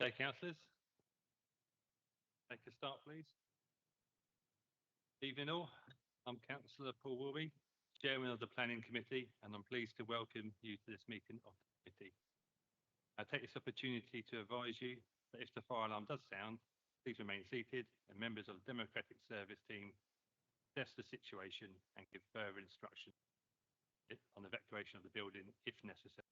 Okay, councillors. Take a start, please. Evening all. I'm Councillor Paul Wilby, Chairman of the Planning Committee, and I'm pleased to welcome you to this meeting of the committee. I take this opportunity to advise you that if the fire alarm does sound, please remain seated, and members of the Democratic Service team assess the situation and give further instructions on evacuation of the building if necessary.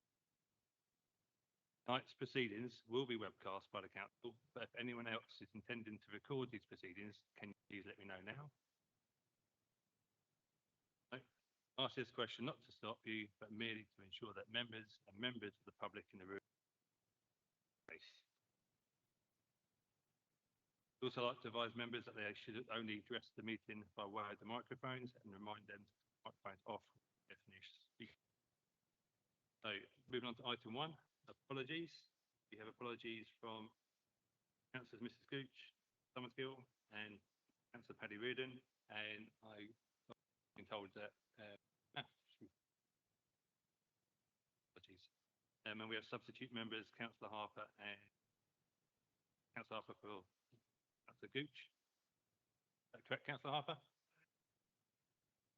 Tonight's proceedings will be webcast by the council, but if anyone else is intending to record these proceedings, can you please let me know now? No? I ask this question not to stop you, but merely to ensure that members of the public in the room are safe. I'd also like to advise members that they should only address the meeting by way of the microphones and remind them to keep the microphones off when they're finished speaking. So, moving on to item 1, apologies. We have apologies from Councillors Mrs. Gooch, Summersgill, and Councillor Paddy Reardon, and I've been told that apologies. And we have substitute members, Councillor Harper and Councillor Harper for Councillor Gooch. Is that correct, Councillor Harper?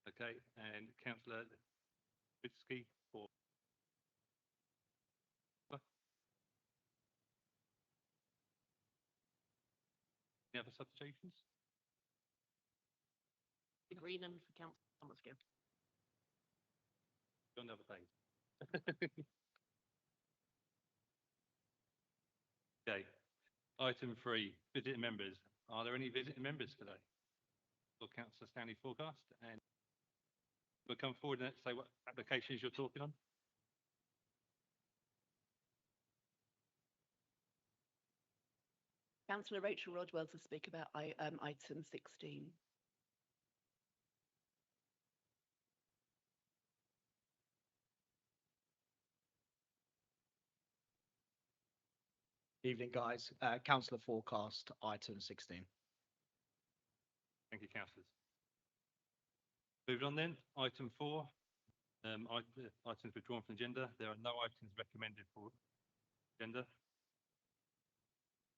Okay, and Councillor Bitsky for. Any other substitutions? Greenham for Councillor Summersgill. On the other page. Okay. Item 3, visiting members. Are there any visiting members today? For Councillor Stanley Forecast, and we'll come forward and say what applications you're talking on. Councillor Rachel Rodwell to speak about item 16. Evening, guys. Councillor Forecast, item 16. Thank you, councillors. Moving on then, item 4. Items withdrawn from the agenda. There are no items recommended for agenda.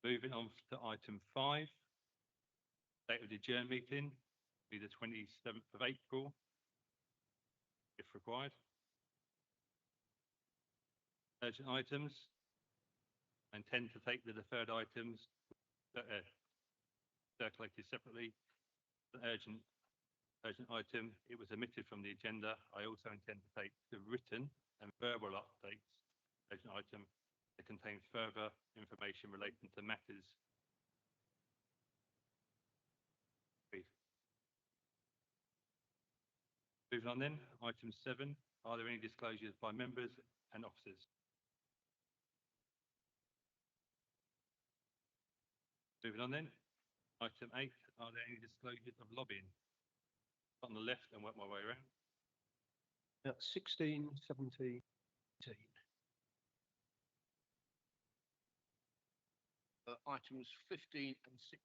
Moving on to item 5. Date of the adjourned meeting will be the 27th of April, if required. Urgent items. I intend to take the deferred items circulated separately. The urgent item, it was omitted from the agenda. I also intend to take the written and verbal updates urgent item that contains further information relating to matters. Please. Moving on then, item 7. Are there any disclosures by members and officers? Moving on then, item 8. Are there any disclosures of lobbying? On the left and work my way around. 16, 17, 18. Items 15 and 16.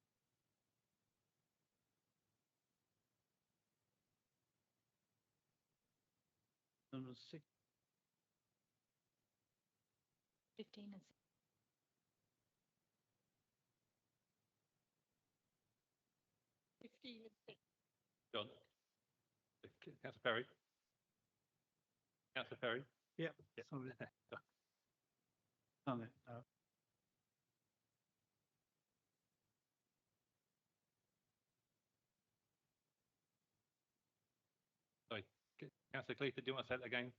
Number 6. 15 and 15 and 6. John. Councillor Perry. Councillor Perry. Yep. Yep. Sorry. Done it. Sorry. Councillor Cleaver, do you want to say that again?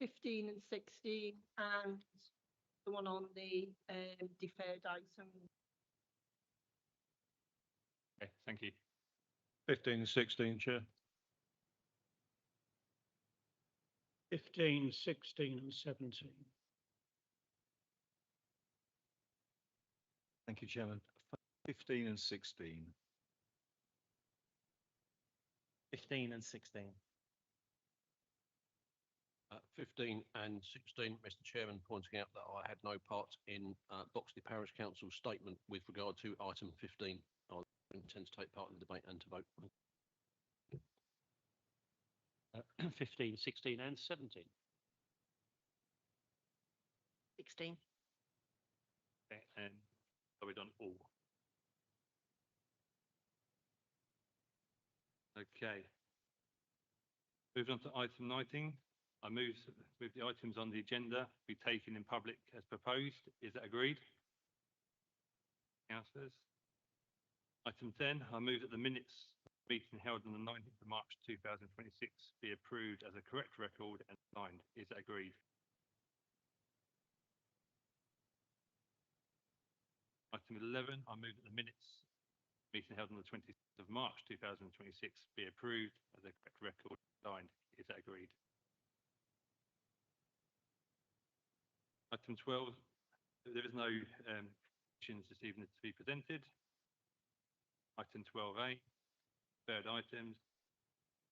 15 and 16, and the one on the deferred item. Okay, thank you. 15 and 16, Chair. 15, 16 and 17. Thank you, Chairman. 15 and 16. 15 and 16. 15 and 16, Mr. Chairman, pointing out that I had no part in Boxley Parish Council's statement with regard to item 15. I intend to take part in the debate and to vote. 15, 16 and 17. 16. Okay, and are we done all? Okay. Moving on to item 19. I move the items on the agenda be taken in public as proposed. Is that agreed? Councillors? Item 10, I move that the minutes of the meeting held on the 19th of March 2026 be approved as a correct record and signed. Is that agreed? Item 11, I move that the minutes of the meeting held on the 26th of March 2026 be approved as a correct record and signed. Is that agreed? Item 12, there is no motions this evening to be presented. Item 12A, third items.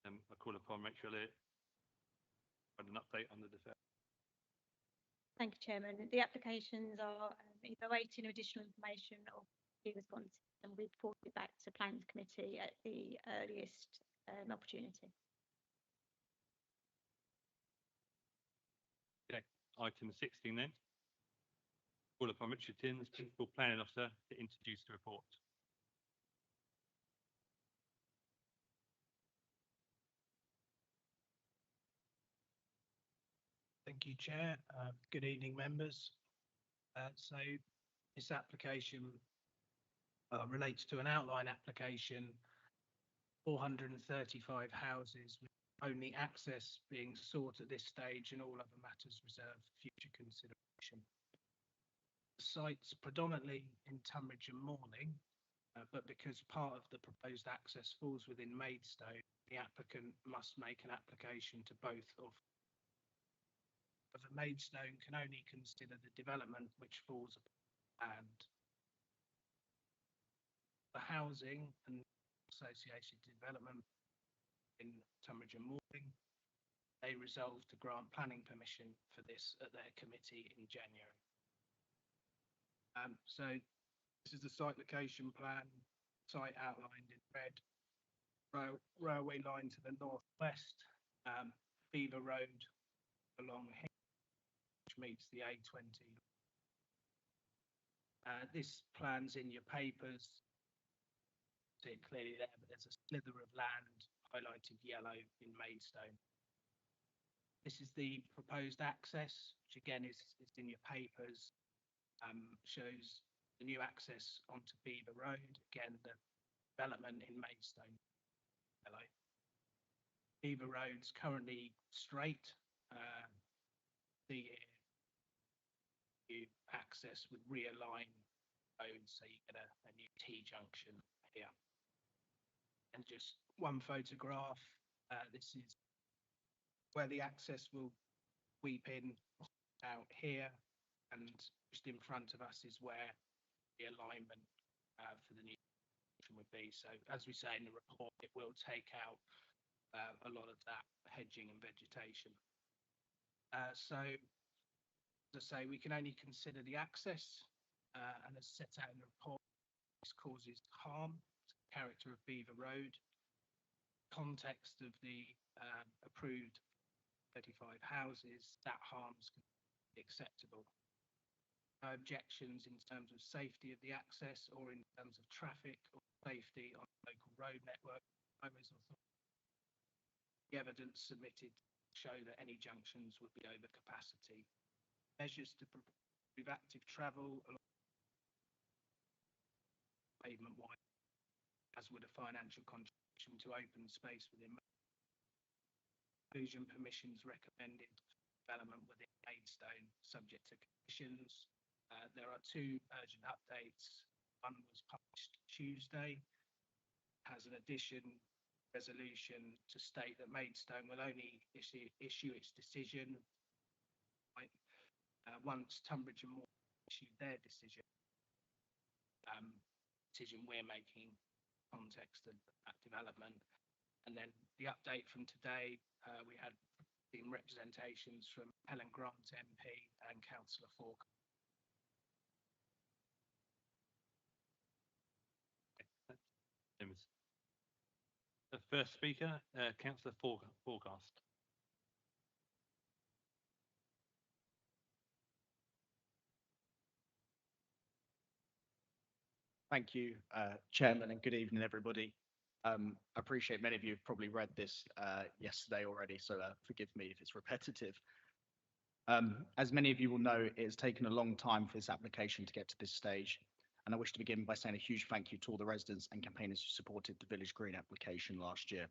I call upon Rachel here for an update on the deferred. Thank you, Chairman. The applications are either awaiting additional information or be responsive, and we report it back to Plans Committee at the earliest opportunity. Item 16 then. Call upon Richard Timms, Principal Planning Officer, to introduce the report. Thank you, Chair. Good evening, members. So this application relates to an outline application, 435 houses, with only access being sought at this stage and all other matters reserved for future consideration. The site's predominantly in Tunbridge and Morning, but because part of the proposed access falls within Maidstone, the applicant must make an application to both of the Maidstone can only consider the development which falls upon land. The housing and associated development in Tunbridge and Morning, they resolved to grant planning permission for this at their committee in January. So this is the site location plan, site outlined in red, railway line to the northwest, Beaver Road along here, which meets the A20. This plan's in your papers. See it clearly there, but there's a slither of land highlighted yellow in Maidstone. This is the proposed access, which again is in your papers. Shows the new access onto Beaver Road. Again, the development in Maidstone. Yellow. Beaver Road's currently straight. The new access would realign roads, so you get a new T junction here. And just one photograph. This is where the access will sweep in out here, and just in front of us is where the alignment for the new junction would be. So as we say in the report, it will take out a lot of that hedging and vegetation. So as I say, we can only consider the access, and as set out in the report, this causes harm to the character of Beaver Road. Context of the approved 35 houses, that harm's acceptable. No objections in terms of safety of the access or in terms of traffic or safety on the local road network. The evidence submitted show that any junctions would be over capacity. Measures to improve active travel along pavement wide, as would a financial contribution to open space within. Inclusion permissions recommended development within Maidstone, subject to conditions. There are two urgent updates. One was published Tuesday, has an addition resolution to state that Maidstone will only issue its decision once Tunbridge and Moore issue their decision. Decision we're making context of that development. And then the update from today, we had representations from Helen Grant MP and Councillor Falk. The first speaker, Councillor Forecast. Thank you, Chairman, and good evening, everybody. I appreciate many of you have probably read this yesterday already, so forgive me if it's repetitive. As many of you will know, it has taken a long time for this application to get to this stage, and I wish to begin by saying a huge thank you to all the residents and campaigners who supported the Village Green application last year.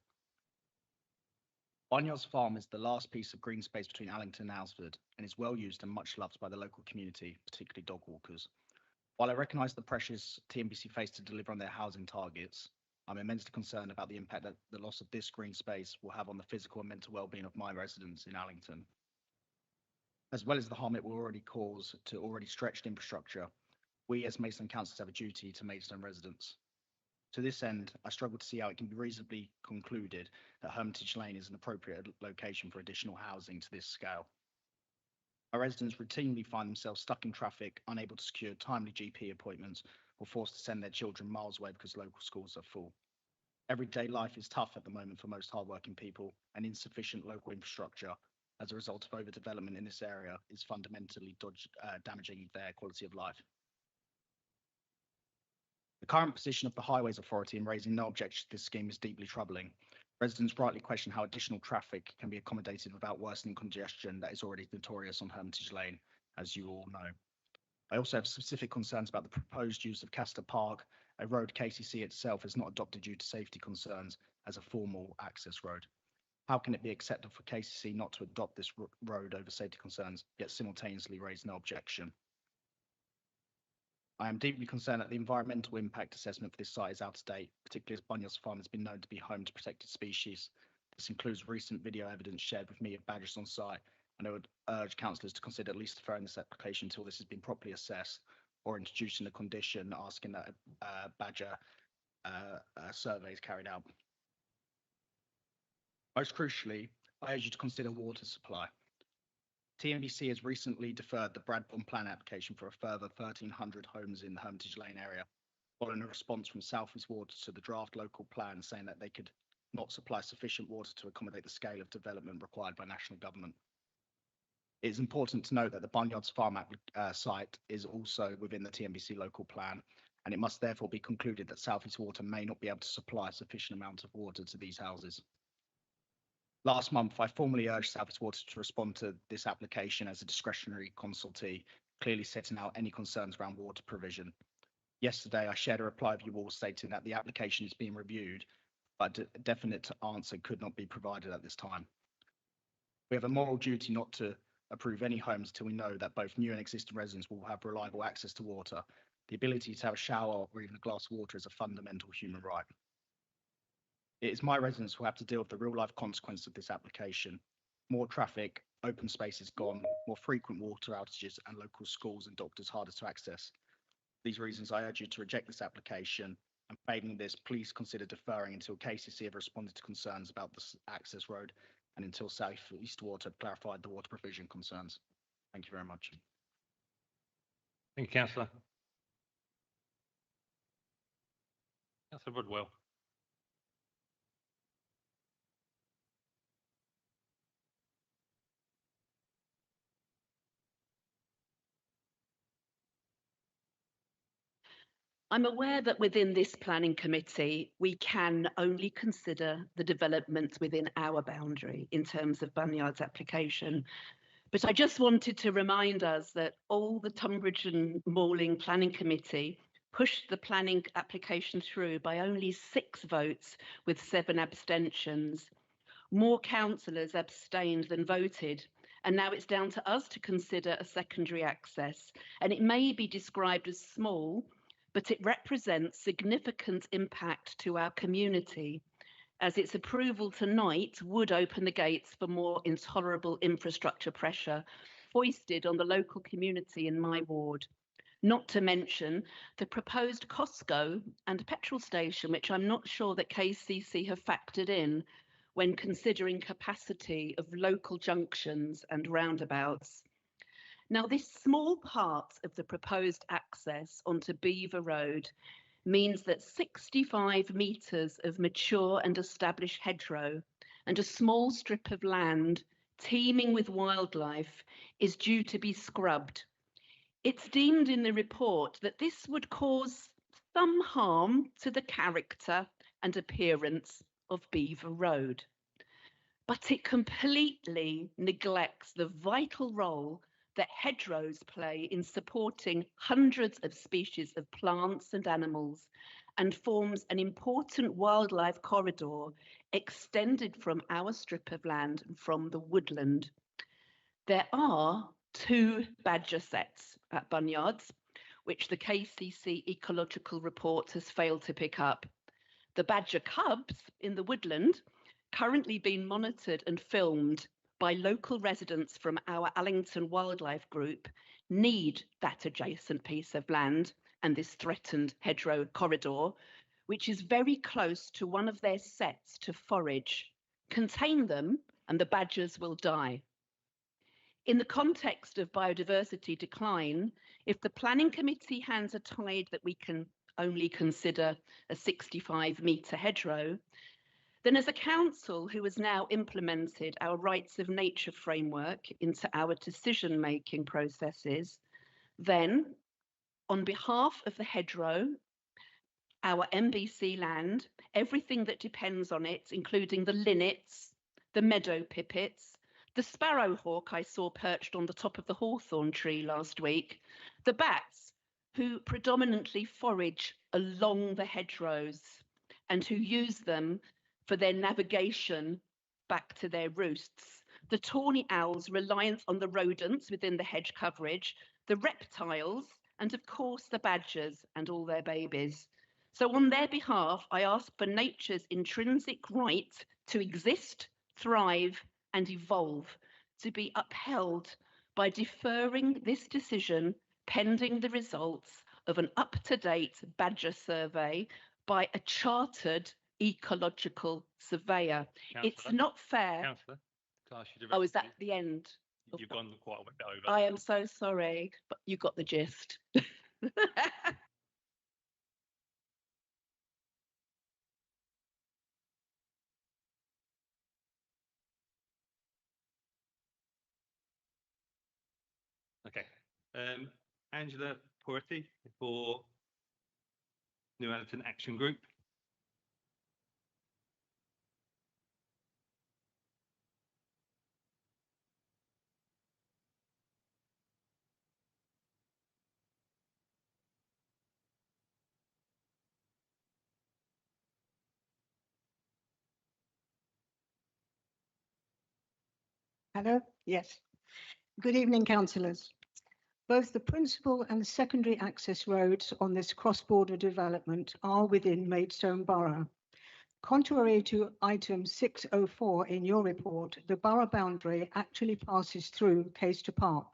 Barnyards Farm is the last piece of green space between Allington and Alresford and is well used and much loved by the local community, particularly dog walkers. While I recognise the pressures TNBC face to deliver on their housing targets, I'm immensely concerned about the impact that the loss of this green space will have on the physical and mental well-being of my residents in Allington. As well as the harm it will already cause to already stretched infrastructure, we as Maidstone councillors have a duty to Maidstone residents. To this end, I struggle to see how it can be reasonably concluded that Hermitage Lane is an appropriate location for additional housing to this scale. Our residents routinely find themselves stuck in traffic, unable to secure timely GP appointments, or forced to send their children miles away because local schools are full. Everyday life is tough at the moment for most hardworking people, and insufficient local infrastructure as a result of overdevelopment in this area is fundamentally damaging their quality of life. The current position of the Highways Authority in raising no objection to this scheme is deeply troubling. Residents rightly question how additional traffic can be accommodated without worsening congestion that is already notorious on Hermitage Lane, as you all know. I also have specific concerns about the proposed use of Castor Park, a road KCC itself has not adopted due to safety concerns, as a formal access road. How can it be acceptable for KCC not to adopt this road over safety concerns, yet simultaneously raise no objection? I am deeply concerned that the environmental impact assessment for this site is out of date, particularly as Barnyards Farm has been known to be home to protected species. This includes recent video evidence shared with me of badgers on site, and I would urge councillors to consider at least deferring this application until this has been properly assessed, or introducing a condition asking that a badger survey is carried out. Most crucially, I urge you to consider water supply. TNBC has recently deferred the Bradbourne plan application for a further 1,300 homes in the Hermitage Lane area, following a response from South East Water to the draft local plan saying that they could not supply sufficient water to accommodate the scale of development required by national government. It is important to note that the Barnyards Farm site is also within the TNBC local plan, and it must therefore be concluded that South East Water may not be able to supply a sufficient amount of water to these houses. Last month, I formally urged South East Water to respond to this application as a discretionary consultee, clearly setting out any concerns around water provision. Yesterday, I shared a reply with you all stating that the application is being reviewed, but a definite answer could not be provided at this time. We have a moral duty not to approve any homes until we know that both new and existing residents will have reliable access to water. The ability to have a shower or even a glass of water is a fundamental human right. It is my residents who have to deal with the real-life consequences of this application. More traffic, open spaces gone, more frequent water outages, and local schools and doctors harder to access. For these reasons, I urge you to reject this application, and failing this, please consider deferring until KCC have responded to concerns about this access road and until South East Water have clarified the water provision concerns. Thank you very much. Thank you, Councillor. Councillor Woodwell. I'm aware that within this planning committee, we can only consider the developments within our boundary in terms of Barnyards application. But I just wanted to remind us that all the Tunbridge and Malling Planning Committee pushed the planning application through by only 6 votes with 7 abstentions. More councillors abstained than voted, and now it's down to us to consider a secondary access. And it may be described as small, but it represents significant impact to our community, as its approval tonight would open the gates for more intolerable infrastructure pressure foisted on the local community in my ward. Not to mention the proposed Costco and petrol station, which I'm not sure that KCC have factored in when considering capacity of local junctions and roundabouts. Now, this small part of the proposed access onto Beaver Road means that 65 metres of mature and established hedgerow and a small strip of land teeming with wildlife is due to be scrubbed. It's deemed in the report that this would cause some harm to the character and appearance of Beaver Road. But it completely neglects the vital role that hedgerows play in supporting hundreds of species of plants and animals, and forms an important wildlife corridor extended from our strip of land and from the woodland. There are 2 badger sets at Bunyards, which the KCC ecological report has failed to pick up. The badger cubs in the woodland, currently being monitored and filmed by local residents from our Allington Wildlife Group, need that adjacent piece of land and this threatened hedgerow corridor, which is very close to one of their sets to forage. Contain them and the badgers will die. In the context of biodiversity decline, if the planning committee hands are tied that we can only consider a 65-metre hedgerow, then as a council who has now implemented our rights of nature framework into our decision-making processes, then on behalf of the hedgerow, our MBC land, everything that depends on it, including the linnets, the meadow pipits, the sparrowhawk I saw perched on the top of the hawthorn tree last week, the bats who predominantly forage along the hedgerows and who use them for their navigation back to their roosts, the tawny owls reliant on the rodents within the hedge coverage, the reptiles, and of course the badgers and all their babies. So on their behalf, I ask for nature's intrinsic right to exist, thrive, and evolve to be upheld by deferring this decision pending the results of an up-to-date badger survey by a chartered ecological surveyor. It's Councillor, not fair. Councillor, can I ask you Oh, is that directly? the end? of You've that? gone quite a bit over. I am so sorry, but you got the gist. Okay. Angela Poetti for New Allerton Action Group. Hello? Yes. Good evening, councillors. Both the principal and secondary access roads on this cross-border development are within Maidstone Borough. Contrary to item 604 in your report, the borough boundary actually passes through Caister Park.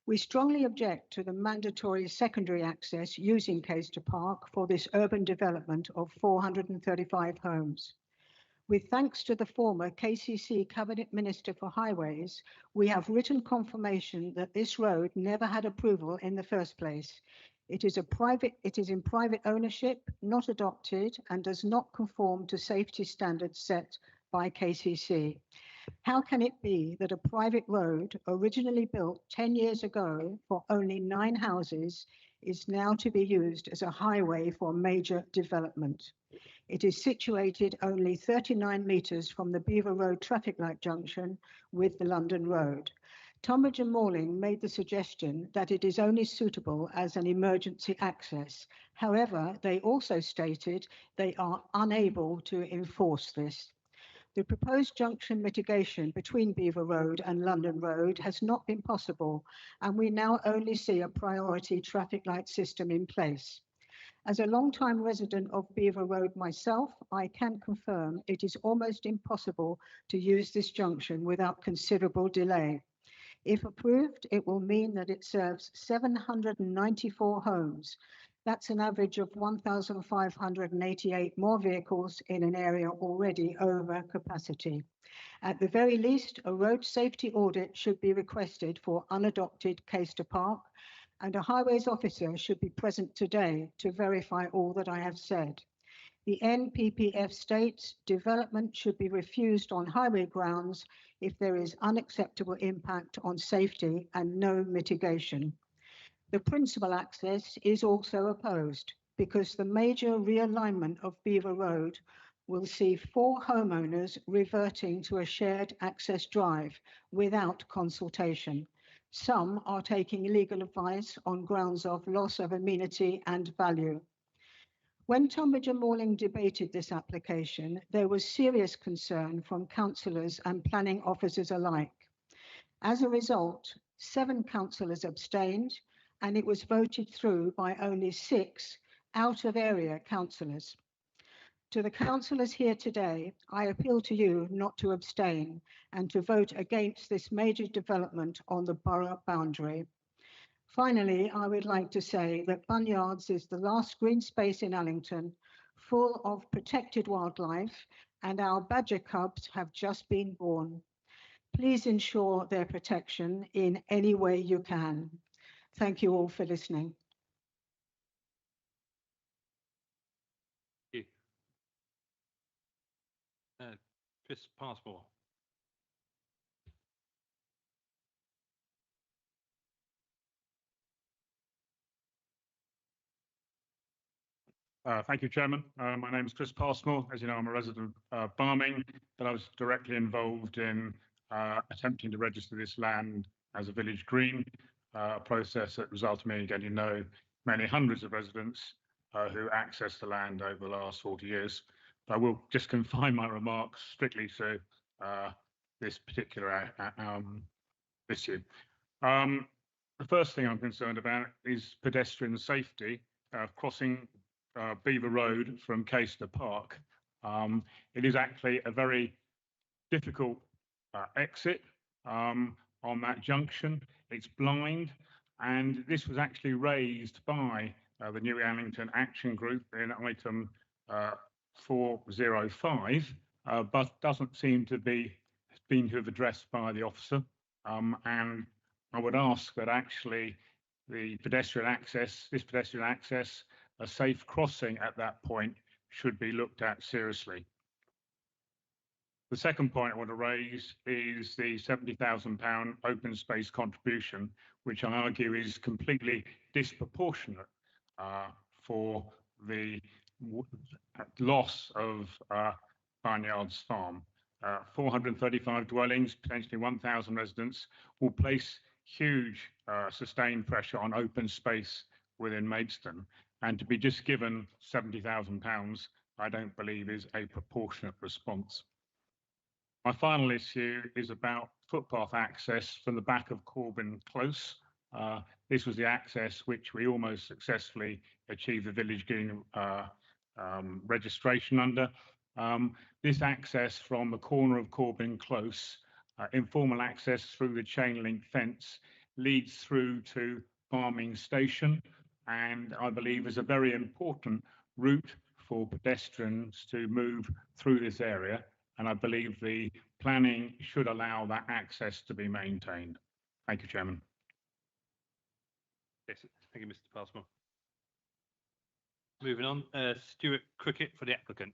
We strongly object to the mandatory secondary access using Caister Park for this urban development of 435 homes. With thanks to the former KCC Cabinet Minister for Highways, we have written confirmation that this road never had approval in the first place. It is in private ownership, not adopted, and does not conform to safety standards set by KCC. How can it be that a private road originally built 10 years ago for only 9 houses is now to be used as a highway for major development? It is situated only 39 metres from the Beaver Road traffic light junction with the London Road. Tonbridge and Malling made the suggestion that it is only suitable as an emergency access. However, they also stated they are unable to enforce this. The proposed junction mitigation between Beaver Road and London Road has not been possible, and we now only see a priority traffic light system in place. As a long-time resident of Beaver Road myself, I can confirm it is almost impossible to use this junction without considerable delay. If approved, it will mean that it serves 794 homes. That's an average of 1,588 more vehicles in an area already over capacity. At the very least, a road safety audit should be requested for unadopted Caister Park, and a highways officer should be present today to verify all that I have said. The NPPF states development should be refused on highway grounds if there is unacceptable impact on safety and no mitigation. The principal access is also opposed. because the major realignment of Beaver Road will see 4 homeowners reverting to a shared access drive without consultation. Some are taking legal advice on grounds of loss of amenity and value. When Tonbridge and Malling debated this application, there was serious concern from councillors and planning officers alike. As a result, 7 councillors abstained, and it was voted through by only 6 out-of-area councillors. To the councillors here today, I appeal to you not to abstain and to vote against this major development on the borough boundary. Finally, I would like to say that Bunyards is the last green space in Allington, full of protected wildlife, and our badger cubs have just been born. Please ensure their protection in any way you can. Thank you all for listening. Thank you. Chris Passmore. Thank you, Chairman. My name is Chris Passmore. As you know, I'm a resident of Barming, but I was directly involved in attempting to register this land as a village green, a process that resulted in me getting to know many hundreds of residents who accessed the land over the last 40 years. But I will just confine my remarks strictly to this particular issue. The first thing I'm concerned about is pedestrian safety crossing Beaver Road from Caister Park. It is actually a very difficult exit on that junction. It's blind, and this was actually raised by the New Allington Action Group in item 405, but doesn't seem to be been to have addressed by the officer. And I would ask that actually the pedestrian access, a safe crossing at that point should be looked at seriously. The second point I want to raise is the £70,000 open space contribution, which I argue is completely disproportionate for the loss of Barnyards Farm. 435 dwellings, potentially 1,000 residents, will place huge sustained pressure on open space within Maidstone. And to be just given £70,000, I don't believe is a proportionate response. My final issue is about footpath access from the back of Corbin Close. This was the access which we almost successfully achieved the village green registration under. This access from the corner of Corbin Close, informal access through the chain link fence, leads through to Barming Station, and I believe is a very important route for pedestrians to move through this area, and I believe the planning should allow that access to be maintained. Thank you, Chairman. Yes, thank you, Mr. Passmore. Moving on, Stuart Cricket for the applicant.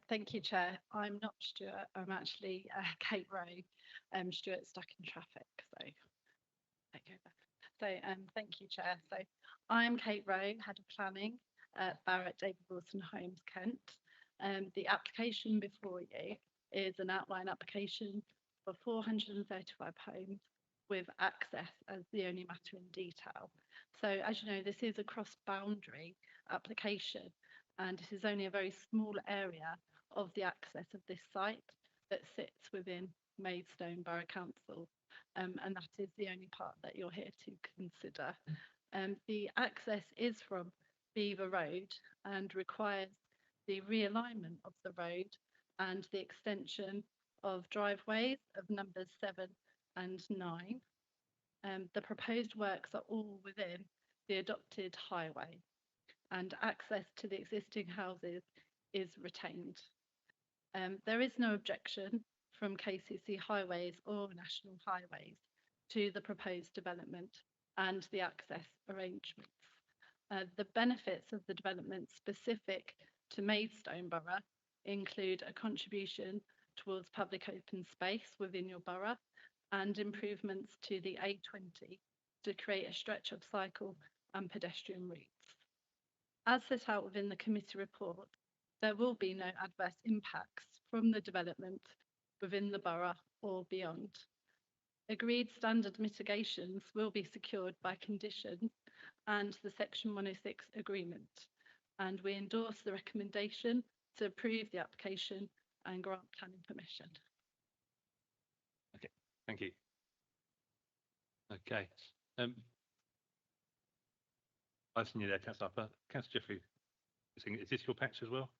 Thank you, Chair. I'm not Stuart. I'm actually Kate Rowe. Stuart's stuck in traffic, so take over. So thank you, Chair. So I'm Kate Rowe, Head of Planning at Barratt David Wilson Homes, Kent. The application before you is an outline application for 435 homes with access as the only matter in detail. So as you know, this is a cross-boundary application, and it is only a very small area of the access of this site that sits within Maidstone Borough Council, and that is the only part that you're here to consider. The access is from Beaver Road and requires the realignment of the road and the extension of driveways of numbers 7 and 9. The proposed works are all within the adopted highway, and access to the existing houses is retained. There is no objection from KCC Highways or National Highways to the proposed development and the access arrangements. The benefits of the development specific to Maidstone Borough include a contribution towards public open space within your borough, and improvements to the A20 to create a stretch of cycle and pedestrian routes. As set out within the committee report, there will be no adverse impacts from the development within the borough or beyond. Agreed standard mitigations will be secured by conditions and the Section 106 agreement, and we endorse the recommendation to approve the application and grant planning permission. Okay, thank you. Okay. I've seen you there, Councillor Harper. Councillor Jeffrey, is this your patch as well?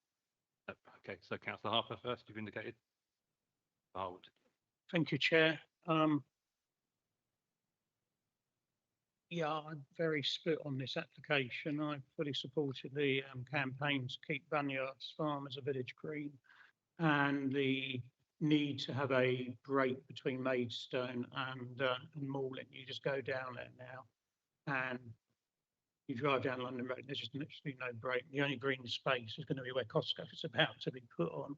No. Okay, so Councillor Harper first, you've indicated. Harwood. Thank you, Chair. Yeah, I'm very split on this application. I fully supported the campaign to keep Bunyards Farm as a village green and the need to have a break between Maidstone and Malling. You just go down there now and you drive down London Road, there's just literally no break. The only green space is going to be where Costco is about to be put on.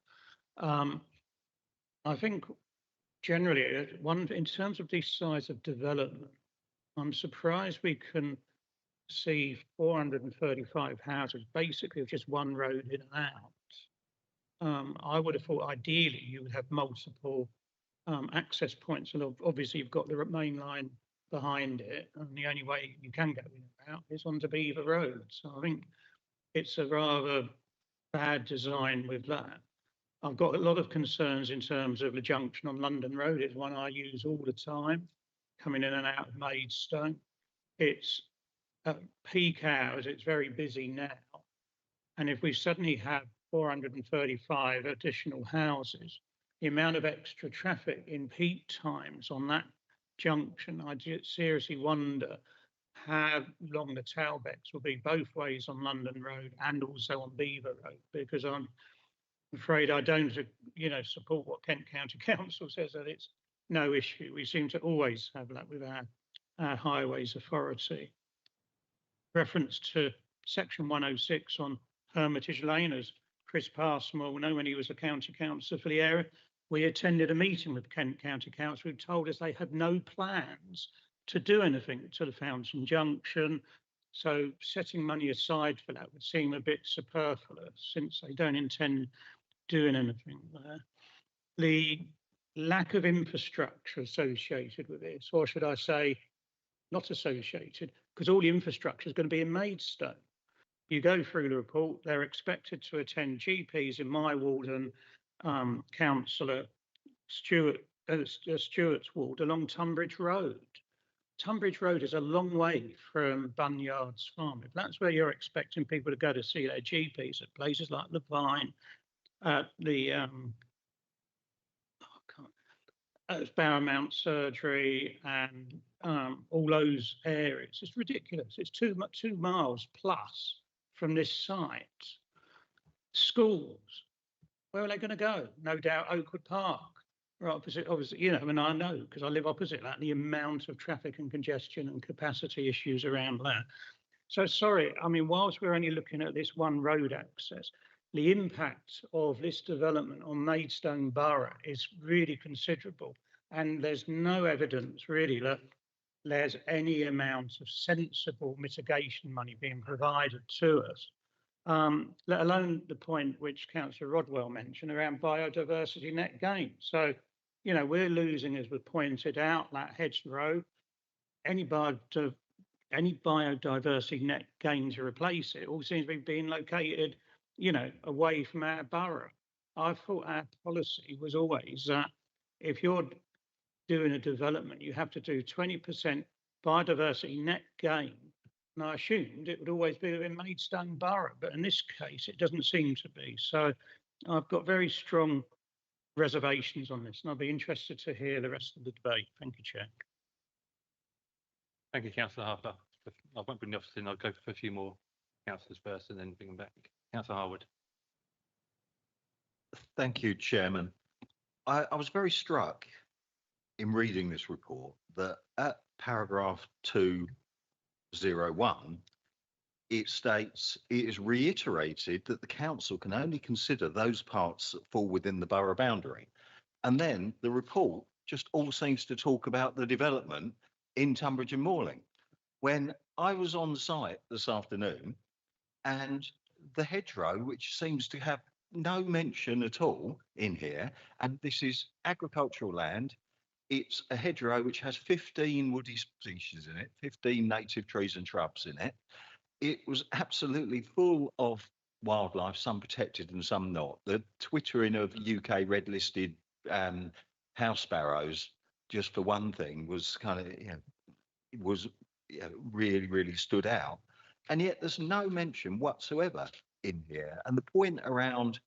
I think generally, in terms of this size of development, I'm surprised we can see 435 houses basically with just one road in and out. I would have thought ideally you would have multiple access points, and obviously you've got the main line behind it, and the only way you can go in and out is onto Beaver Road. So I think it's a rather bad design with that. I've got a lot of concerns in terms of the junction on London Road. It's one I use all the time, coming in and out of Maidstone. It's at peak hours, it's very busy now. And if we suddenly have 435 additional houses, the amount of extra traffic in peak times on that junction, I seriously wonder how long the tailbacks will be both ways on London Road and also on Beaver Road, because I'm afraid I don't, support what Kent County Council says, that it's no issue. We seem to always have that with our Highways Authority. Reference to Section 106 on Hermitage Lane, as Chris Passmore will know, when he was a county councillor for the area, we attended a meeting with Kent County Council who told us they had no plans to do anything to the Fountain Junction. So setting money aside for that would seem a bit superfluous since they don't intend doing anything there. The lack of infrastructure associated with this, or should I say not associated, because all the infrastructure is going to be in Maidstone. You go through the report, they're expected to attend GPs in my ward and Councillor Stewart's ward along Tunbridge Road. Tunbridge Road is a long way from Bunyards Farm. If that's where you're expecting people to go to see their GPs at places like the Vine, Barrowmount Surgery and all those areas, it's ridiculous. It's 2 miles plus from this site. Schools, where are they going to go? No doubt Oakwood Park, right opposite, obviously, and I know because I live opposite that, the amount of traffic and congestion and capacity issues around that. So sorry, I mean, whilst we're only looking at this one road access, the impact of this development on Maidstone Borough is really considerable. And there's no evidence really that there's any amount of sensible mitigation money being provided to us. Let alone the point which Councillor Rodwell mentioned around biodiversity net gain. So, we're losing, as was pointed out, that hedgerow. Any biodiversity net gain to replace it all seems to be being located, away from our borough. I thought our policy was always that if you're doing a development, you have to do 20% biodiversity net gain. And I assumed it would always be within Maidstone Borough, but in this case, it doesn't seem to be. So I've got very strong reservations on this, and I'll be interested to hear the rest of the debate. Thank you, Chair. Thank you, Councillor Harper. I won't bring the officer in. I'll go for a few more councillors first and then bring them back. Councillor Harwood. Thank you, Chairman. I was very struck in reading this report that at paragraph 201, it states it is reiterated that the council can only consider those parts that fall within the borough boundary. And then the report just all seems to talk about the development in Tunbridge and Moorling. When I was on site this afternoon, and the hedgerow, which seems to have no mention at all in here, and this is agricultural land. It's a hedgerow which has 15 woody species in it, 15 native trees and shrubs in it. It was absolutely full of wildlife, some protected and some not. The twittering of UK red listed house sparrows, just for one thing, was kind of, it was really, really stood out. And yet there's no mention whatsoever in here. And the point around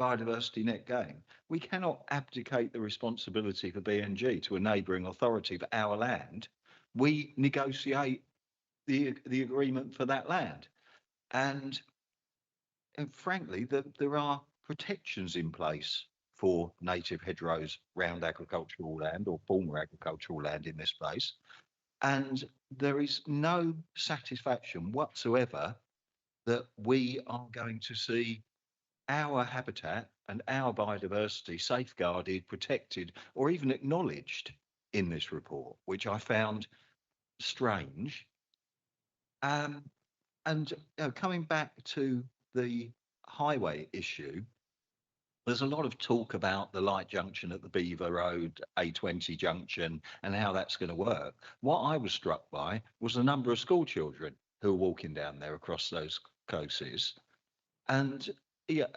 biodiversity net gain, we cannot abdicate the responsibility for BNG to a neighbouring authority for our land. We negotiate the agreement for that land. And frankly, there are protections in place for native hedgerows round agricultural land or former agricultural land in this place. And there is no satisfaction whatsoever that we are going to see our habitat and our biodiversity safeguarded, protected, or even acknowledged in this report, which I found strange. And coming back to the highway issue, there's a lot of talk about the light junction at the Beaver Road, A20 junction, and how that's going to work. What I was struck by was the number of school children who are walking down there across those closes. And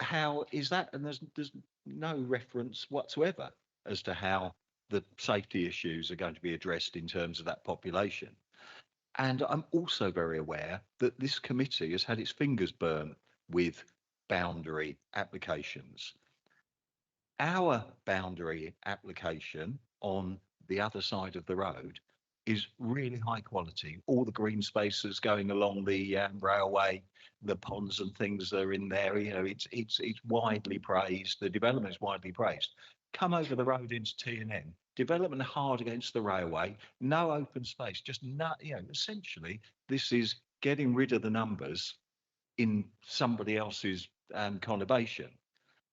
how is that? And there's no reference whatsoever as to how the safety issues are going to be addressed in terms of that population. And I'm also very aware that this committee has had its fingers burned with boundary applications. Our boundary application on the other side of the road is really high quality. All the green spaces going along the railway, the ponds and things that are in there, it's widely praised. The development is widely praised. Come over the road into T&N, development hard against the railway, no open space, just not, essentially this is getting rid of the numbers in somebody else's conurbation.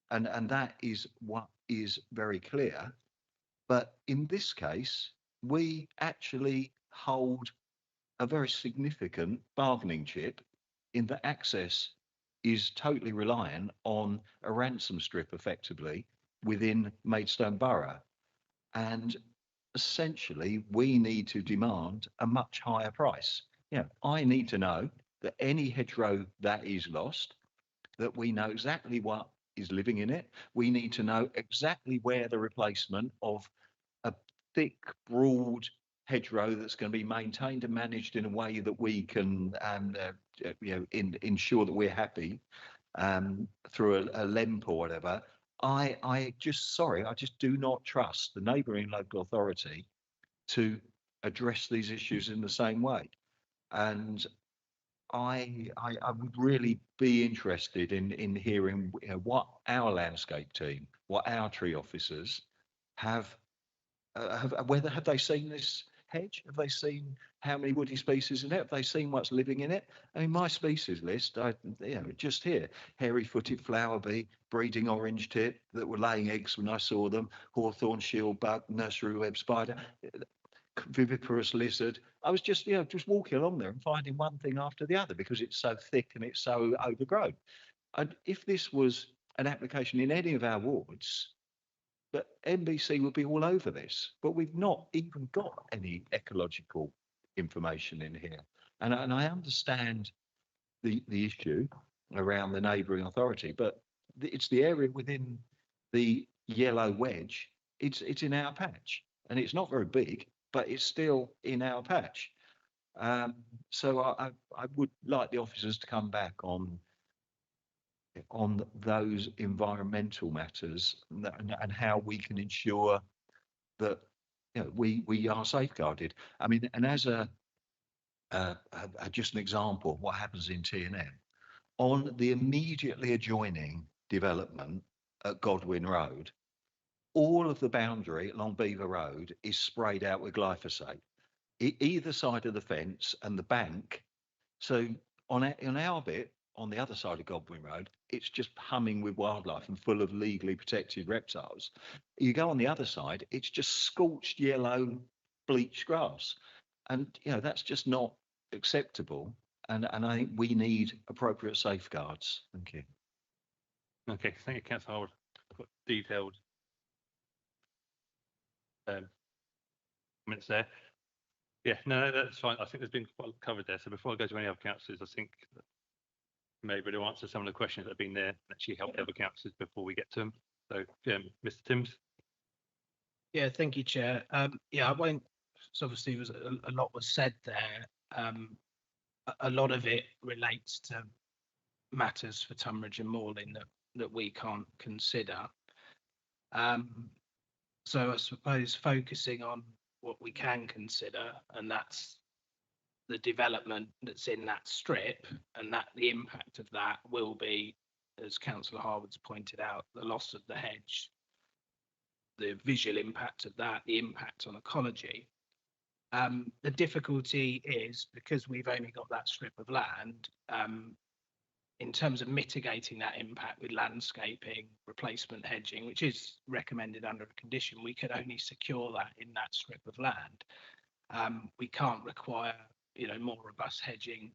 And that is what is very clear. But in this case, we actually hold a very significant bargaining chip in that access is totally reliant on a ransom strip effectively within Maidstone Borough. And essentially, we need to demand a much higher price. I need to know that any hedgerow that is lost, that we know exactly what is living in it. We need to know exactly where the replacement of a thick, broad hedgerow that's going to be maintained and managed in a way that we can, ensure that we're happy through a LEMP or whatever. I just do not trust the neighbouring local authority to address these issues in the same way. And I would really be interested in hearing what our landscape team, what our tree officers have they seen this hedge? Have they seen how many woody species in it? Have they seen what's living in it? I mean, my species list, just here, hairy-footed flower bee, breeding orange tip that were laying eggs when I saw them, hawthorn shield bug, nursery web spider, viviparous lizard. I was just walking along there and finding one thing after the other because it's so thick and it's so overgrown. And if this was an application in any of our wards, but NBC would be all over this, but we've not even got any ecological information in here. And I understand the issue around the neighbouring authority, but it's the area within the yellow wedge. It's in our patch, and it's not very big, but it's still in our patch. So I would like the officers to come back on those environmental matters and how we can ensure that we are safeguarded. I mean, and as just an example of what happens in T&M, on the immediately adjoining development at Godwin Road, all of the boundary along Beaver Road is sprayed out with glyphosate, either side of the fence and the bank. So on our bit, on the other side of Godwin Road, it's just humming with wildlife and full of legally protected reptiles. You go on the other side, it's just scorched yellow bleached grass. And, you know, that's just not acceptable. And I think we need appropriate safeguards. Thank you. Okay, thank you, Councillor Howard. I've got detailed comments there. Yeah, no, that's fine. I think there's been quite a lot covered there. So before I go to any other councillors, I think that maybe to answer some of the questions that have been there and actually help the other councillors before we get to them. So, Mr. Timms. Yeah, thank you, Chair. Yeah, I won't. So obviously, was a lot was said there. A lot of it relates to matters for Tunbridge and Morling that we can't consider. So I suppose focusing on what we can consider, and that's the development that's in that strip, and that the impact of that will be, as Councillor Harwood's pointed out, the loss of the hedge, the visual impact of that, the impact on ecology. The difficulty is because we've only got that strip of land, in terms of mitigating that impact with landscaping, replacement hedging, which is recommended under a condition, we could only secure that in that strip of land. We can't require, you know, more robust hedging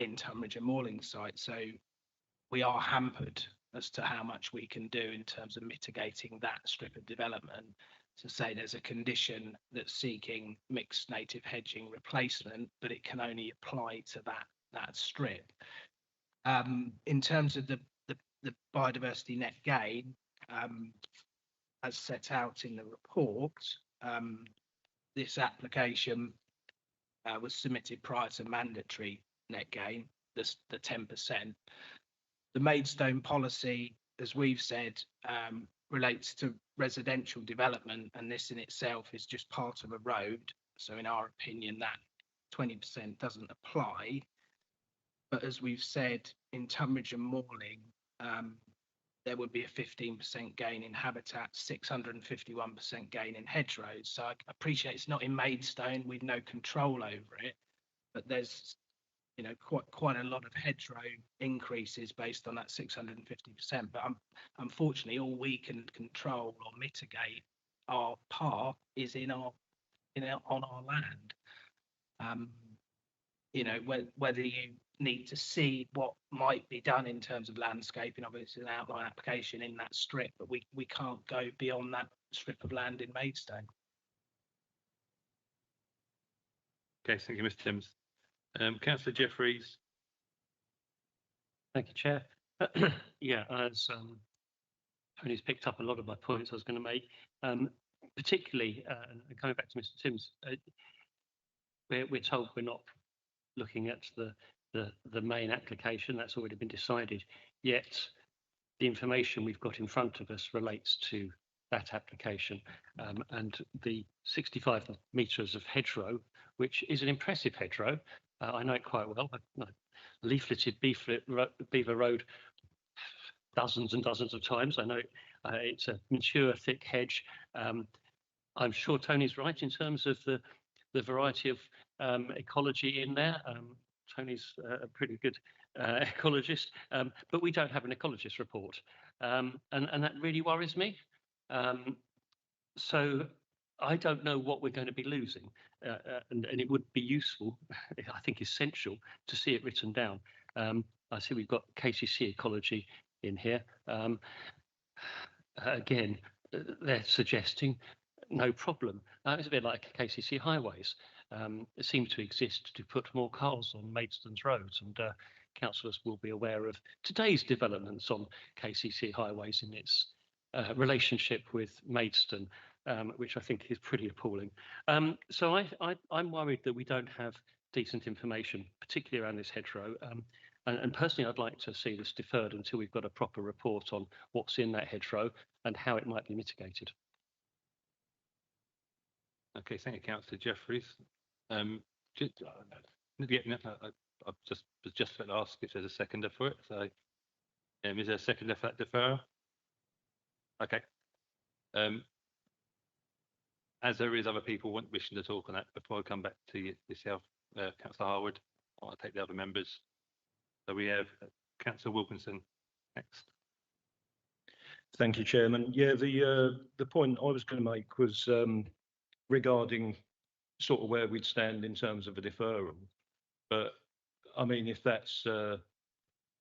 in Tunbridge and Morling site. So we are hampered as to how much we can do in terms of mitigating that strip of development. To say there's a condition that's seeking mixed native hedging replacement, but it can only apply to that strip. In terms of the biodiversity net gain, as set out in the report, this application was submitted prior to mandatory net gain, the 10%. The Maidstone policy, as we've said, relates to residential development, and this in itself is just part of a road. So in our opinion, that 20% doesn't apply. But as we've said, in Tunbridge and Morling, there would be a 15% gain in habitat, 651% gain in hedgerows. So I appreciate it's not in Maidstone, we've no control over it, but there's, you know, quite a lot of hedgerow increases based on that 650%. But unfortunately, all we can control or mitigate our part is on our land. You know, whether you need to see what might be done in terms of landscaping, obviously an outline application in that strip, but we can't go beyond that strip of land in Maidstone. Okay, thank you, Mr. Timms. Councillor Jeffreys. Thank you, Chair. Yeah, as Tony's picked up a lot of my points I was going to make, particularly coming back to Mr. Timms, we're told we're not looking at the main application. That's already been decided, yet the information we've got in front of us relates to that application, and the 65 metres of hedgerow, which is an impressive hedgerow. I know it quite well. I leafleted Beaver Road dozens and dozens of times. I know it's a mature, thick hedge. I'm sure Tony's right in terms of the variety of ecology in there. Tony's a pretty good ecologist, but we don't have an ecologist report, and that really worries me. So I don't know what we're going to be losing, and it would be useful, I think essential, to see it written down. I see we've got KCC ecology in here. Again, they're suggesting no problem. It's a bit like KCC highways. It seems to exist to put more cars on Maidstone's roads, and councillors will be aware of today's developments on KCC highways in its relationship with Maidstone, which I think is pretty appalling. So I'm worried that we don't have decent information, particularly around this hedgerow. And personally, I'd like to see this deferred until we've got a proper report on what's in that hedgerow and how it might be mitigated. Okay, thank you, Councillor Jeffreys. I was just about to ask if there's a seconder for it. So, is there a seconder for that deferral? Okay. As there is other people wishing to talk on that, before I come back to yourself, Councillor Harwood, I'll take the other members. So we have councillor Wilkinson next. Thank you, Chairman. Yeah, the point I was going to make was regarding sort of where we'd stand in terms of a deferral. But I mean, if that's a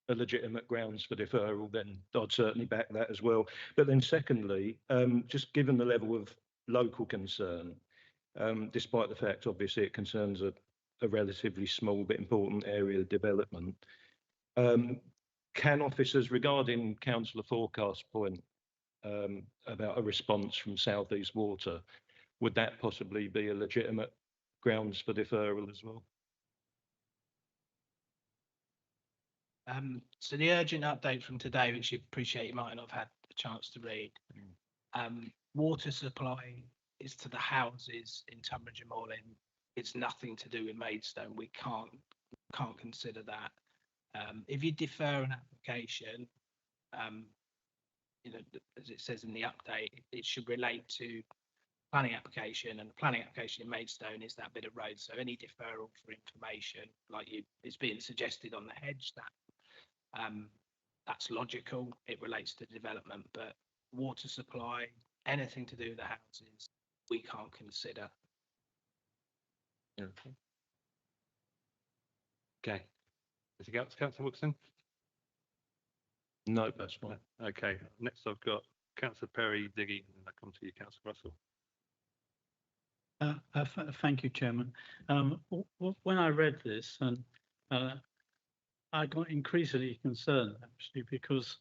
legitimate grounds for deferral, then I'd certainly back that as well. But then secondly, just given the level of local concern, despite the fact obviously it concerns a relatively small but important area of development, can officers, regarding Councillor Forecast's point about a response from South East Water, would that possibly be a legitimate grounds for deferral as well? So the urgent update from today, which you appreciate you might not have had a chance to read, water supply is to the houses in Tunbridge and Moorling. It's nothing to do with Maidstone. We can't consider that. If you defer an application, you know, as it says in the update, it should relate to planning application, and the planning application in Maidstone is that bit of road. So any deferral for information, like is being suggested on the hedge, that's logical. It relates to development, but water supply, anything to do with the houses, we can't consider. Okay. Anything else, councillor Wilkinson? No, that's fine. Okay. Next, I've got councillor Perry, Diggy, and I come to you, councillor Russell. Thank you, Chairman. When I read this, and I got increasingly concerned actually, because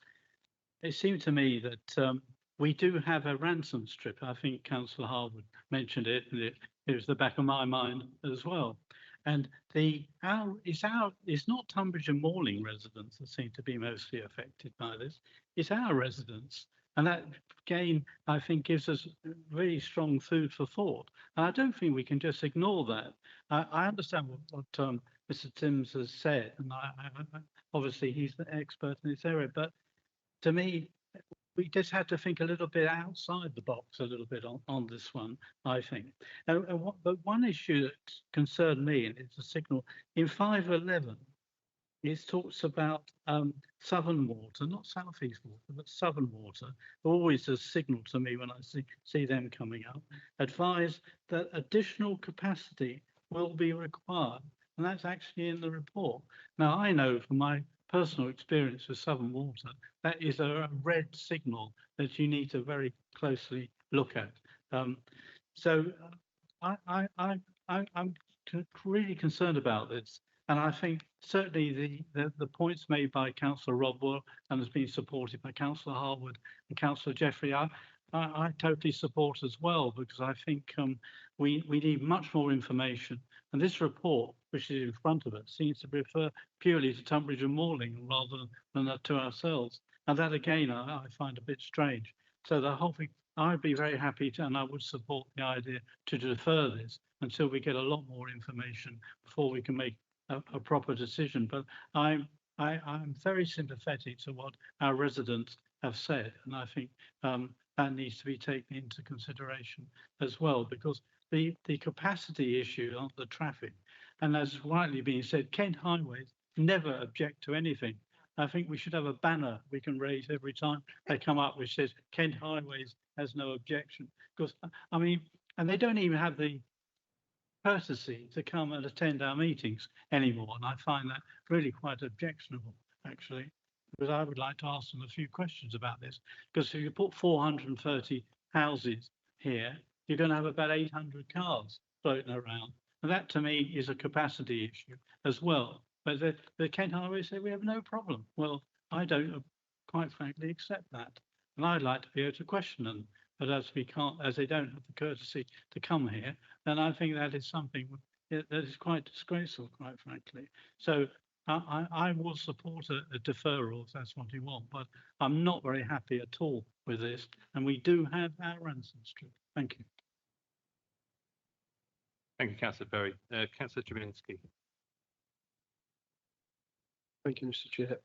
it seemed to me that we do have a ransom strip. I think Councillor Harwood mentioned it, and it was the back of my mind as well. And it's not Tunbridge and Moorling residents that seem to be mostly affected by this. It's our residents. And that, again, I think gives us really strong food for thought. And I don't think we can just ignore that. I understand what Mr. Timms has said, and obviously he's the expert in this area, but to me, we just had to think a little bit outside the box a little bit on this one, I think. But one issue that concerned me, and it's a signal, in 511, it talks about southern water, not southeast water, but southern water, always a signal to me when I see them coming up, advise that additional capacity will be required. And that's actually in the report. Now, I know from my personal experience with southern water, that is a red signal that you need to very closely look at. So I'm really concerned about this. And I think certainly the points made by Councillor Rodwell and has been supported by Councillor Harwood and Councillor Jeffrey, I totally support as well, because I think we need much more information. And this report, which is in front of us, seems to refer purely to Tunbridge and Moorling rather than to ourselves. And that again, I find a bit strange. So the whole thing, I'd be very happy to, and I would support the idea to defer this until we get a lot more information before we can make a proper decision. But I'm very sympathetic to what our residents have said, and I think that needs to be taken into consideration as well, because the capacity issue on the traffic, and as rightly being said, Kent Highways never object to anything. I think we should have a banner we can raise every time they come up which says Kent Highways has no objection, because I mean, and they don't even have the courtesy to come and attend our meetings anymore, and I find that really quite objectionable actually, because I would like to ask them a few questions about this, because if you put 430 houses here, you're going to have about 800 cars floating around, and that to me is a capacity issue as well. But the Kent Highway say we have no problem. Well, I don't quite frankly accept that, and I'd like to be able to question them. But as we can't, as they don't have the courtesy to come here, then I think that is something that is quite disgraceful, quite frankly. So I will support a deferral if that's what you want, but I'm not very happy at all with this. And we do have our ransom strip. Thank you. Thank you, Councillor Perry. Councillor Drabinski. Thank you, Mr. Chair.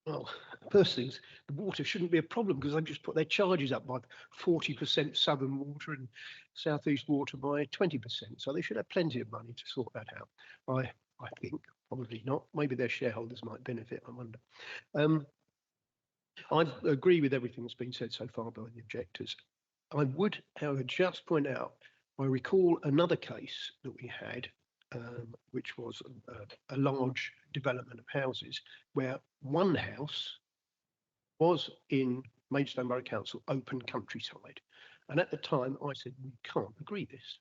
Well, first things, the water shouldn't be a problem because they've just put their charges up by 40% southern water and southeast water by 20%. So they should have plenty of money to sort that out, I think. Probably not. Maybe their shareholders might benefit, I wonder. I agree with everything that's been said so far by the objectors. I would, however, just point out, I recall another case that we had, which was a large development of houses where one house was in Maidstone Borough Council open countryside. And at the time I said, we can't agree this.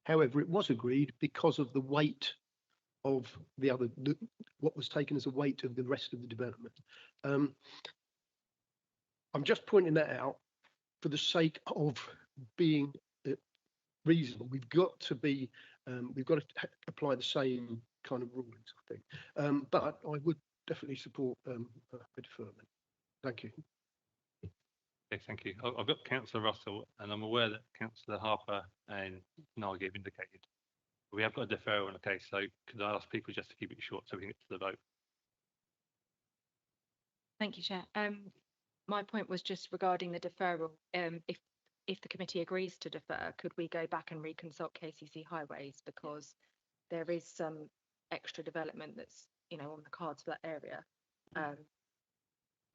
However, it was agreed because of the weight of what was taken as a weight of the rest of the development. I'm just pointing that out for the sake of being reasonable. We've got to apply the same kind of rulings, I think. But I would definitely support a deferment. Thank you. Okay, thank you. I've got Councillor Russell, and I'm aware that Councillor Harper and Nagy have indicated we have got a deferral on the case, so could I ask people just to keep it short so we can get to the vote? Thank you, Chair. My point was just regarding the deferral. If the committee agrees to defer, could we go back and reconsult KCC Highways, because there is some extra development that's on the cards for that area.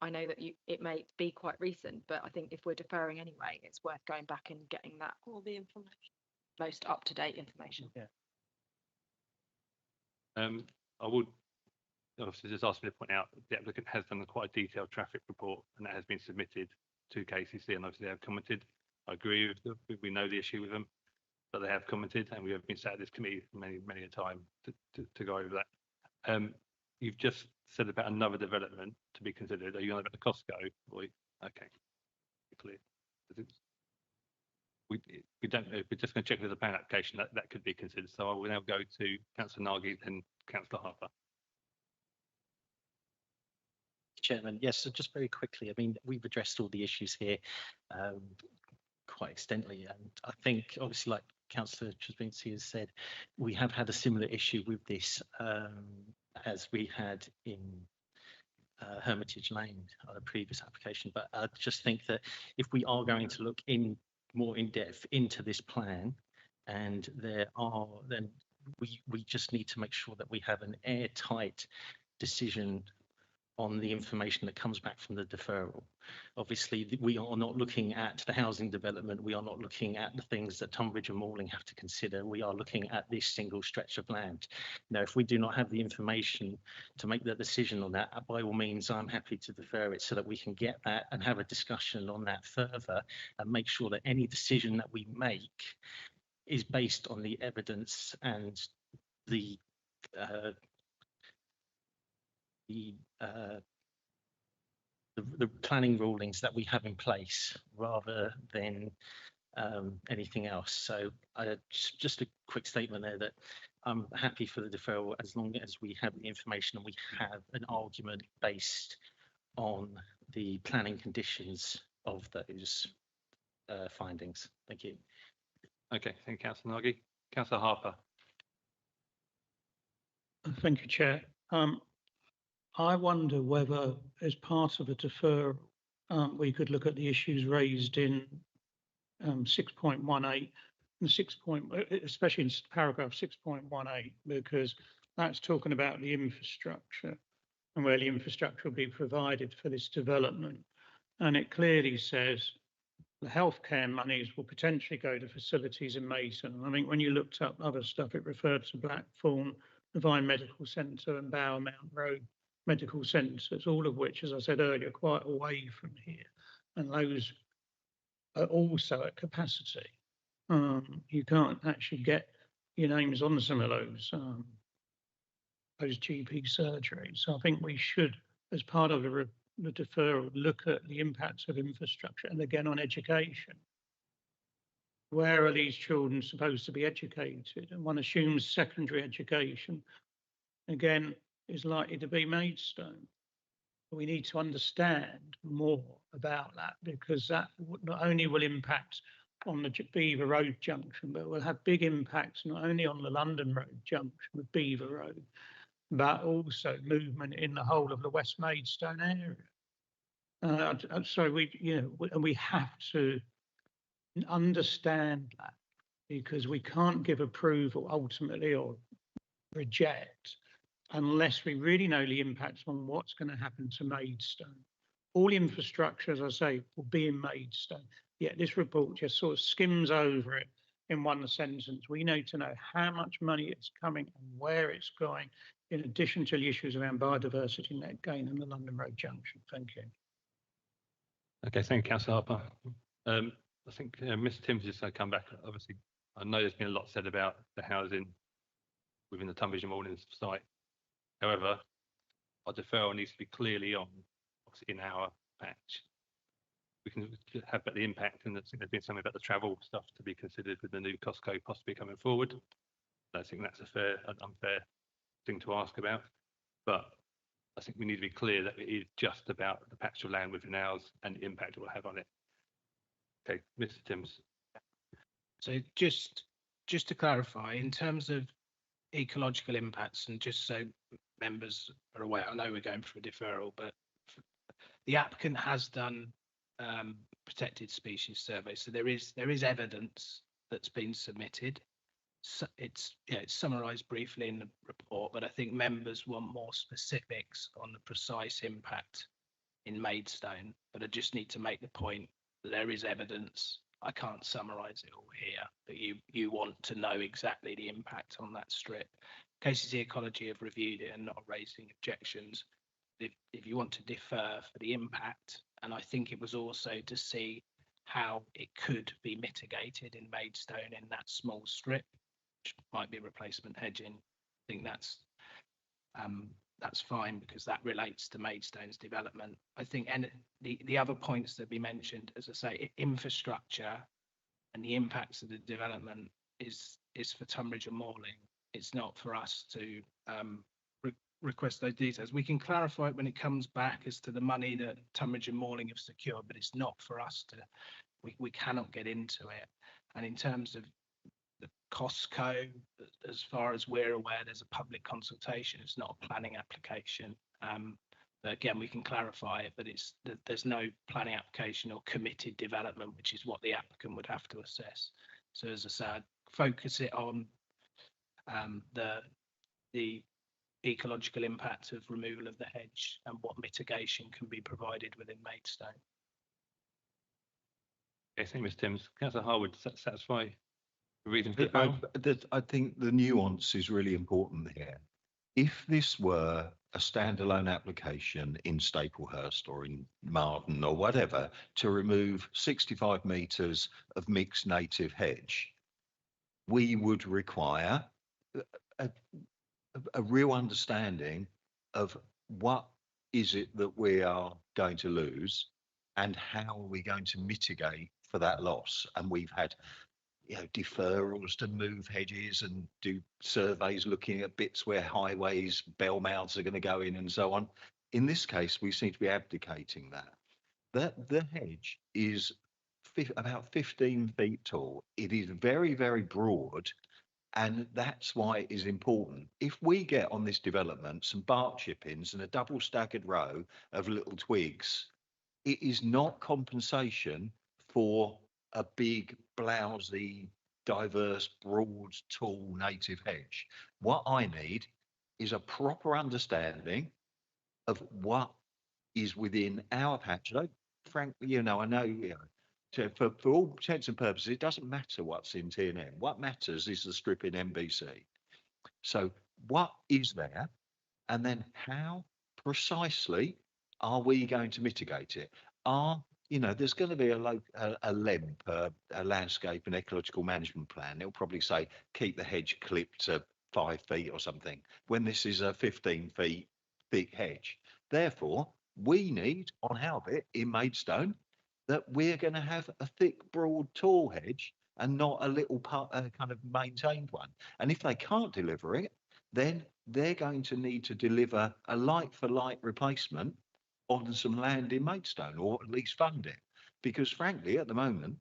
I know that it may be quite recent, but I think if we're deferring anyway, it's worth going back and getting that all the information, most up-to-date information. Yeah. I would obviously just ask me to point out the applicant has done quite a detailed traffic report, and that has been submitted to KCC, and obviously they have commented. I agree with them. We know the issue with them, but they have commented, and we have been sat at this committee many a time to go over that. You've just said about another development to be considered. Are you on about the Costco? Okay, clear. We don't know. We're just going to check with the plan application that could be considered. So I will now go to Councillor Nagy and Councillor Harper. Chairman, yes, so just very quickly, I mean, we've addressed all the issues here quite extensively, and I think obviously, like Councillor Trzebinski has said, we have had a similar issue with this as we had in Hermitage Lane on a previous application. But I just think that if we are going to look more in depth into this plan, and then we just need to make sure that we have an airtight decision on the information that comes back from the deferral. Obviously, we are not looking at the housing development. We are not looking at the things that Tunbridge and Malling have to consider. We are looking at this single stretch of land. Now, if we do not have the information to make the decision on that, by all means, I'm happy to defer it so that we can get that and have a discussion on that further and make sure that any decision that we make is based on the evidence and the planning rulings that we have in place rather than anything else. So just a quick statement there that I'm happy for the deferral as long as we have the information and we have an argument based on the planning conditions of those findings. Thank you. Okay, thank you, Councillor Nagy. Councillor Harper. Thank you, Chair. I wonder whether, as part of a deferral, we could look at the issues raised in 6.18 and especially in paragraph 6.18, because that's talking about the infrastructure and where the infrastructure will be provided for this development. And it clearly says the healthcare monies will potentially go to facilities in Maidstone. I think when you looked up other stuff, it referred to Blackthorn, Divine Medical Centre and Bowermount Road Medical Centres, all of which, as I said earlier, are quite away from here. And those are also at capacity. You can't actually get your names on some of those GP surgeries. So I think we should, as part of the deferral, look at the impacts of infrastructure and again on education. Where are these children supposed to be educated? And one assumes secondary education, again, is likely to be Maidstone. We need to understand more about that, because that not only will impact on the Beaver Road junction, but will have big impacts not only on the London Road junction with Beaver Road, but also movement in the whole of the West Maidstone area. So we have to understand that, because we can't give approval ultimately or reject unless we really know the impacts on what's going to happen to Maidstone. All infrastructure, as I say, will be in Maidstone. Yet this report just sort of skims over it in one sentence. We need to know how much money it's coming and where it's going, in addition to the issues around biodiversity, net gain and the London Road Junction. Thank you. Okay, thank you, Councillor Harper. I think Mr. Timms is going to come back. Obviously, I know there's been a lot said about the housing within the Tunbridge and Malling site. However, our deferral needs to be clearly on, obviously, in our patch. We can have about the impact, and I think there's been something about the travel stuff to be considered with the new Costco possibly coming forward. I think that's a fair and unfair thing to ask about, but I think we need to be clear that it is just about the patch of land within ours and the impact it will have on it. Okay, Mr. Timms. So just to clarify, in terms of ecological impacts, and just so members are aware, I know we're going for a deferral, but the applicant has done protected species survey, so there is evidence that's been submitted. So it's summarised briefly in the report, but I think members want more specifics on the precise impact in Maidstone. But I just need to make the point that there is evidence. I can't summarise it all here, but you want to know exactly the impact on that strip. KCC Ecology have reviewed it and not raising objections. If you want to defer for the impact, and I think it was also to see how it could be mitigated in Maidstone in that small strip, which might be replacement hedging. I think that's fine because that relates to Maidstone's development. I think, and the other points that we mentioned, as I say, infrastructure and the impacts of the development is for Tunbridge and Malling. It's not for us to request those details. We can clarify it when it comes back as to the money that Tunbridge and Malling have secured, but it's not for us to, we cannot get into it. And in terms of the Costco, as far as we're aware, there's a public consultation. It's not a planning application. But again, we can clarify it, but there's no planning application or committed development, which is what the applicant would have to assess. So as I said, focus it on the ecological impact of removal of the hedge and what mitigation can be provided within Maidstone. Okay, thank you, Mr. Timms. Councillor Harwood, does that satisfy the reason for the I think the nuance is really important here. If this were a standalone application in Staplehurst or in Marden or whatever to remove 65 metres of mixed native hedge, we would require a real understanding of what is it that we are going to lose and how are we going to mitigate for that loss. And we've had deferrals to move hedges and do surveys looking at bits where highways, bell mouths are going to go in and so on. In this case, we seem to be abdicating that. The hedge is about 15 feet tall. It is very, very broad, and that's why it is important. If we get on this development some bark chippings and a double staggered row of little twigs, it is not compensation for a big, blousy, diverse, broad, tall native hedge. What I need is a proper understanding of what is within our patch. Frankly, I know, for all intents and purposes, it doesn't matter what's in TNM. What matters is the strip in MBC. So what is there? And then how precisely are we going to mitigate it? There's going to be a LEMP, a landscape and ecological management plan. It'll probably say keep the hedge clipped to 5 feet or something, when this is a 15 feet thick hedge. Therefore, we need on our bit in Maidstone that we're going to have a thick, broad, tall hedge and not a little kind of maintained one. And if they can't deliver it, then they're going to need to deliver a like-for-like replacement on some land in Maidstone, or at least fund it. Because frankly, at the moment,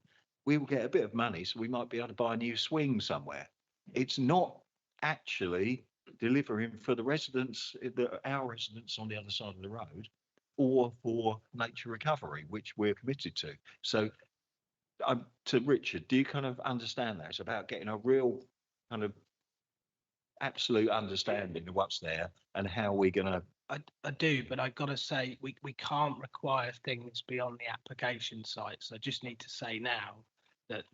we will get a bit of money, so we might be able to buy a new swing somewhere. It's not actually delivering for the residents, our residents on the other side of the road, or for nature recovery, which we're committed to. So to Richard, do you kind of understand that? It's about getting a real kind of absolute understanding of what's there and how we're going to. I do, but I've got to say, we can't require things beyond the application site. So I just need to say now that,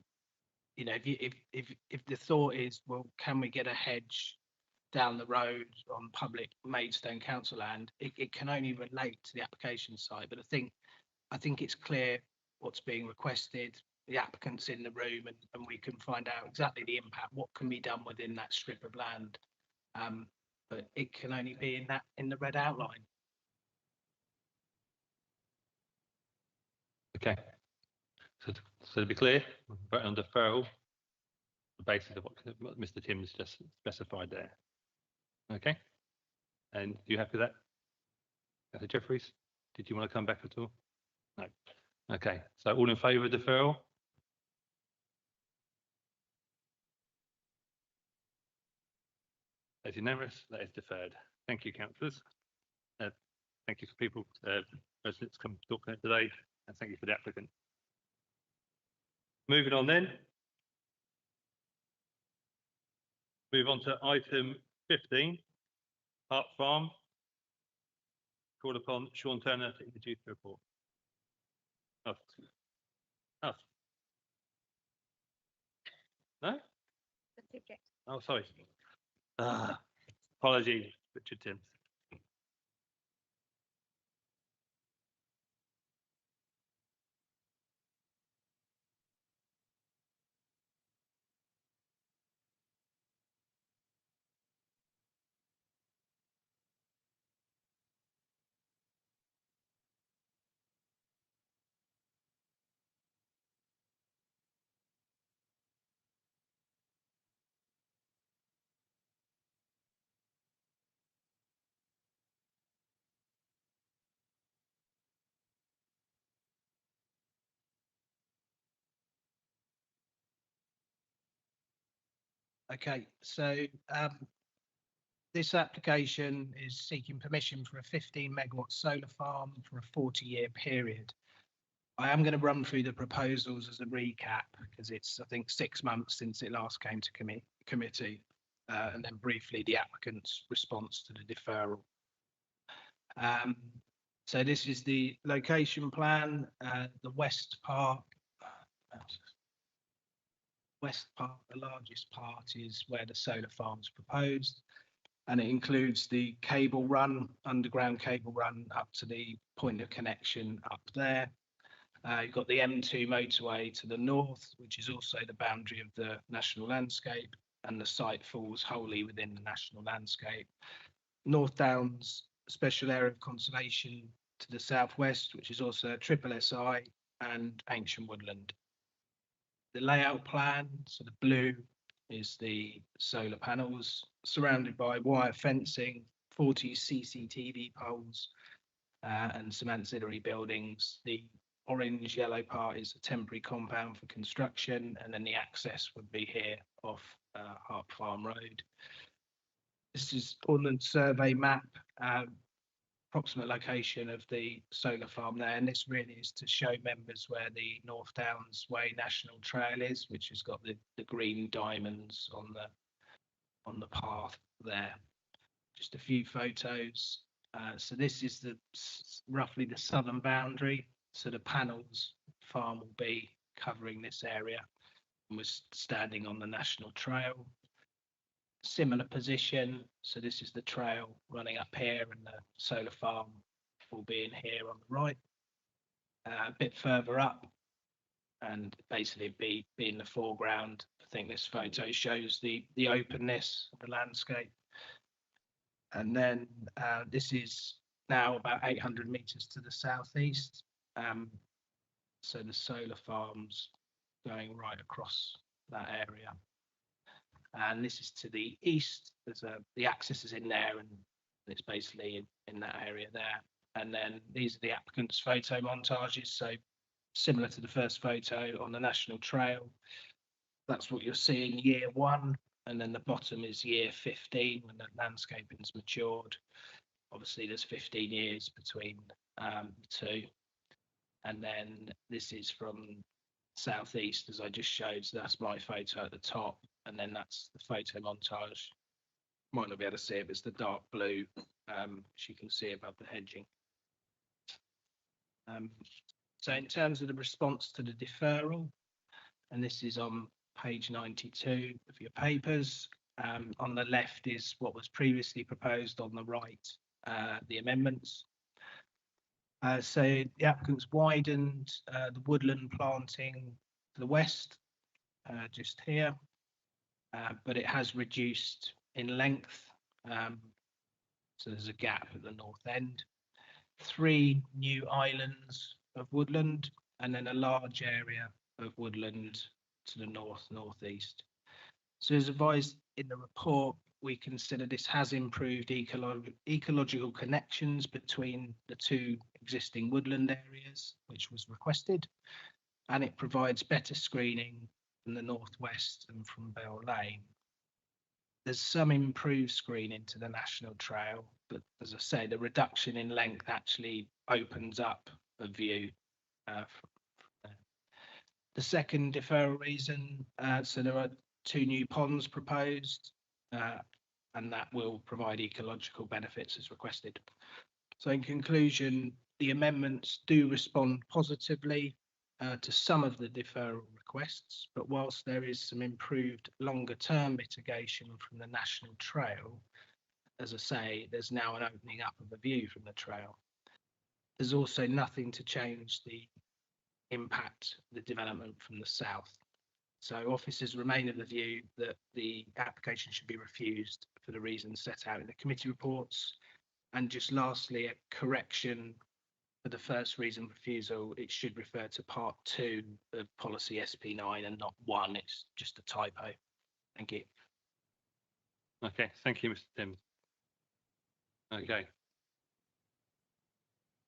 you know, if the thought is, well, can we get a hedge down the road on public Maidstone council land, it can only relate to the application site. But I think it's clear what's being requested, the applicant's in the room, and we can find out exactly the impact, what can be done within that strip of land. But it can only be in the red outline. Okay. So to be clear, vote on deferral, the basis of what Mr. Timms just specified there. Okay. And you happy with that? Councillor Jeffries, did you want to come back at all? No. Okay. So all in favour of deferral? That's unanimous. That is deferred. Thank you, councillors. Thank you for people, residents come talking today, and thank you for the applicant. Moving on then. Move on to item 15, Hart Farm. Call upon Sean Turner to introduce the report. Oh. No? Oh, sorry. Apologies, Richard Timms. Okay, so this application is seeking permission for a 15 megawatt solar farm for a 40-year period. I am going to run through the proposals as a recap because it's, I think, 6 months since it last came to committee, and then briefly the applicant's response to the deferral. So this is the location plan, the west part, the largest part is where the solar farm's proposed, and it includes the cable run, underground cable run up to the point of connection up there. You've got the M2 motorway to the north, which is also the boundary of the national landscape, and the site falls wholly within the national landscape. North Downs Special Area of Conservation to the southwest, which is also a triple SI, and ancient woodland. The layout plan, so the blue is the solar panels surrounded by wire fencing, 40 CCTV poles, and some ancillary buildings. The orange yellow part is a temporary compound for construction, and then the access would be here off Hart Farm Road. This is Ordnance Survey map, approximate location of the solar farm there, and this really is to show members where the North Downs Way National Trail is, which has got the green diamonds on the path there. Just a few photos. So this is roughly the southern boundary. So the panels farm will be covering this area, and we're standing on the national trail. Similar position, so this is the trail running up here, and the solar farm will be in here on the right, a bit further up, and basically be in the foreground. I think this photo shows the openness of the landscape. And then this is now about 800 meters to the southeast, so the solar farm's going right across that area. And this is to the east. There's the axis is in there, and it's basically in that area there. And then these are the applicant's photo montages. So similar to the first photo on the national trail, that's what you're seeing year 1. And then the bottom is year 15 when the landscaping's matured. Obviously, there's 15 years between the two. And then this is from southeast, as I just showed. So that's my photo at the top. And then that's the photo montage might not be able to see it, but it's the dark blue, as you can see above the hedging. So in terms of the response to the deferral, and this is on page 92 of your papers, on the left is what was previously proposed, on the right, the amendments. So the applicant's widened the woodland planting to the west, just here, but it has reduced in length. So there's a gap at the north end. 3 new islands of woodland, and then a large area of woodland to the northeast. So as advised in the report, we consider this has improved ecological connections between the 2 existing woodland areas, which was requested, and it provides better screening from the northwest and from Bell Lane. There's some improved screening to the National Trail, but as I say, the reduction in length actually opens up a view from there. The second deferral reason, so there are 2 new ponds proposed, and that will provide ecological benefits as requested. So in conclusion, the amendments do respond positively to some of the deferral requests, but whilst there is some improved longer term mitigation from the National Trail, as I say, there's now an opening up of a view from the trail. There's also nothing to change the impact of the development from the south. So officers remain of the view that the application should be refused for the reasons set out in the committee reports. And just lastly, a correction for the first reason refusal, it should refer to part 2 of policy SP9 and not 1. It's just a typo. Thank you. Okay, thank you, Mr. Timms. Okay.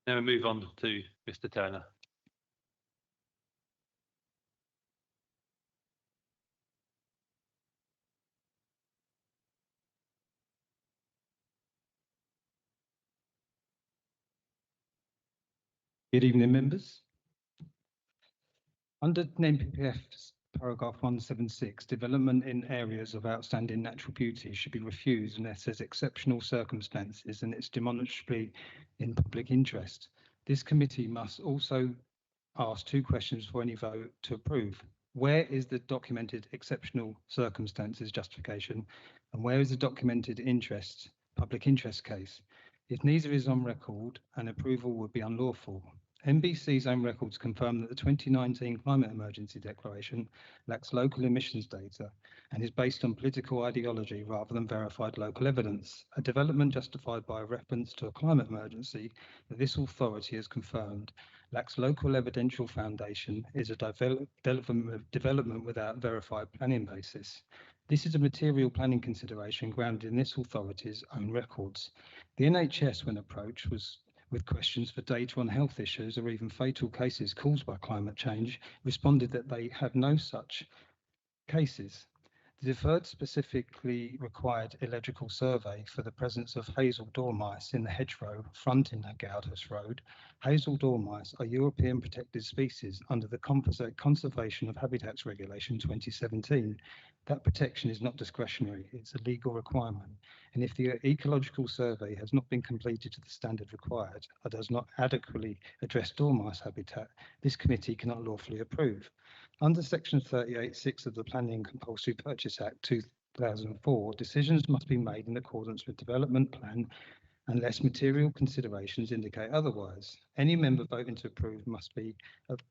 Now we move on to Mr. Turner. Good evening, members. Under NPPF's paragraph 176, development in areas of outstanding natural beauty should be refused unless there's exceptional circumstances and it's demonstrably in public interest. This committee must also ask 2 questions for any vote to approve. Where is the documented exceptional circumstances justification, and where is the documented public interest case? If neither is on record, an approval would be unlawful. NBC's own records confirm that the 2019 Climate Emergency Declaration lacks local emissions data and is based on political ideology rather than verified local evidence. A development justified by a reference to a climate emergency that this authority has confirmed lacks local evidential foundation, is a development without verified planning basis. This is a material planning consideration grounded in this authority's own records. The NHS, when approached, was with questions for data on health issues or even fatal cases caused by climate change, responded that they have no such cases. The deferred specifically required electrical survey for the presence of hazel dormice in the hedgerow fronting Goudhurst Road. Hazel dormice are European protected species under the Conservation of Habitats Regulation 2017. That protection is not discretionary, it's a legal requirement. And if the ecological survey has not been completed to the standard required or does not adequately address dormice habitat, this committee cannot lawfully approve. Under section 38(6) of the Planning and Compulsory Purchase Act 2004, decisions must be made in accordance with development plan unless material considerations indicate otherwise. Any member voting to approve must be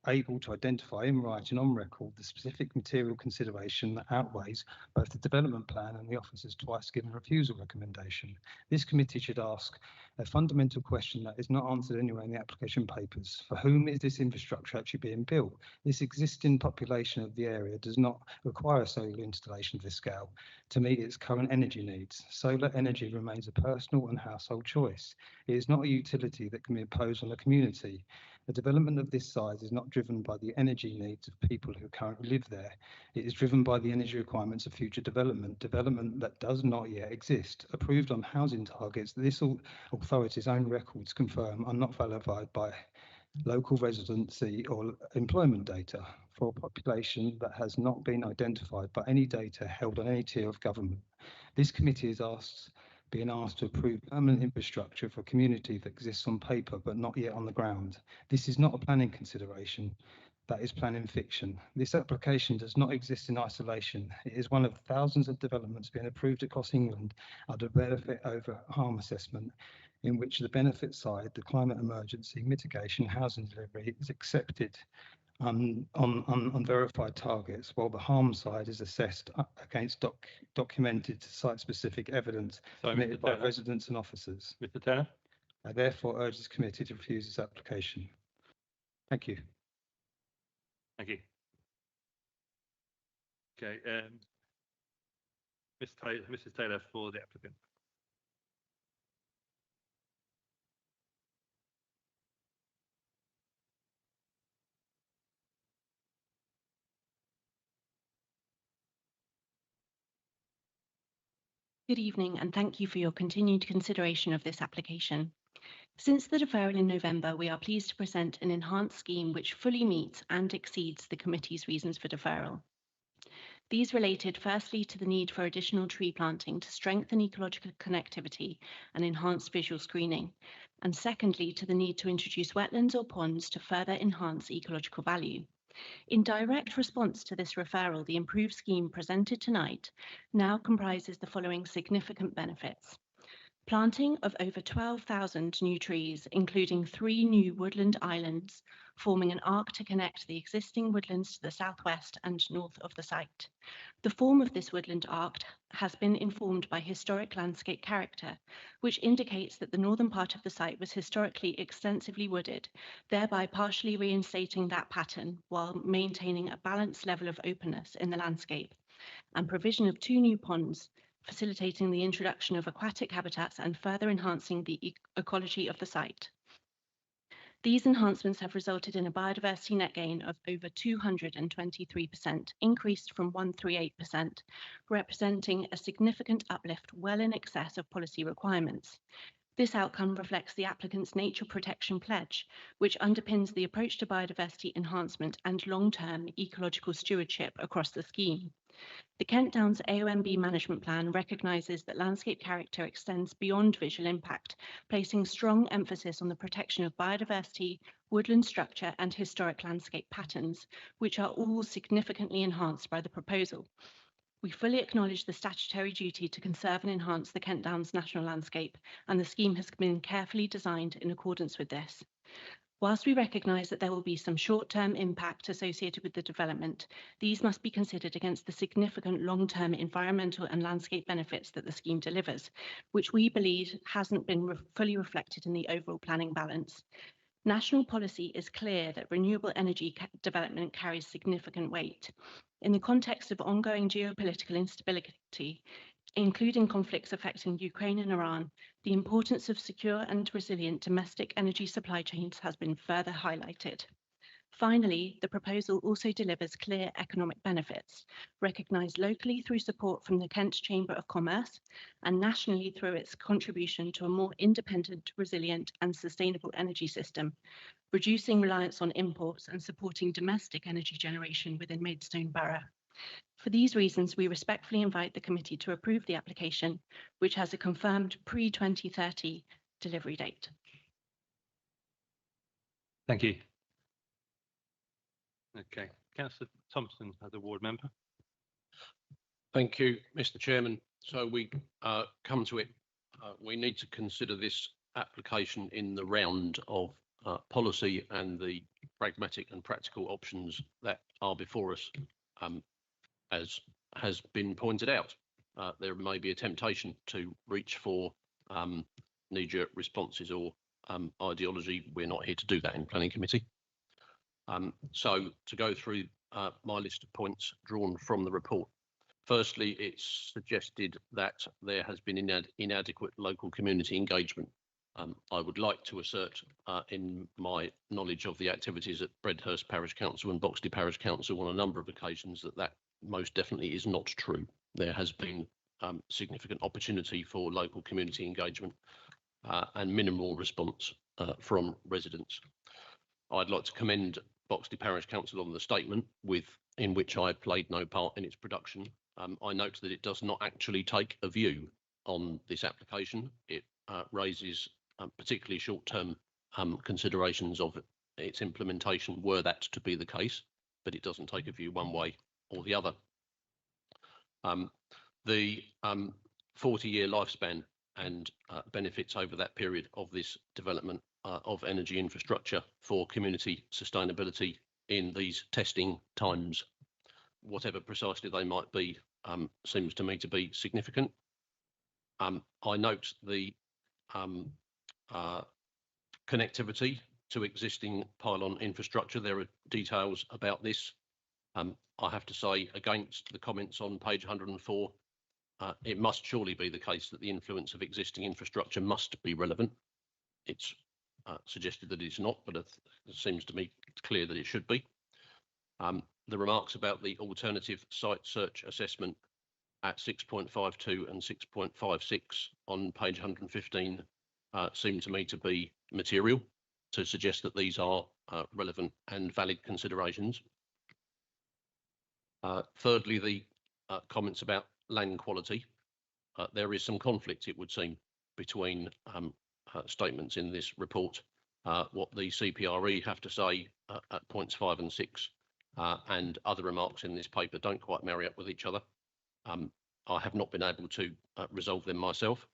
able to identify in writing on record the specific material consideration that outweighs both the development plan and the officer's twice given refusal recommendation. This committee should ask a fundamental question that is not answered anywhere in the application papers. For whom is this infrastructure actually being built? This existing population of the area does not require a solar installation of this scale to meet its current energy needs. Solar energy remains a personal and household choice. It is not a utility that can be imposed on a community. The development of this size is not driven by the energy needs of people who currently live there. It is driven by the energy requirements of future development that does not yet exist. Approved on housing targets, this authority's own records confirm are not validated by local residency or employment data for a population that has not been identified by any data held on any tier of government. This committee is being asked to approve permanent infrastructure for a community that exists on paper but not yet on the ground. This is not a planning consideration, that is planning fiction. This application does not exist in isolation. It is one of thousands of developments being approved across England under benefit over harm assessment, in which the benefit side, the climate emergency, mitigation, housing delivery, is accepted on verified targets, while the harm side is assessed against documented site-specific evidence submitted by residents and officers. Mr. Taylor? I therefore urge this committee to refuse this application. Thank you. Thank you. Okay, Mrs. Taylor for the applicant. Good evening, and thank you for your continued consideration of this application. Since the deferral in November, we are pleased to present an enhanced scheme which fully meets and exceeds the committee's reasons for deferral. These related firstly to the need for additional tree planting to strengthen ecological connectivity and enhance visual screening, and secondly to the need to introduce wetlands or ponds to further enhance ecological value. In direct response to this referral, the improved scheme presented tonight now comprises the following significant benefits. Planting of over 12,000 new trees, including 3 new woodland islands, forming an arc to connect the existing woodlands to the southwest and north of the site. The form of this woodland arc has been informed by historic landscape character, which indicates that the northern part of the site was historically extensively wooded, thereby partially reinstating that pattern while maintaining a balanced level of openness in the landscape, and provision of 2 new ponds, facilitating the introduction of aquatic habitats and further enhancing the ecology of the site. These enhancements have resulted in a biodiversity net gain of over 223%, increased from 138%, representing a significant uplift well in excess of policy requirements. This outcome reflects the applicant's nature protection pledge, which underpins the approach to biodiversity enhancement and long-term ecological stewardship across the scheme. The Kent Downs AONB management plan recognises that landscape character extends beyond visual impact, placing strong emphasis on the protection of biodiversity, woodland structure and historic landscape patterns, which are all significantly enhanced by the proposal. We fully acknowledge the statutory duty to conserve and enhance the Kent Downs national landscape, and the scheme has been carefully designed in accordance with this. Whilst we recognise that there will be some short-term impact associated with the development, these must be considered against the significant long-term environmental and landscape benefits that the scheme delivers, which we believe hasn't been fully reflected in the overall planning balance. National policy is clear that renewable energy development carries significant weight. In the context of ongoing geopolitical instability, including conflicts affecting Ukraine and Iran, the importance of secure and resilient domestic energy supply chains has been further highlighted. Finally, the proposal also delivers clear economic benefits, recognised locally through support from the Kent Chamber of Commerce and nationally through its contribution to a more independent, resilient and sustainable energy system, reducing reliance on imports and supporting domestic energy generation within Maidstone Borough. For these reasons, we respectfully invite the committee to approve the application, which has a confirmed pre-2030 delivery date. Thank you. Okay, Councillor Thompson as a ward member. Thank you, Mr. Chairman. So we come to it. We need to consider this application in the round of policy and the pragmatic and practical options that are before us. As has been pointed out, there may be a temptation to reach for knee-jerk responses or ideology. We're not here to do that in Planning Committee. So to go through my list of points drawn from the report. Firstly, it's suggested that there has been inadequate local community engagement. I would like to assert in my knowledge of the activities at Bredhurst Parish Council and Boxley Parish Council on a number of occasions that most definitely is not true. There has been significant opportunity for local community engagement and minimal response from residents. I'd like to commend Boxley Parish Council on the statement in which I played no part in its production. I note that it does not actually take a view on this application. It raises particularly short-term considerations of its implementation were that to be the case, but it doesn't take a view one way or the other. The 40-year lifespan and benefits over that period of this development of energy infrastructure for community sustainability in these testing times, whatever precisely they might be, seems to me to be significant. I note the connectivity to existing pylon infrastructure. There are details about this. I have to say, against the comments on page 104, it must surely be the case that the influence of existing infrastructure must be relevant. It's suggested that it's not, but it seems to me clear that it should be. The remarks about the alternative site search assessment at 6.52 and 6.56 on page 115 seem to me to be material, to suggest that these are relevant and valid considerations. Thirdly, the comments about land quality. There is some conflict, it would seem, between statements in this report, what the CPRE have to say at points 5 and 6, and other remarks in this paper don't quite marry up with each other. I have not been able to resolve them myself,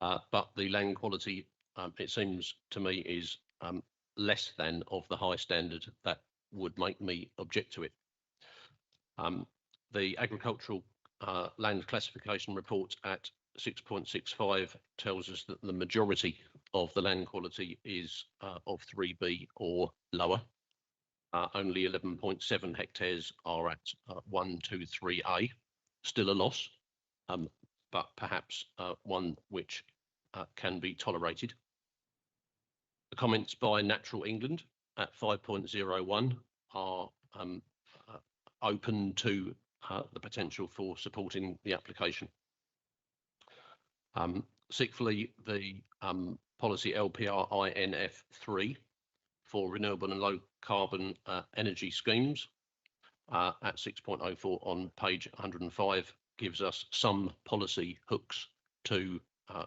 but the land quality, it seems to me, is less than of the high standard that would make me object to it. The agricultural land classification report at 6.65 tells us that the majority of the land quality is of 3B or lower. Only 11.7 hectares are at 123A, still a loss, but perhaps one which can be tolerated. The comments by Natural England at 5.01 are open to the potential for supporting the application. Sixthly, the policy LPR INF3 for renewable and low carbon energy schemes at 6.04 on page 105 gives us some policy hooks to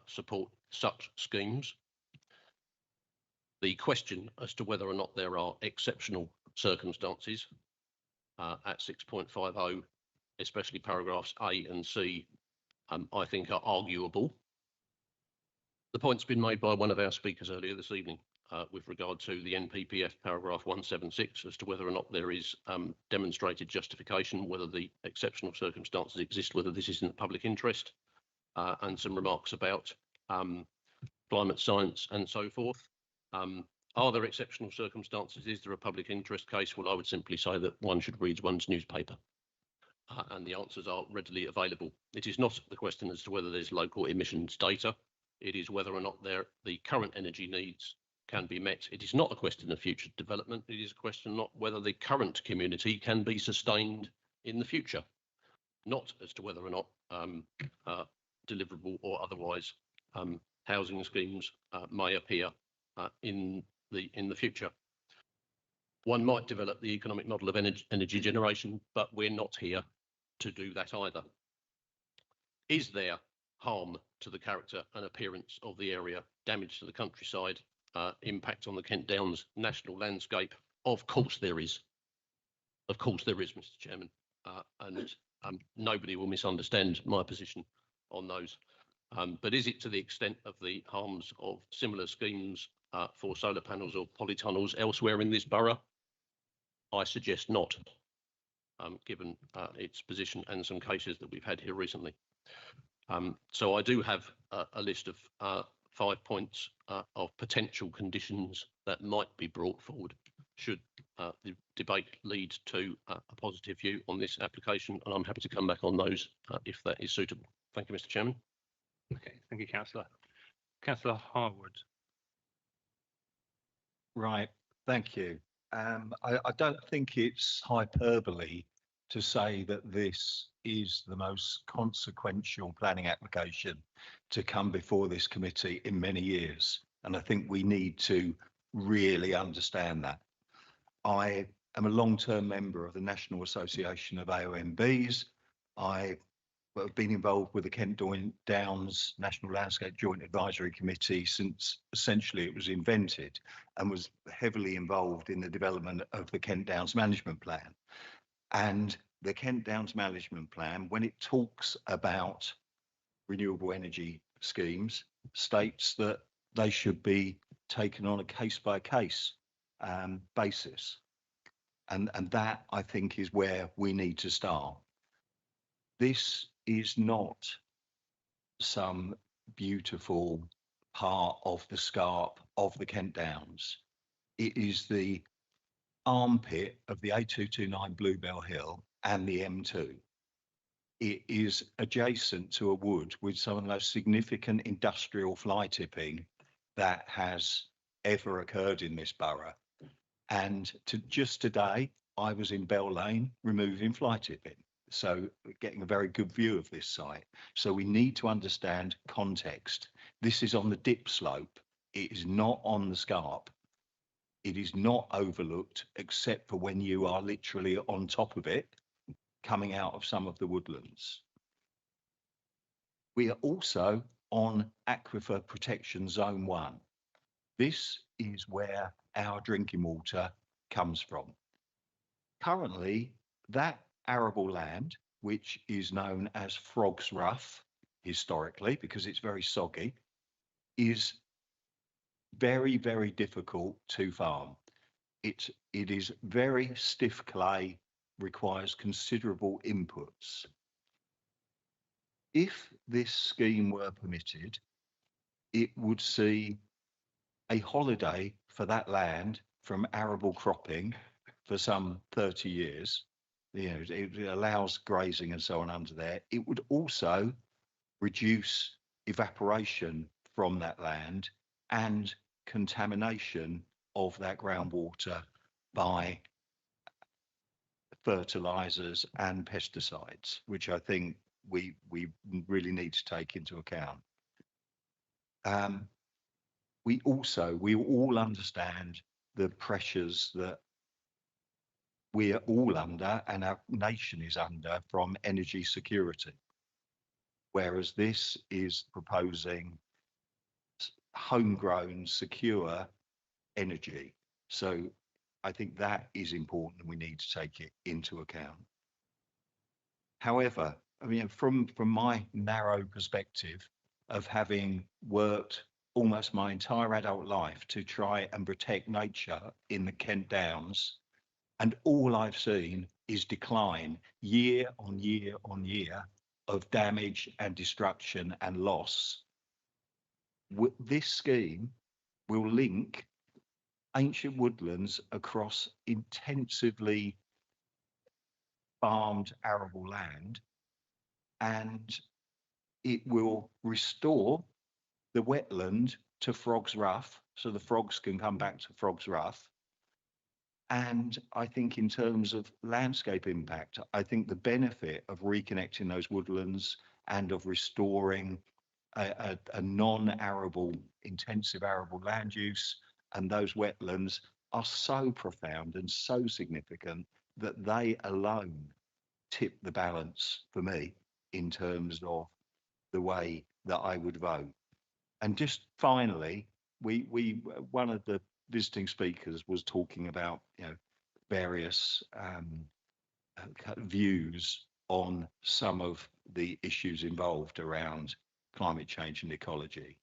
support such schemes. The question as to whether or not there are exceptional circumstances at 6.50, especially paragraphs A and C, I think are arguable. The point's been made by one of our speakers earlier this evening with regard to the NPPF paragraph 176 as to whether or not there is demonstrated justification, whether the exceptional circumstances exist, whether this is in the public interest, and some remarks about climate science and so forth. Are there exceptional circumstances? Is there a public interest case? Well, I would simply say that one should read one's newspaper, and the answers are readily available. It is not the question as to whether there's local emissions data. It is whether or not the current energy needs can be met. It is not a question of future development. It is a question not whether the current community can be sustained in the future, not as to whether or not deliverable or otherwise housing schemes may appear in the future. One might develop the economic model of energy generation, but we're not here to do that either. Is there harm to the character and appearance of the area, damage to the countryside, impact on the Kent Downs national landscape? Of course there is. Of course there is, Mr. Chairman, and nobody will misunderstand my position on those. But is it to the extent of the harms of similar schemes for solar panels or polytunnels elsewhere in this borough? I suggest not, given its position and some cases that we've had here recently. So I do have a list of 5 points of potential conditions that might be brought forward should the debate lead to a positive view on this application, and I'm happy to come back on those if that is suitable. Thank you, Mr. Chairman. Okay, thank you, Councillor. Councillor Harwood. Right, thank you. I don't think it's hyperbole to say that this is the most consequential planning application to come before this committee in many years. And I think we need to really understand that. I am a long-term member of the National Association of AONBs. I have been involved with the Kent Downs National Landscape Joint Advisory Committee since essentially it was invented, and was heavily involved in the development of the Kent Downs Management Plan. And the Kent Downs Management Plan, when it talks about renewable energy schemes, states that they should be taken on a case-by-case basis. And that, I think, is where we need to start. This is not some beautiful part of the scarp of the Kent Downs. It is the armpit of the A229 Bluebell Hill and the M2. It is adjacent to a wood with some of the most significant industrial fly tipping that has ever occurred in this borough. And just today, I was in Bell Lane removing fly tipping. So getting a very good view of this site. So we need to understand context. This is on the dip slope. It is not on the scarp. It is not overlooked except for when you are literally on top of it, coming out of some of the woodlands. We are also on Aquifer Protection Zone 1. This is where our drinking water comes from. Currently, that arable land, which is known as Frog's Ruff historically because it's very soggy, is very, very difficult to farm. It is very stiff clay, requires considerable inputs. If this scheme were permitted, it would see a holiday for that land from arable cropping for some 30 years. You know, it allows grazing and so on under there. It would also reduce evaporation from that land and contamination of that groundwater by fertilizers and pesticides, which I think we really need to take into account. We all understand the pressures that we are all under and our nation is under from energy security, whereas this is proposing homegrown, secure energy. So I think that is important and we need to take it into account. However, I mean, from my narrow perspective of having worked almost my entire adult life to try and protect nature in the Kent Downs, and all I've seen is decline year on year on year of damage and destruction and loss. This scheme will link ancient woodlands across intensively farmed arable land, and it will restore the wetland to Frog's Ruff so the frogs can come back to Frog's Ruff. And I think in terms of landscape impact, I think the benefit of reconnecting those woodlands and of restoring a non-arable, intensive arable land use and those wetlands are so profound and so significant that they alone tip the balance for me in terms of the way that I would vote. And just finally, one of the visiting speakers was talking about, you know, various views on some of the issues involved around climate change and ecology.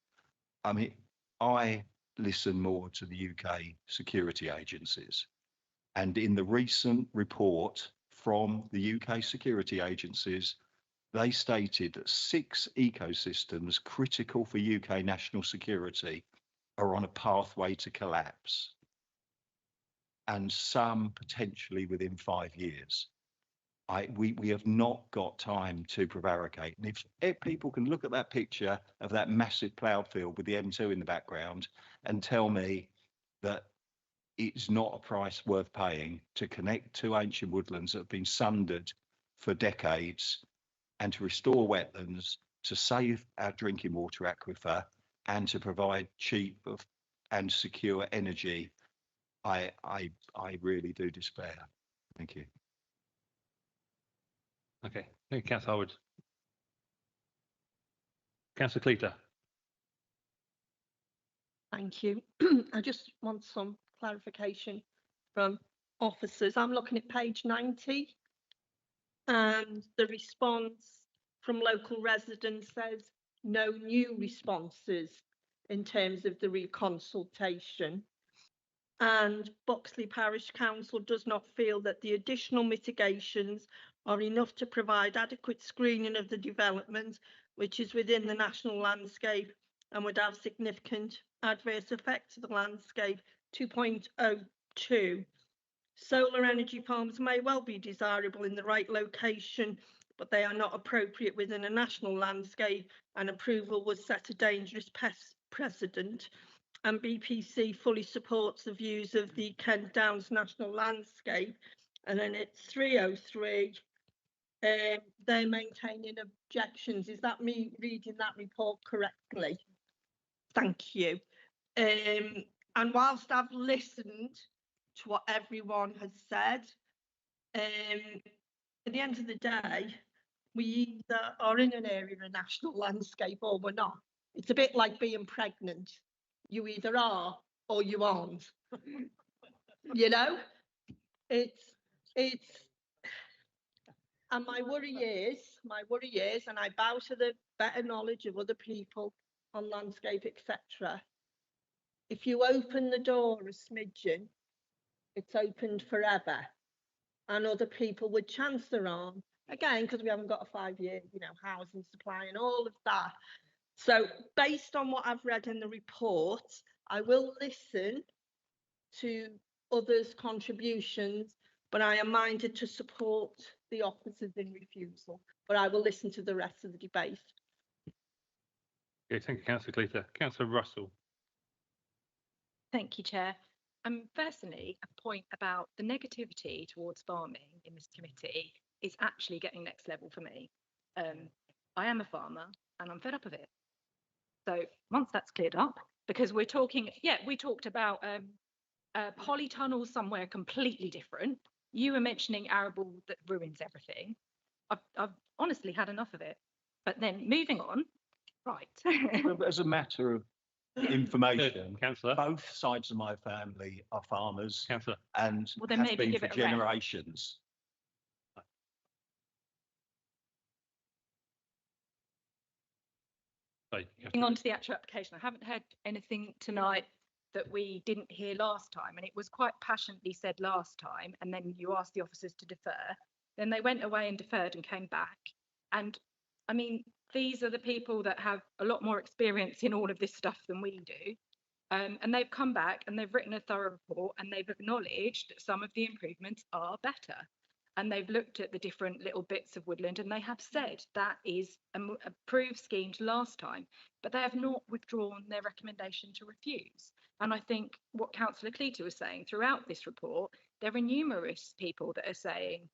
I mean, I listen more to the UK security agencies, and in the recent report from the UK security agencies, they stated that 6 ecosystems critical for UK national security are on a pathway to collapse, and some potentially within 5 years. We have not got time to prevaricate. And if people can look at that picture of that massive ploughed field with the M2 in the background and tell me that it's not a price worth paying to connect 2 ancient woodlands that have been sundered for decades and to restore wetlands, to save our drinking water aquifer and to provide cheap and secure energy, I really do despair. Thank you. Okay, thank you, Councillor Howard. Councillor Cleater. Thank you. I just want some clarification from officers. I'm looking at page 90 and the response from local residents says no new responses in terms of the reconsultation. And Boxley Parish Council does not feel that the additional mitigations are enough to provide adequate screening of the development, which is within the national landscape and would have significant adverse effect to the landscape. 2.02. Solar energy farms may well be desirable in the right location, but they are not appropriate within a national landscape, and approval would set a dangerous precedent. And BPC fully supports the views of the Kent Downs National Landscape. And then it's 303. They're maintaining objections. Is that me reading that report correctly? Thank you. And whilst I've listened to what everyone has said, at the end of the day, we either are in an area of national landscape or we're not. It's a bit like being pregnant. You either are or you aren't. You know, it's, and my worry is, and I bow to the better knowledge of other people on landscape, etc. If you open the door a smidgen, it's opened forever, and other people would chance their arm again because we haven't got a 5-year, housing supply and all of that. So based on what I've read in the report, I will listen to others' contributions, but I am minded to support the officers in refusal. But I will listen to the rest of the debate. Okay, thank you, Councillor Cleater. Councillor Russell. Thank you, Chair. Personally, a point about the negativity towards farming in this committee is actually getting next level for me. I am a farmer and I'm fed up of it. So once that's cleared up, because we're talking, we talked about polytunnels somewhere completely different. You were mentioning arable that ruins everything. I've honestly had enough of it. But then moving on, right. As a matter of information, Councillor, both sides of my family are farmers, Councillor, and well, then have maybe been give for it a rest. generations. Moving on to the actual application, I haven't heard anything tonight that we didn't hear last time, and it was quite passionately said last time, and then you asked the officers to defer, then they went away and deferred and came back. And I mean, these are the people that have a lot more experience in all of this stuff than we do, and they've come back and they've written a thorough report and they've acknowledged that some of the improvements are better. And they've looked at the different little bits of woodland and they have said that is a approved scheme to last time, but they have not withdrawn their recommendation to refuse. And I think what Councillor Cleater was saying throughout this report, there are numerous people that are saying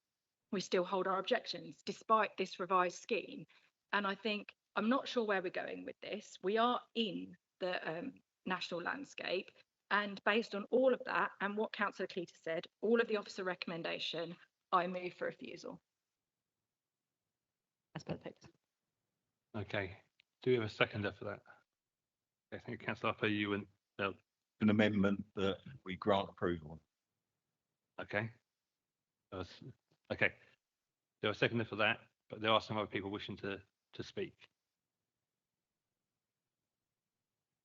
we still hold our objections despite this revised scheme. And I think, I'm not sure where we're going with this. We are in the national landscape, and based on all of that and what Councillor Cleater said, all of the officer recommendation, I move for refusal. As per the papers. Okay, do we have a seconder for that? Okay, thank you, Councillor Upper, you and Bill. An amendment that we grant approval. Okay. Okay. There are a seconder for that, but there are some other people wishing to speak.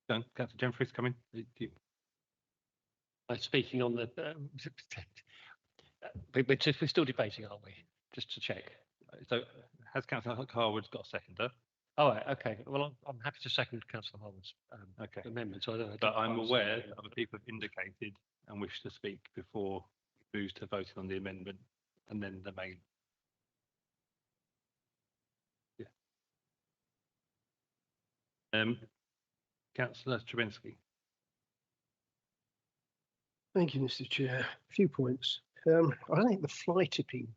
Councillor Jeffries, come in. Speaking on the, we're still debating, aren't we? Just to check. So has Councillor Harwood got a seconder? All right, okay. Well, I'm happy to second Councillor Harwood's amendment. So but I'm aware that other people have indicated and wish to speak before we move to voting on the amendment and then the main. Councillor Trubinsky. Thank you, Mr. Chair. A few points. I think the fly tipping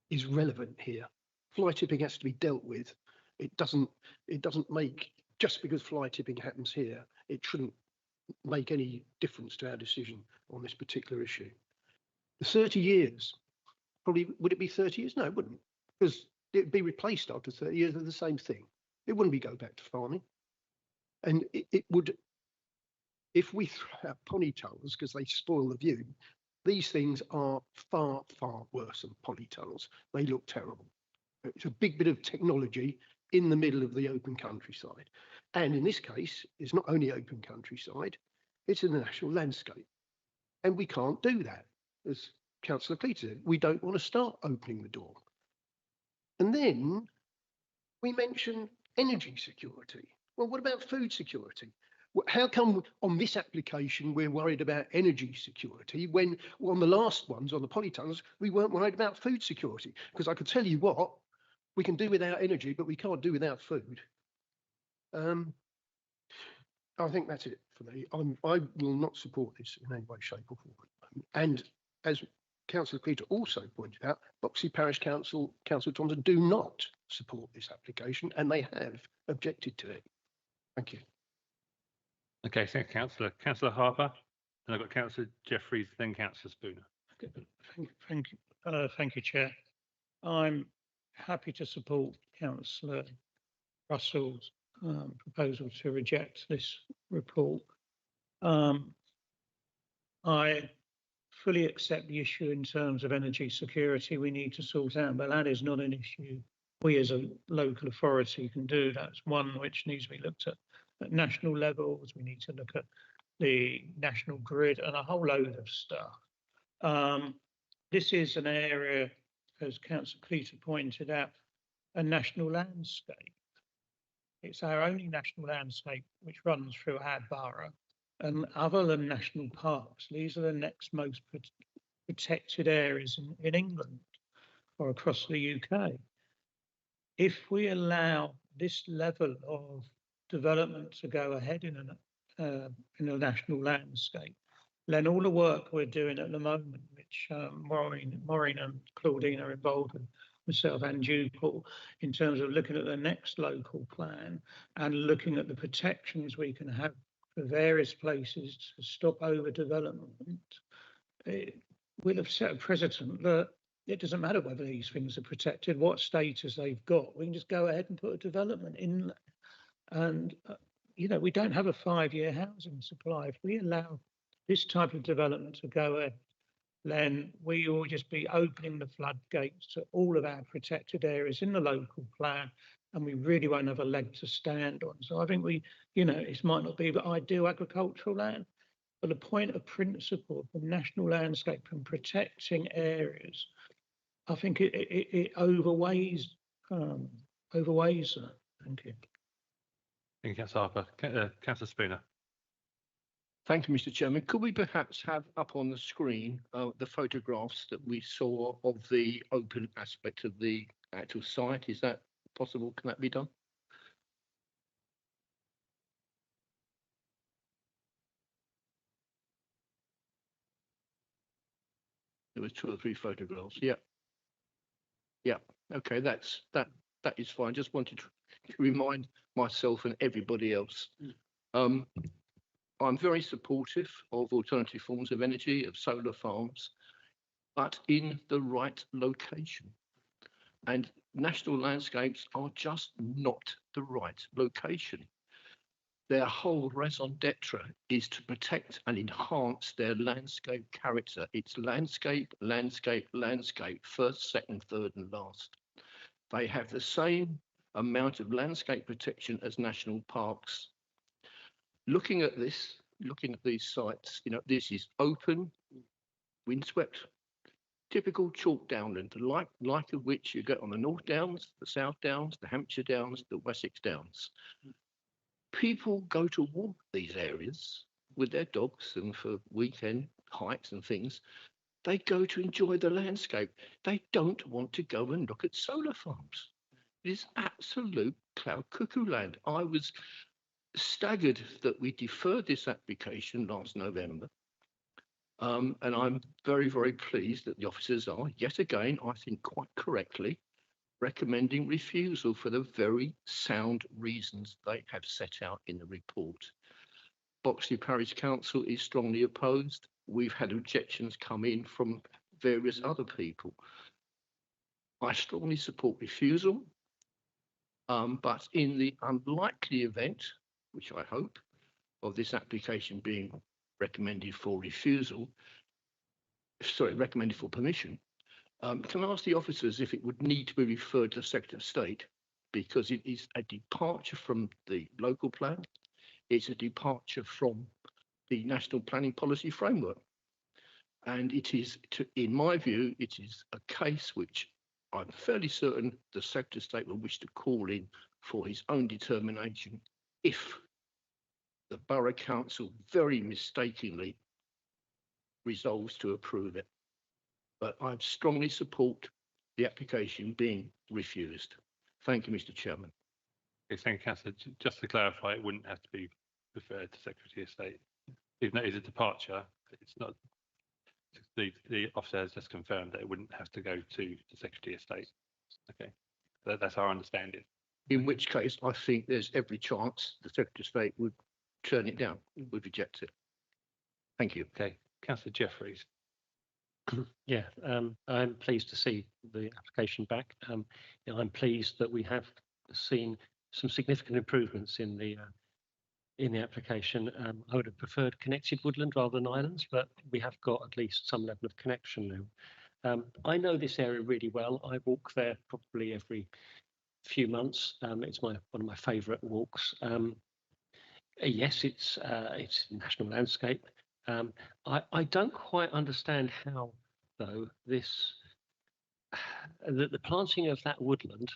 is relevant here. Fly tipping has to be dealt with. It doesn't make, just because fly tipping happens here, it shouldn't make any difference to our decision on this particular issue. The 30 years, probably, would it be 30 years? No, it wouldn't, because it'd be replaced after 30 years with the same thing. It wouldn't be go back to farming. And it would, if we throw out polytunnels because they spoil the view, these things are far, far worse than polytunnels. They look terrible. It's a big bit of technology in the middle of the open countryside. And in this case, it's not only open countryside, it's in the national landscape. And we can't do that. As Councillor Cleater said, we don't want to start opening the door. And then we mention energy security. Well, what about food security? How come on this application we're worried about energy security when on the last ones, on the polytunnels, we weren't worried about food security? Because I could tell you what, we can do without energy, but we can't do without food. I think that's it for me. I will not support this in any way, shape or form. And as Councillor Cleater also pointed out, Boxley Parish Council, Councillor Thompson do not support this application and they have objected to it. Thank you. Okay, thank you, Councillor. Councillor Harper, and I've got Councillor Jeffries, then Councillor Spooner. Thank you, Chair. I'm happy to support Councillor Russell's proposal to reject this report. I fully accept the issue in terms of energy security we need to sort out, but that is not an issue we as a local authority can do. That's one which needs to be looked at national levels. We need to look at the national grid and a whole load of stuff. This is an area, as Councillor Cleater pointed out, a national landscape. It's our only national landscape which runs through our borough. And other than national parks, these are the next most protected areas in England or across the UK. If we allow this level of development to go ahead in a national landscape, then all the work we're doing at the moment, which Maureen and Claudine are involved in, myself and you, Paul, in terms of looking at the next local plan and looking at the protections we can have for various places to stop overdevelopment, we'll have set a precedent that it doesn't matter whether these things are protected, what status they've got. We can just go ahead and put a development in. And, you know, we don't have a 5-year housing supply. If we allow this type of development to go ahead, then we will just be opening the floodgates to all of our protected areas in the local plan, and we really won't have a leg to stand on. So I think we, you know, it might not be the ideal agricultural land, but the point of principle of the national landscape and protecting areas, I think it overweighs that. Thank you. Thank you, Councillor Harper. Councillor Spooner. Thank you, Mr. Chairman. Could we perhaps have up on the screen the photographs that we saw of the open aspect of the actual site? Is that possible? Can that be done? There was 2 or 3 photographs. Yeah. Yeah. Okay. That is fine. Just wanted to remind myself and everybody else. I'm very supportive of alternative forms of energy, of solar farms, but in the right location. And national landscapes are just not the right location. Their whole raison d'etre is to protect and enhance their landscape character. It's landscape, landscape, landscape, first, second, third, and last. They have the same amount of landscape protection as national parks. Looking at this, looking at these sites, you know, this is open, windswept, typical chalk downland, like of which you get on the North Downs, the South Downs, the Hampshire Downs, the Wessex Downs. People go to walk these areas with their dogs and for weekend hikes and things. They go to enjoy the landscape. They don't want to go and look at solar farms. It is absolute cloud cuckoo land. I was staggered that we deferred this application last November. And I'm very, very pleased that the officers are, yet again, I think quite correctly, recommending refusal for the very sound reasons they have set out in the report. Boxley Parish Council is strongly opposed. We've had objections come in from various other people. I strongly support refusal, but in the unlikely event, which I hope, of this application being recommended for refusal, sorry, recommended for permission, can I ask the officers if it would need to be referred to the Secretary of State, because it is a departure from the local plan. It's a departure from the National Planning Policy Framework. And it is, in my view, it is a case which I'm fairly certain the Secretary of State will wish to call in for his own determination if the Borough Council very mistakenly resolves to approve it. But I strongly support the application being refused. Thank you, Mr. Chairman. Okay, thank you, Councillor. Just to clarify, it wouldn't have to be referred to Secretary of State. Even though it is a departure, it's not. The officer has just confirmed that it wouldn't have to go to the Secretary of State. Okay, that's our understanding. In which case, I think there's every chance the Secretary of State would turn it down, would reject it. Thank you. Okay, Councillor Jeffries. Yeah, I'm pleased to see the application back. I'm pleased that we have seen some significant improvements in the application. I would have preferred connected woodland rather than islands, but we have got at least some level of connection now. I know this area really well. I walk there probably every few months. It's one of my favourite walks. Yes, it's national landscape. I don't quite understand how, though, the planting of that woodland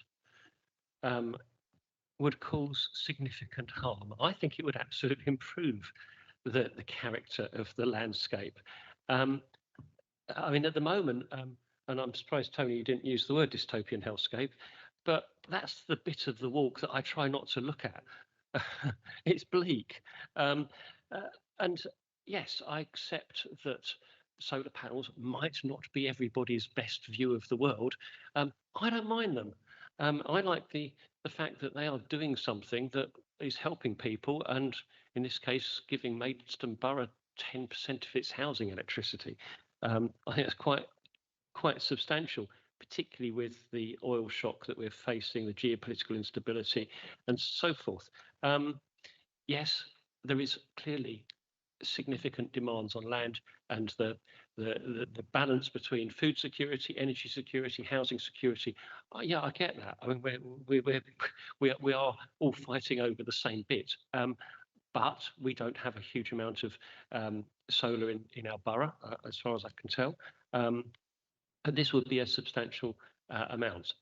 would cause significant harm. I think it would absolutely improve the character of the landscape. I mean, at the moment, and I'm surprised, Tony, you didn't use the word dystopian hellscape, but that's the bit of the walk that I try not to look at. It's bleak. And yes, I accept that solar panels might not be everybody's best view of the world. I don't mind them. I like the fact that they are doing something that is helping people, and in this case, giving Maidstone Borough 10% of its housing electricity. I think that's quite substantial, particularly with the oil shock that we're facing, the geopolitical instability, and so forth. Yes, there is clearly significant demands on land, and the balance between food security, energy security, housing security. Yeah, I get that. I mean, we are all fighting over the same bit, but we don't have a huge amount of solar in our borough, as far as I can tell. And this would be a substantial amount.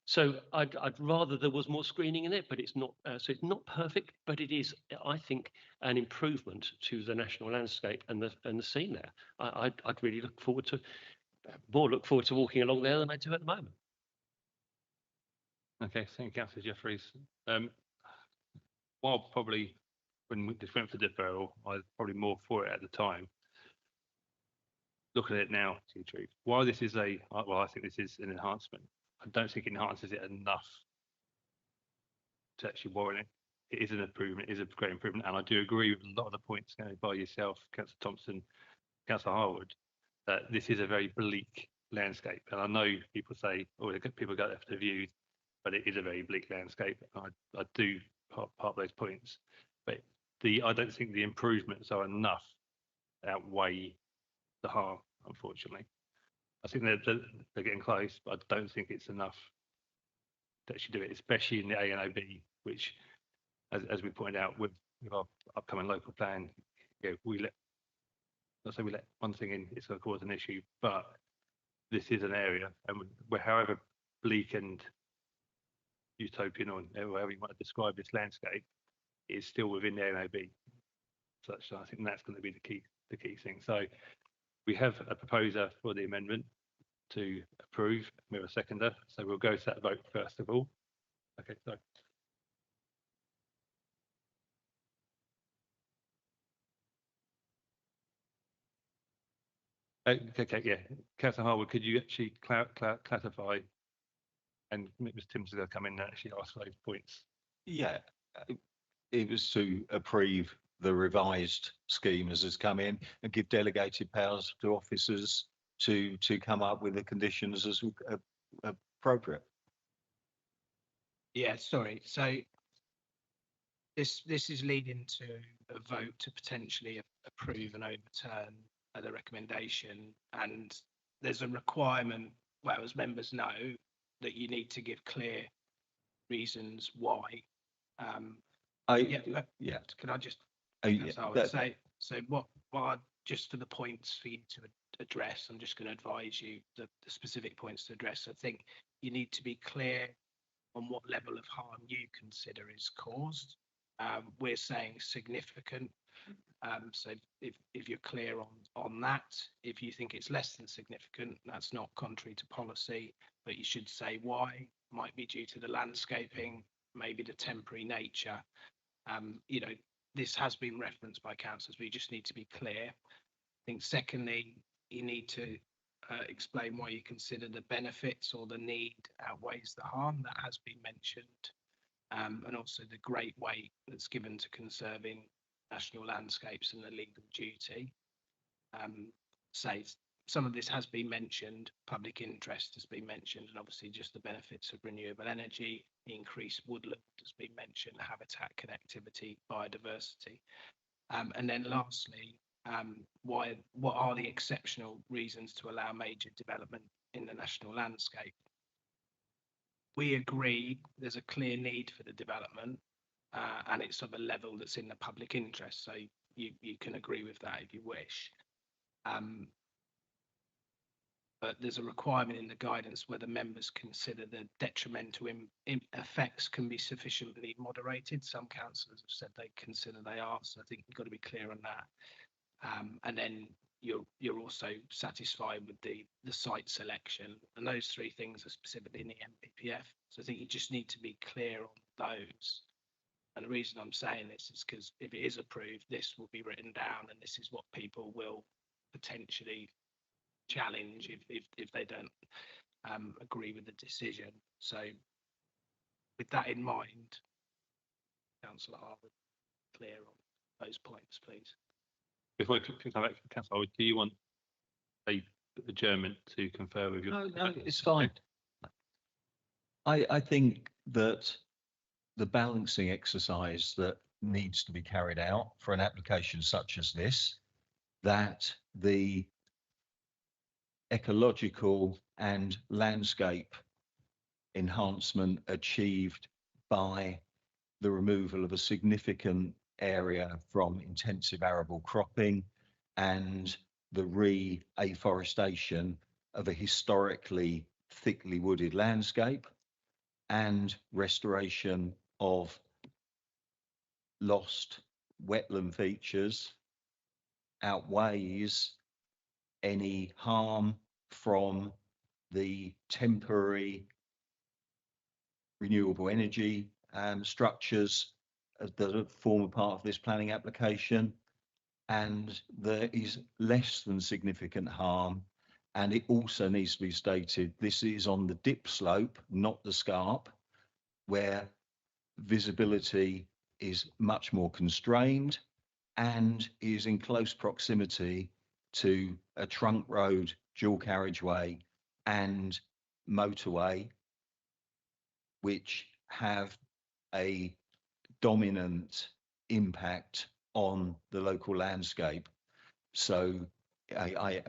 So I'd rather there was more screening in it, but it's not. So it's not perfect, but it is, I think, an improvement to the national landscape and the scene there. I'd really look forward to walking along there than I do at the moment. Okay, thank you, Councillor Jeffries. While probably when we just went for deferral, I was probably more for it at the time. Look at it now, to be true. While this is I think this is an enhancement. I don't think it enhances it enough to actually warrant it. It is an improvement, it is a great improvement, and I do agree with a lot of the points by yourself, Councillor Thompson, Councillor Harwood, that this is a very bleak landscape. And I know people say, oh, people go after the views, but it is a very bleak landscape. I do part those points, but I don't think the improvements are enough to outweigh the harm, unfortunately. I think they're getting close, but I don't think it's enough to actually do it, especially in the ANOB, which, as we pointed out, with our upcoming local plan, we let one thing in, it's going to cause an issue, but this is an area, and where however bleak and utopian, or however you want to describe this landscape, it is still within the ANOB. So I think that's going to be the key thing. So we have a proposer for the amendment to approve. We have a seconder, so we'll go to that vote first of all. Okay, so. Okay, yeah. Councillor Harwood, could you actually clarify, and Mr. Timms is going to come in and actually ask those points? Yeah, it was to approve the revised scheme as has come in and give delegated powers to officers to come up with the conditions as appropriate. Yeah, sorry. So this is leading to a vote to potentially approve and overturn the recommendation, and there's a requirement, well, as members know, that you need to give clear reasons why. Can I just? So I would say, so what just for the points for you to address, I'm just going to advise you the specific points to address. I think you need to be clear on what level of harm you consider is caused. We're saying significant. So if you're clear on that, if you think it's less than significant, that's not contrary to policy, but you should say why. Might be due to the landscaping, maybe the temporary nature. You know, this has been referenced by councillors, but you just need to be clear. I think secondly, you need to explain why you consider the benefits or the need outweighs the harm. That has been mentioned. And also the great weight that's given to conserving national landscapes and the legal duty. Say some of this has been mentioned, public interest has been mentioned, and obviously just the benefits of renewable energy, the increased woodland has been mentioned, habitat connectivity, biodiversity. And then lastly, what are the exceptional reasons to allow major development in the national landscape? We agree there's a clear need for the development, and it's of a level that's in the public interest. So you can agree with that if you wish. But there's a requirement in the guidance whether members consider the detrimental effects can be sufficiently moderated. Some councillors have said they consider they are, so I think you've got to be clear on that. And then you're also satisfied with the site selection, and those three things are specifically in the NPPF. So I think you just need to be clear on those. And the reason I'm saying this is because if it is approved, this will be written down, and this is what people will potentially challenge if they don't agree with the decision. So with that in mind, Councillor Harwood, clear on those points, please. Before I come back to Councillor Harwood, do you want a adjournment to confer with your? No, it's fine. I think that the balancing exercise that needs to be carried out for an application such as this, that the ecological and landscape enhancement achieved by the removal of a significant area from intensive arable cropping and the re-afforestation of a historically thickly wooded landscape and restoration of lost wetland features outweighs any harm from the temporary renewable energy structures that form a part of this planning application, and there is less than significant harm. And it also needs to be stated, this is on the dip slope, not the scarp, where visibility is much more constrained and is in close proximity to a trunk road, dual carriageway and motorway, which have a dominant impact on the local landscape. So I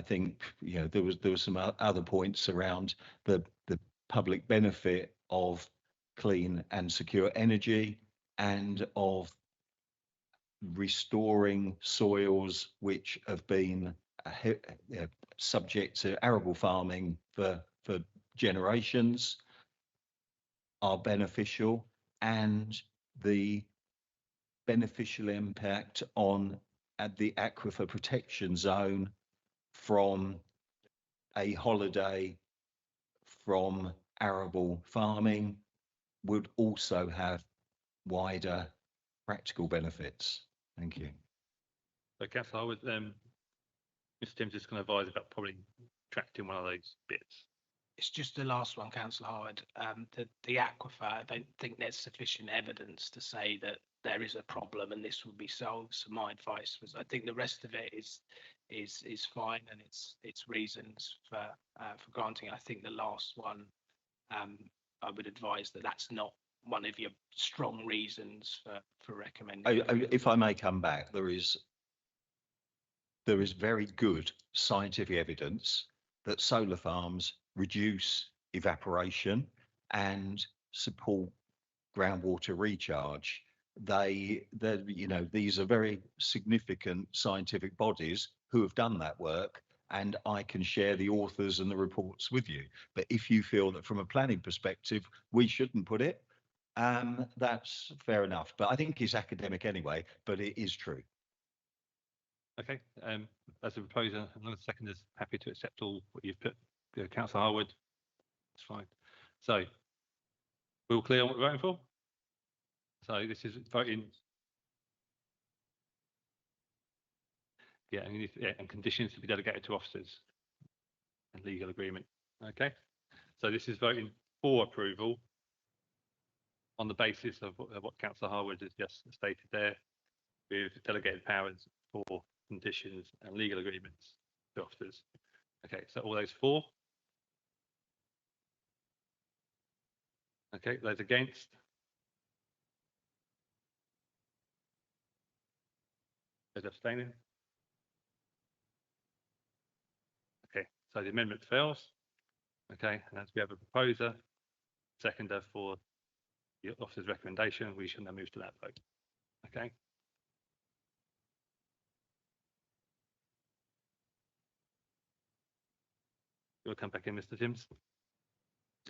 think, you know, there was some other points around the public benefit of clean and secure energy and of restoring soils which have been subject to arable farming for generations are beneficial, and the beneficial impact on the aquifer protection zone from a holiday from arable farming would also have wider practical benefits. Thank you. So, Councillor Harwood, Mr. Timms is going to advise about probably tracking one of those bits. It's just the last one, Councillor Howard. The aquifer, I don't think there's sufficient evidence to say that there is a problem and this will be solved. So my advice was, I think the rest of it is fine, and it's reasons for granting. I think the last one, I would advise that that's not one of your strong reasons for recommending. If I may come back, there is very good scientific evidence that solar farms reduce evaporation and support groundwater recharge. These are very significant scientific bodies who have done that work, and I can share the authors and the reports with you. But if you feel that from a planning perspective, we shouldn't put it, that's fair enough. But I think it's academic anyway, but it is true. Okay, as a proposer, another second is happy to accept all what you've put, Councillor Harwood. That's fine. So, we're all clear on what we're voting for? So this is voting. Yeah, and conditions to be delegated to officers and legal agreement. Okay, so this is voting for approval on the basis of what Councillor Harwood has just stated there, with delegated powers for conditions and legal agreements to officers. Okay, so all those for? Okay, those against? Those abstaining? Okay, so the amendment fails. Okay, and as we have a proposer, seconder for the officer's recommendation, we shall now move to that vote. Okay. You'll come back in, Mr. Timms.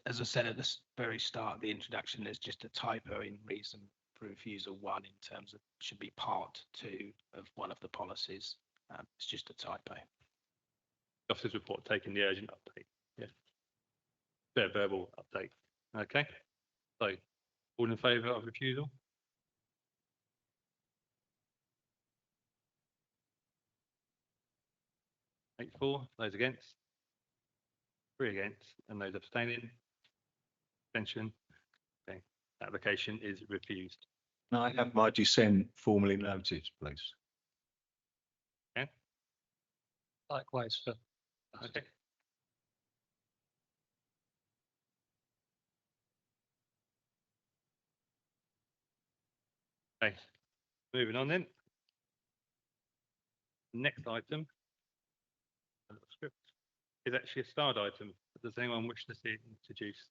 As I said at the very start of the introduction, there's just a typo in reason for refusal 1 in terms of should be part 2 of one of the policies. It's just a typo. Officer's report taking the urgent update. Yeah. Fair verbal update. Okay. So, all in favour of refusal? Eight for. Those against? 3 against, and those abstaining? Abstention. Okay. Application is refused. Can I have my dissent formally noted, please? Okay. Likewise, sir. Okay. Okay, moving on then. Next item script is actually a starred item. Does anyone wish to see it introduced?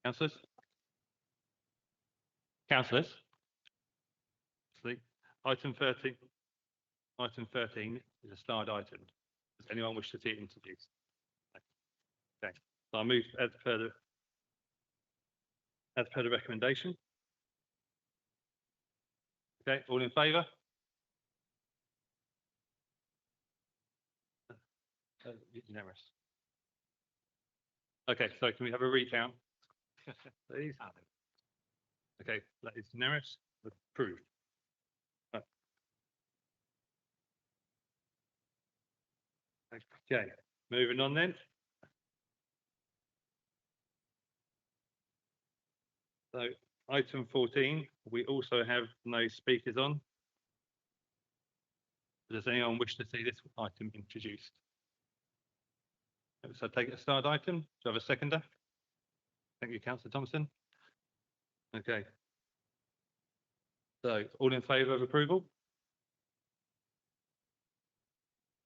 Councillors? Councillors? Sleep. Item 13. Item 13 is a starred item. Does anyone wish to see it introduced? Okay, so I'll move as per the recommendation. Okay, all in favour? Unanimous. Okay, so can we have a recount, please? Okay, that is unanimous. Approved. Okay, moving on then. So item 14, we also have no speakers on. Does anyone wish to see this item introduced? So take it a starred item. Do you have a seconder? Thank you, Councillor Thompson. Okay. So all in favour of approval?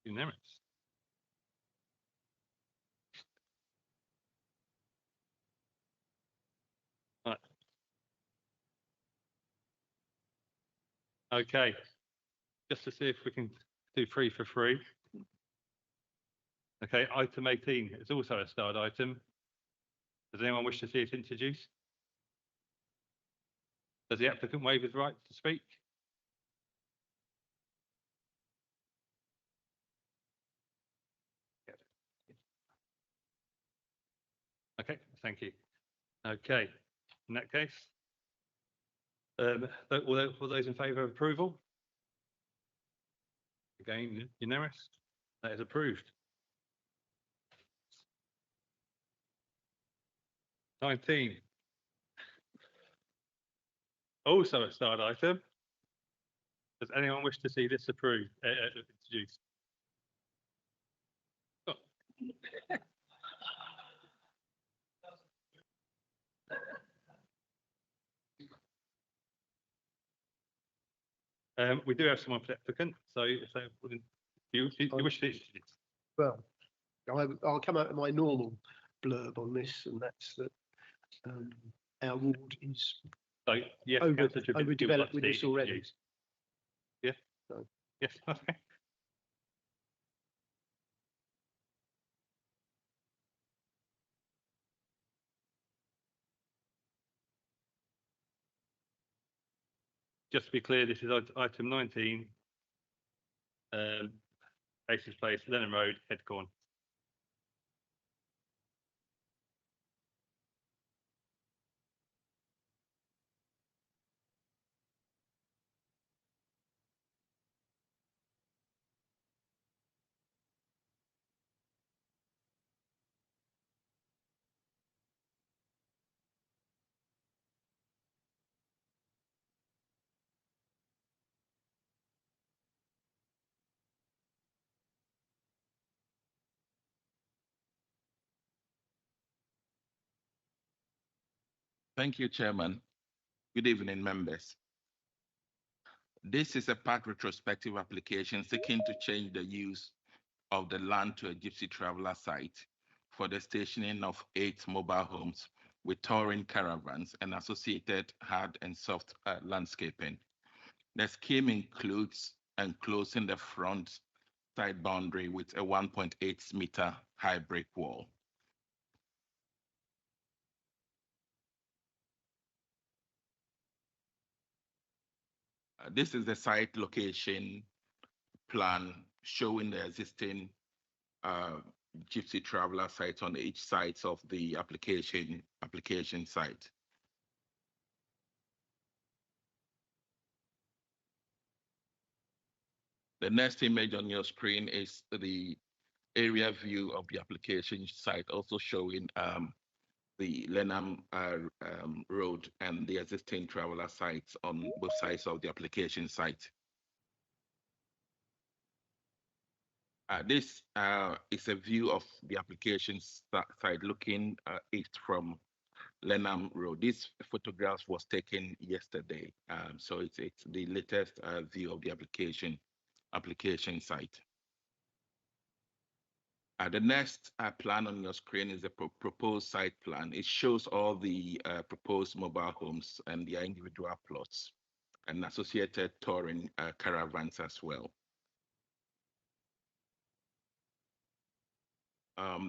Unanimous. Right. Okay. Just to see if we can do 3 for 3. Okay, item 18 is also a starred item. Does anyone wish to see it introduced? Does the applicant waive his right to speak? Okay, thank you. Okay, in that case, all those in favour of approval? Again, unanimous. That is approved. 19. Also a starred item. Does anyone wish to see this approved, introduced? Oh. We do have someone for the applicant, so if they wouldn't, you wish to introduce? Well, I'll come out of my normal blurb on this, and that's that our ward is So, yes, Councillor Tribbitt, you would like overdeveloped to with see this it already. introduced? Yeah? So, Yes, okay. Just to be clear, this is item 19. Basis Place, Lennon Road, Headcorn. Thank you, Chairman. Good evening, members. This is a part retrospective application seeking to change the use of the land to a gypsy traveler site for the stationing of 8 mobile homes with touring caravans and associated hard and soft landscaping. The scheme includes enclosing the front side boundary with a 1.8 meter high brick wall. This is the site location plan showing the existing gypsy traveler sites on each side of the application site. The next image on your screen is the area view of the application site, also showing the Lenham Road and the existing traveler sites on both sides of the application site. This is a view of the application site looking east from Lenham Road. This photograph was taken yesterday, so it's the latest view of the application site. The next plan on your screen is the proposed site plan. It shows all the proposed mobile homes and their individual plots and associated touring caravans as well.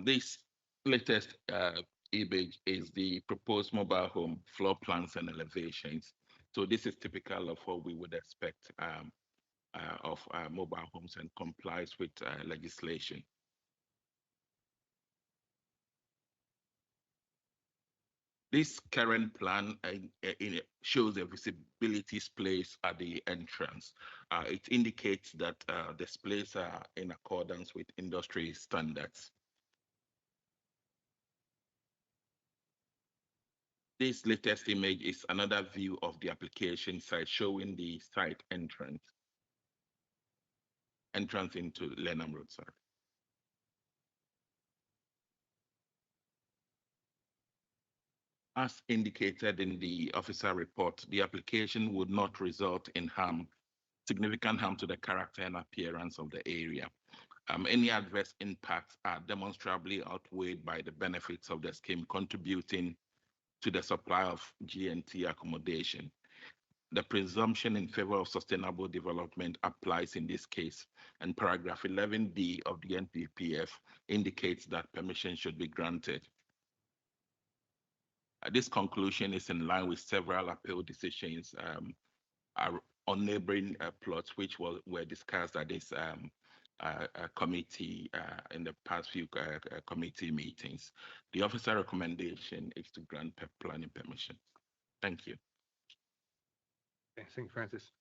This latest image is the proposed mobile home floor plans and elevations. So this is typical of what we would expect of mobile homes and complies with legislation. This current plan shows the visibility displays at the entrance. It indicates that the displays are in accordance with industry standards. This latest image is another view of the application site showing the site entrance into Lenham Road site. As indicated in the officer report, the application would not result in significant harm to the character and appearance of the area. Any adverse impacts are demonstrably outweighed by the benefits of the scheme contributing to the supply of G&T accommodation. The presumption in favor of sustainable development applies in this case, and paragraph 11D of the NPPF indicates that permission should be granted. This conclusion is in line with several appeal decisions on neighboring plots, which were discussed at this committee in the past few committee meetings. The officer recommendation is to grant planning permission. Thank you. Okay, thank you, Francis.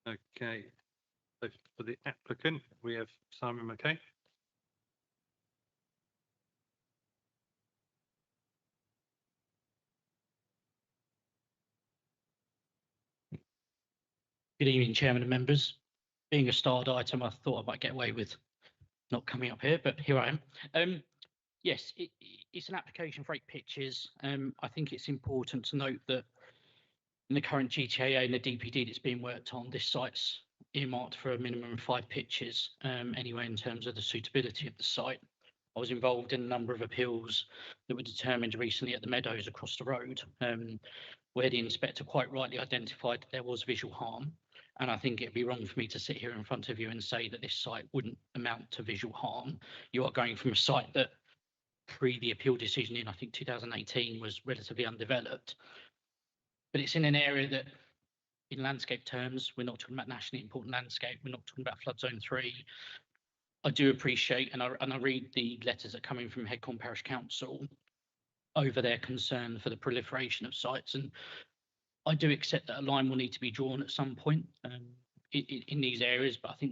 Okay, so for the applicant, we have Simon McKay. Good evening, Chairman and members. Being a starred item, I thought I might get away with not coming up here, but here I am. Yes, it's an application for 8 pitches. I think it's important to note that in the current GTAA and the DPD that's being worked on, this site's earmarked for a minimum of 5 pitches anyway in terms of the suitability of the site. I was involved in a number of appeals that were determined recently at the Meadows across the road, where the inspector quite rightly identified that there was visual harm. And I think it'd be wrong for me to sit here in front of you and say that this site wouldn't amount to visual harm. You are going from a site that pre the appeal decision in, I think, 2018 was relatively undeveloped. But it's in an area that, in landscape terms, we're not talking about nationally important landscape, we're not talking about flood zone 3. I do appreciate, and I read the letters that come in from Headcombe Parish Council over their concern for the proliferation of sites. And I do accept that a line will need to be drawn at some point in these areas, but I think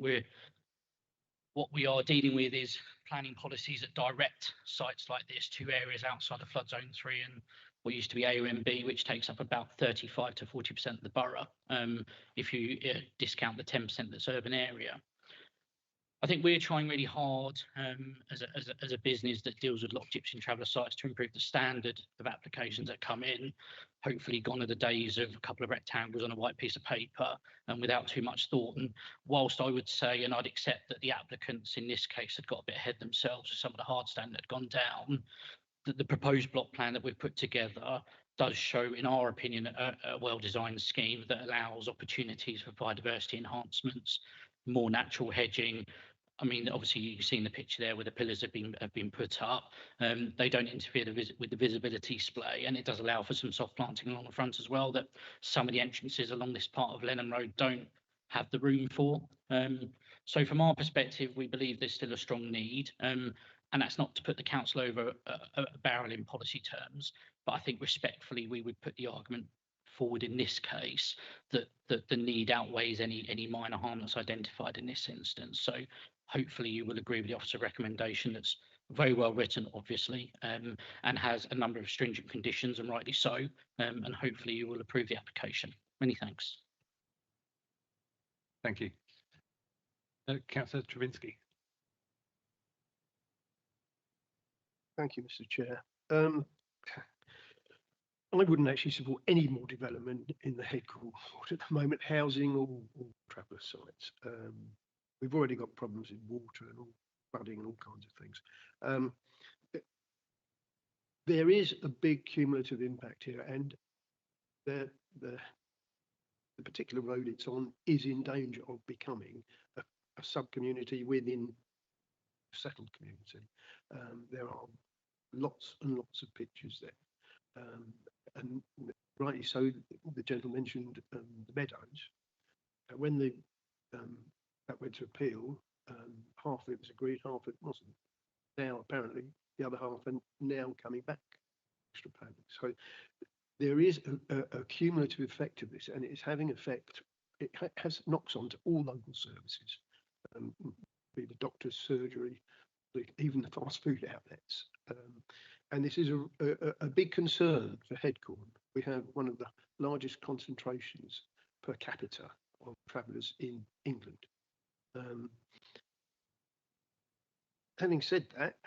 what we are dealing with is planning policies that direct sites like this to areas outside of flood zone 3 and what used to be AONB, which takes up about 35 to 40% of the borough, if you discount the 10% that's urban area. I think we're trying really hard as a business that deals with locked gypsy and traveller sites to improve the standard of applications that come in. Hopefully gone are the days of a couple of rectangles on a white piece of paper and without too much thought. And whilst I would say, and I'd accept that the applicants in this case had got a bit ahead themselves with some of the hard standard that had gone down, that the proposed block plan that we've put together does show, in our opinion, a well-designed scheme that allows opportunities for biodiversity enhancements, more natural hedging. I mean, obviously you've seen the picture there where the pillars have been put up. They don't interfere with the visibility display, and it does allow for some soft planting along the front as well that some of the entrances along this part of Lenham Road don't have the room for. So from our perspective, we believe there's still a strong need, and that's not to put the council over a barrel in policy terms, but I think respectfully we would put the argument forward in this case that the need outweighs any minor harm that's identified in this instance. So hopefully you will agree with the officer recommendation that's very well written, obviously, and has a number of stringent conditions, and rightly so, and hopefully you will approve the application. Many thanks. Thank you. Councillor Travinski. Thank you, Mr. Chair. I wouldn't actually support any more development in the Headcombe at the moment, housing or traveller sites. We've already got problems in water and all flooding and all kinds of things. There is a big cumulative impact here, and the particular road it's on is in danger of becoming a sub-community within a settled community. There are lots and lots of pictures there. And rightly so, the gentleman mentioned the Meadows. When that went to appeal, half of it was agreed, half of it wasn't. Now apparently the other half are now coming back extra payment. So there is a cumulative effect of this, and it's having effect. It has knocks on to all local services, be the doctor's surgery, even the fast food outlets. And this is a big concern for Headcombe. We have one of the largest concentrations per capita of travellers in England. Having said that,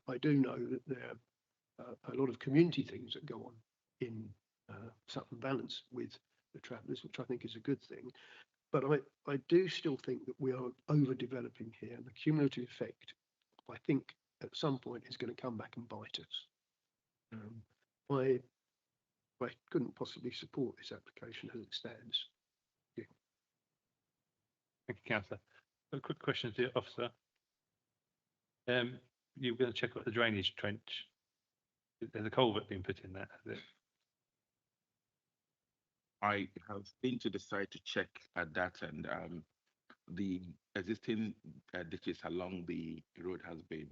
I do know that there are a lot of community things that go on in Sutton Valence with the travellers, which I think is a good thing. But I do still think that we are overdeveloping here, and the cumulative effect, I think, at some point is going to come back and bite us. I couldn't possibly support this application as it stands. Thank you, Councillor. A quick question to the officer. You're going to check out the drainage trench. There's a culvert being put in there. I have been to the site to check at that, and the existing ditches along the road has been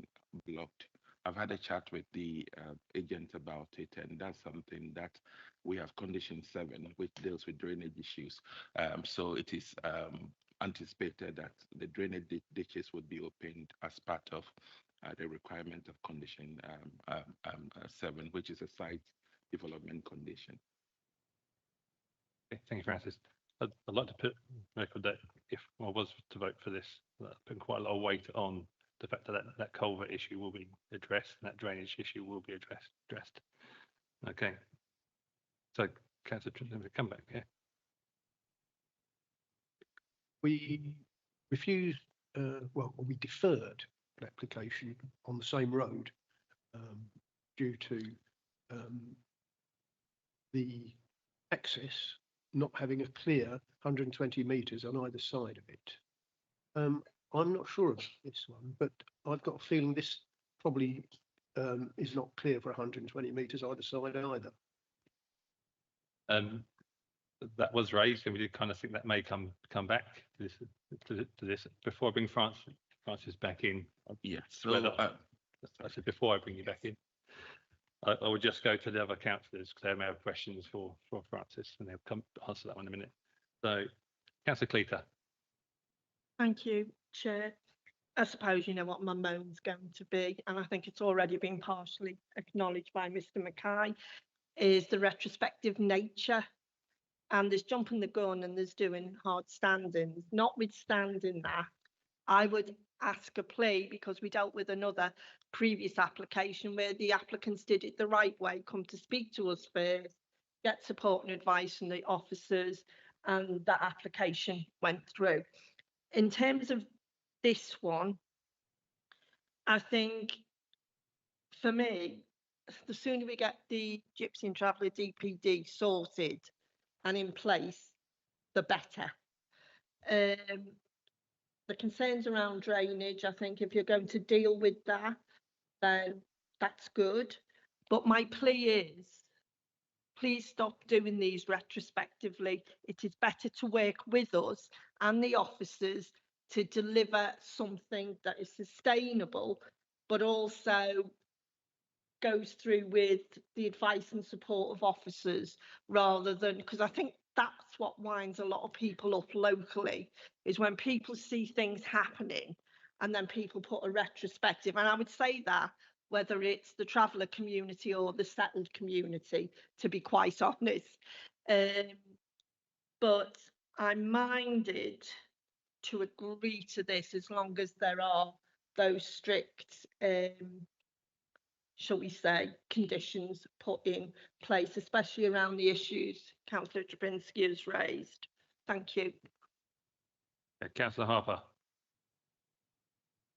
blocked. I've had a chat with the agent about it, and that's something that we have condition 7, which deals with drainage issues. So it is anticipated that the drainage ditches would be opened as part of the requirement of condition 7, which is a site development condition. Okay, thank you, Francis. I'd like to put record that if I was to vote for this, that I put quite a lot of weight on the fact that that culvert issue will be addressed and that drainage issue will be addressed. Okay. So, Councillor Trinidad, come back here. We refused, we deferred an application on the same road due to the access not having a clear 120 metres on either side of it. I'm not sure of this one, but I've got a feeling this probably is not clear for 120 metres either side either. That was raised, and we did kind of think that may come back to this. Before I bring Francis back in. Yeah. So I said before I bring you back in, I would just go to the other councillors because they may have questions for Francis, and they'll come answer that one in a minute. So, Councillor Cleater. Thank you, Chair. I suppose you know what my moan's going to be, and I think it's already been partially acknowledged by Mr. Mackay, is the retrospective nature. And there's jumping the gun and there's doing hard standings. Notwithstanding that, I would ask a plea, because we dealt with another previous application where the applicants did it the right way, come to speak to us first, get support and advice from the officers, and that application went through. In terms of this one, I think for me, the sooner we get the Gypsy and Traveller DPD sorted and in place, the better. The concerns around drainage, I think if you're going to deal with that, then that's good. But my plea is, please stop doing these retrospectively. It is better to work with us and the officers to deliver something that is sustainable, but also goes through with the advice and support of officers, rather than, because I think that's what winds a lot of people up locally, is when people see things happening and then people put a retrospective. And I would say that whether it's the traveller community or the settled community, to be quite honest. But I'm minded to agree to this as long as there are those strict shall we say, conditions put in place, especially around the issues Councillor Drabinski has raised. Thank you. Councillor Harper.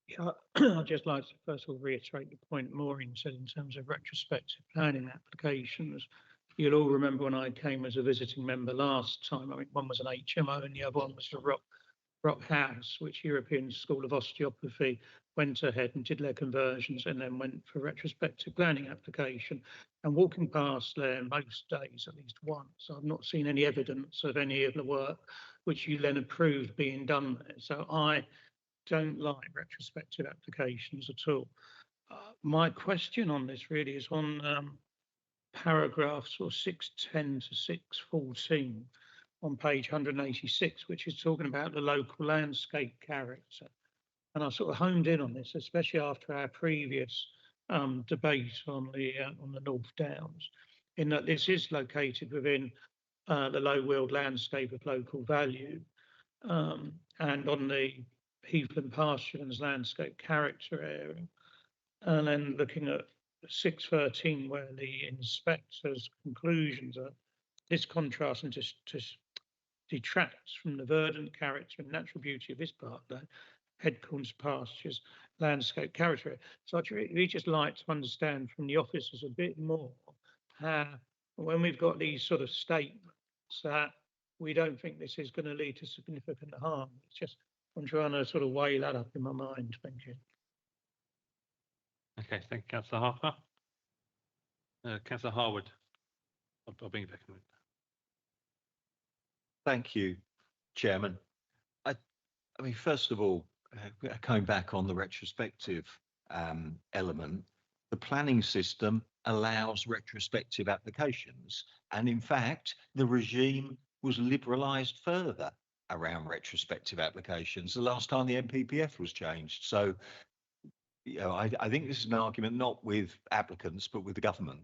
Yeah, I'd just like to first of all reiterate the point Maureen said in terms of retrospective planning applications. You'll all remember when I came as a visiting member last time, I mean, one was an HMO and the other one was the Rock House, which European School of Osteopathy went ahead and did their conversions and then went for retrospective planning application. And walking past there most days, at least once, I've not seen any evidence of any of the work which you then approved being done there. So I don't like retrospective applications at all. My question on this really is on paragraphs 610 to 614 on page 186, which is talking about the local landscape character. And I sort of honed in on this, especially after our previous debate on the North Downs, in that this is located within the low weald landscape of local value, and on the Heathland Pasturelands landscape character area. And then looking at 613, where the inspector's conclusions are, this contrasts and just detracts from the verdant character and natural beauty of this part, the Headcorns Pastures landscape character. So I'd really just like to understand from the officers a bit more how, when we've got these sort of statements, that we don't think this is going to lead to significant harm. It's just, I'm trying to sort of weigh that up in my mind. Thank you. Okay, thank you, Councillor Harper. Councillor Harwood. I'll bring you back in a minute. Thank you, Chairman. I mean, first of all, coming back on the retrospective element, the planning system allows retrospective applications. And in fact, the regime was liberalised further around retrospective applications the last time the NPPF was changed. So, you know, I think this is an argument not with applicants, but with the government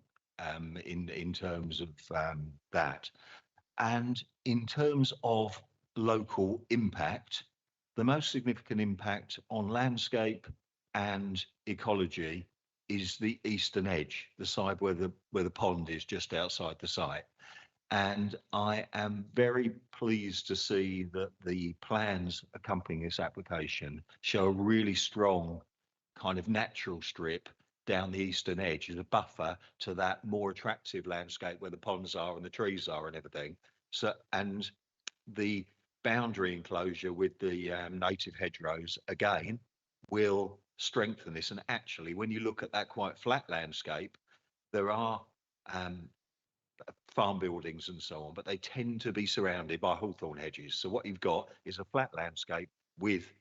in terms of that. And in terms of local impact, the most significant impact on landscape and ecology is the eastern edge, the side where the pond is just outside the site. And I am very pleased to see that the plans accompanying this application show a really strong kind of natural strip down the eastern edge as a buffer to that more attractive landscape where the ponds are and the trees are and everything. So, and the boundary enclosure with the native hedgerows again will strengthen this. And actually, when you look at that quite flat landscape, there are farm buildings and so on, but they tend to be surrounded by hawthorn hedges. So what you've got is a flat landscape with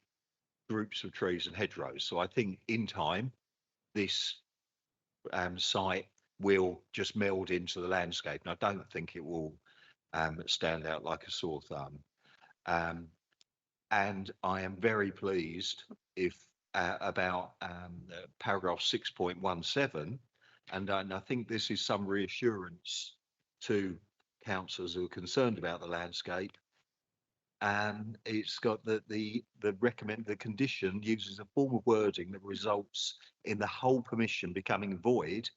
groups of trees and hedgerows. So I think in time, this site will just meld into the landscape. And I don't think it will stand out like a sore thumb. And I am very pleased if about paragraph 6.17, and I think this is some reassurance to councillors who are concerned about the landscape. It's got the condition uses a form of wording that results in the whole permission becoming void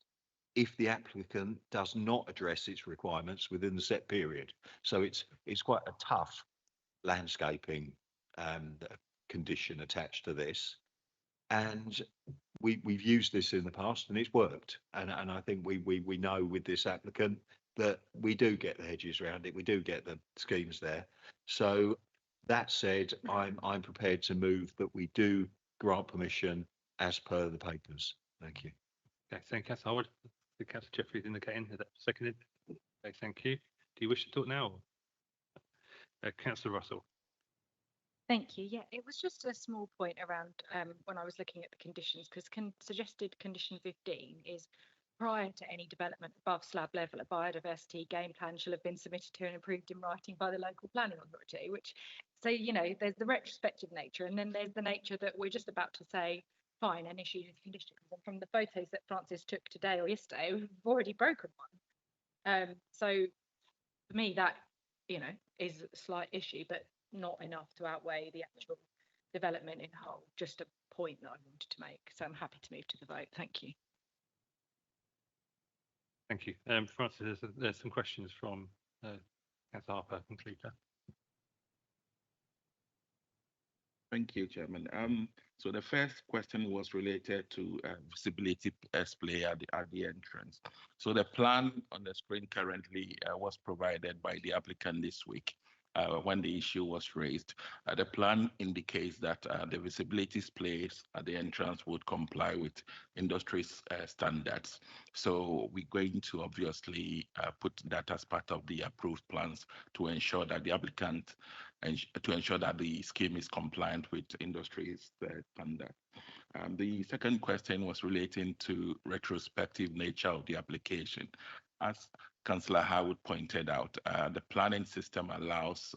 if the applicant does not address its requirements within the set period. So it's quite a tough landscaping condition attached to this, and we've used this in the past and it's worked, and I think we know with this applicant that we do get the hedges around it, we do get the schemes there. So that said, I'm prepared to move that we do grant permission as per the papers. Thank you. Okay, thank you, Councillor Howard. The Councillor Jeffrey indicating that seconded. Okay, thank you. Do you wish to talk now? Councillor Russell. Thank you. Yeah, it was just a small point around when I was looking at the conditions, because suggested condition 15 is prior to any development above slab level, a biodiversity game plan shall have been submitted to and approved in writing by the local planning authority, which, so, you know, there's the retrospective nature, and then there's the nature that we're just about to say, fine, and issue the conditions. And from the photos that Francis took today or yesterday, we've already broken one. So for me, that, you know, is a slight issue, but not enough to outweigh the actual development in whole. Just a point that I wanted to make. So I'm happy to move to the vote. Thank you. Thank you. Francis, there's some questions from Councillor Harper and Cleaver. Thank you, Chairman. So the first question was related to visibility display at the entrance. So the plan on the screen currently was provided by the applicant this week. When the issue was raised, the plan indicates that the visibility displays at the entrance would comply with industry standards. So we're going to obviously put that as part of the approved plans to ensure that the applicant and to ensure that the scheme is compliant with industry standard. The second question was relating to retrospective nature of the application. As Councillor Howard pointed out, the planning system allows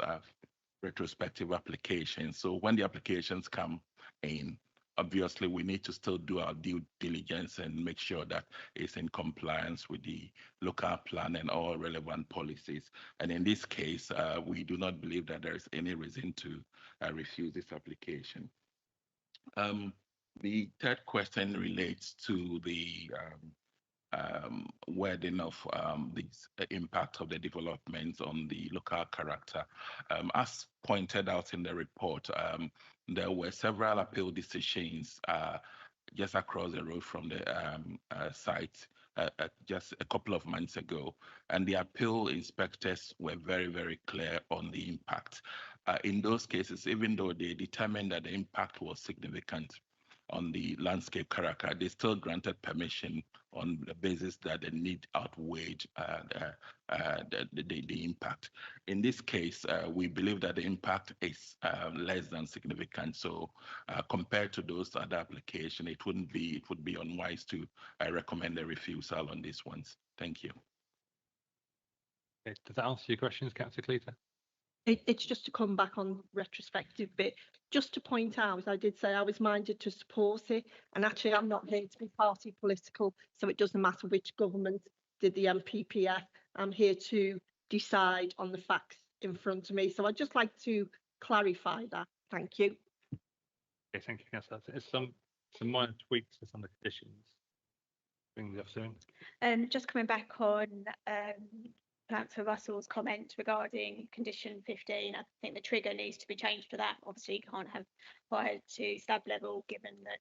retrospective applications. So when the applications come in, obviously we need to still do our due diligence and make sure that it's in compliance with the local plan and all relevant policies. And in this case, we do not believe that there is any reason to refuse this application. The third question relates to the wording of the impact of the developments on the local character. As pointed out in the report, there were several appeal decisions just across the road from the site just a couple of months ago, and the appeal inspectors were very, very clear on the impact. In those cases, even though they determined that the impact was significant on the landscape character, they still granted permission on the basis that the need outweighed the impact. In this case, we believe that the impact is less than significant. So compared to those other applications, it would be unwise to recommend a refusal on these ones. Thank you. Okay, does that answer your questions, Councillor Cleaver? It's just to come back on retrospective bit, just to point out, I did say I was minded to support it, and actually I'm not here to be party political, so it doesn't matter which government did the MPPF. I'm here to decide on the facts in front of me. So I'd just like to clarify that. Thank you. Okay, thank you, councillor. There's some minor tweaks to some of the conditions. Bring the officer in. Just coming back on Councillor Russell's comment regarding condition 15, I think the trigger needs to be changed to that. Obviously, you can't have fire to slab level given that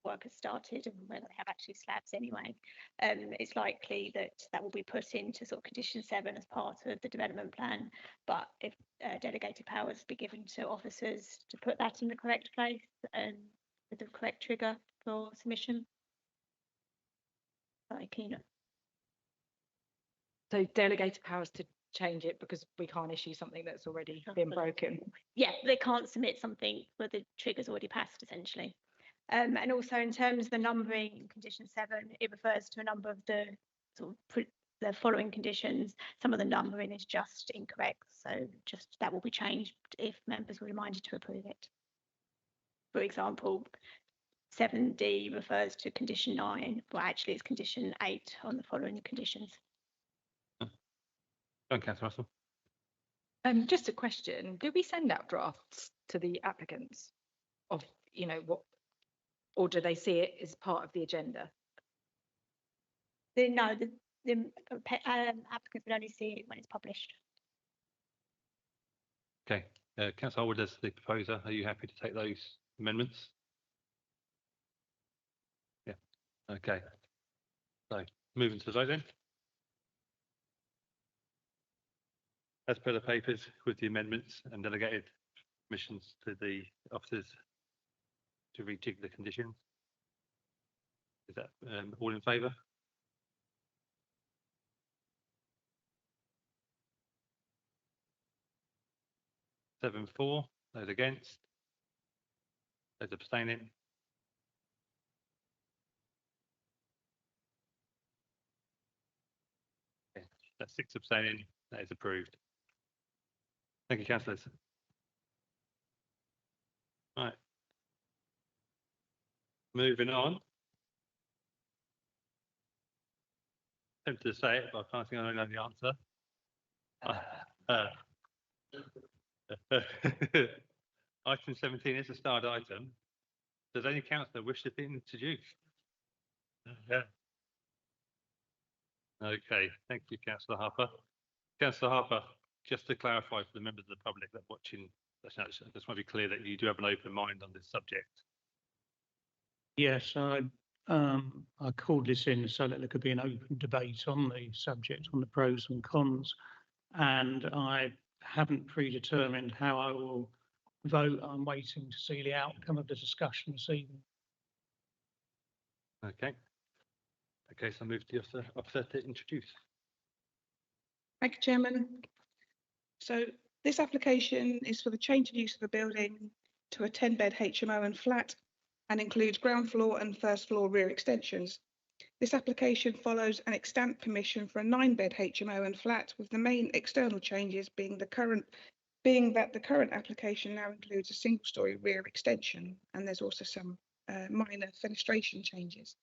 work has started and whether they have actually slabs anyway. It's likely that that will be put into sort of condition 7 as part of the development plan. But if delegated powers be given to officers to put that in the correct place and with the correct trigger for submission. Very keen. So delegated powers to change it because we can't issue something that's already been broken. Yeah, they can't submit something where the trigger's already passed, essentially. And also in terms of the numbering in condition 7, it refers to a number of the sort of the following conditions. Some of the numbering is just incorrect, so just that will be changed if members were reminded to approve it. For example, 7D refers to condition 9, but actually it's condition 8 on the following conditions. Councillor Russell. Just a question: do we send out drafts to the applicants of, you know, what, or do they see it as part of the agenda? No, the applicants will only see it when it's published. Okay, Councillor Howard as the proposer, are you happy to take those amendments? Yeah, okay. So moving to the vote then. As per the papers with the amendments and delegated permissions to the officers to rejig the conditions. Is that all in favour? Seven, 4, those against, those abstaining. Okay, that's 6 abstaining, that is approved. Thank you, councillors. Right. Moving on. Tempted to say it, but I can't think I know the answer. Item 17 is a starred item. Does any councillor wish to be introduced? Yeah. Okay, thank you, Councillor Harper. Councillor Harper, just to clarify for the members of the public that are watching, I just want to be clear that you do have an open mind on this subject. Yes, I called this in so that there could be an open debate on the subject, on the pros and cons, and I haven't predetermined how I will vote. I'm waiting to see the outcome of the discussion this evening. Okay. Okay, so I move to the officer to introduce. Thank you, Chairman. So this application is for the change of use of a building to a 10-bed HMO and flat and includes ground floor and first floor rear extensions. This application follows an extant permission for a 9-bed HMO and flat, with the main external changes being that the current application now includes a single-storey rear extension, and there's also some minor fenestration changes.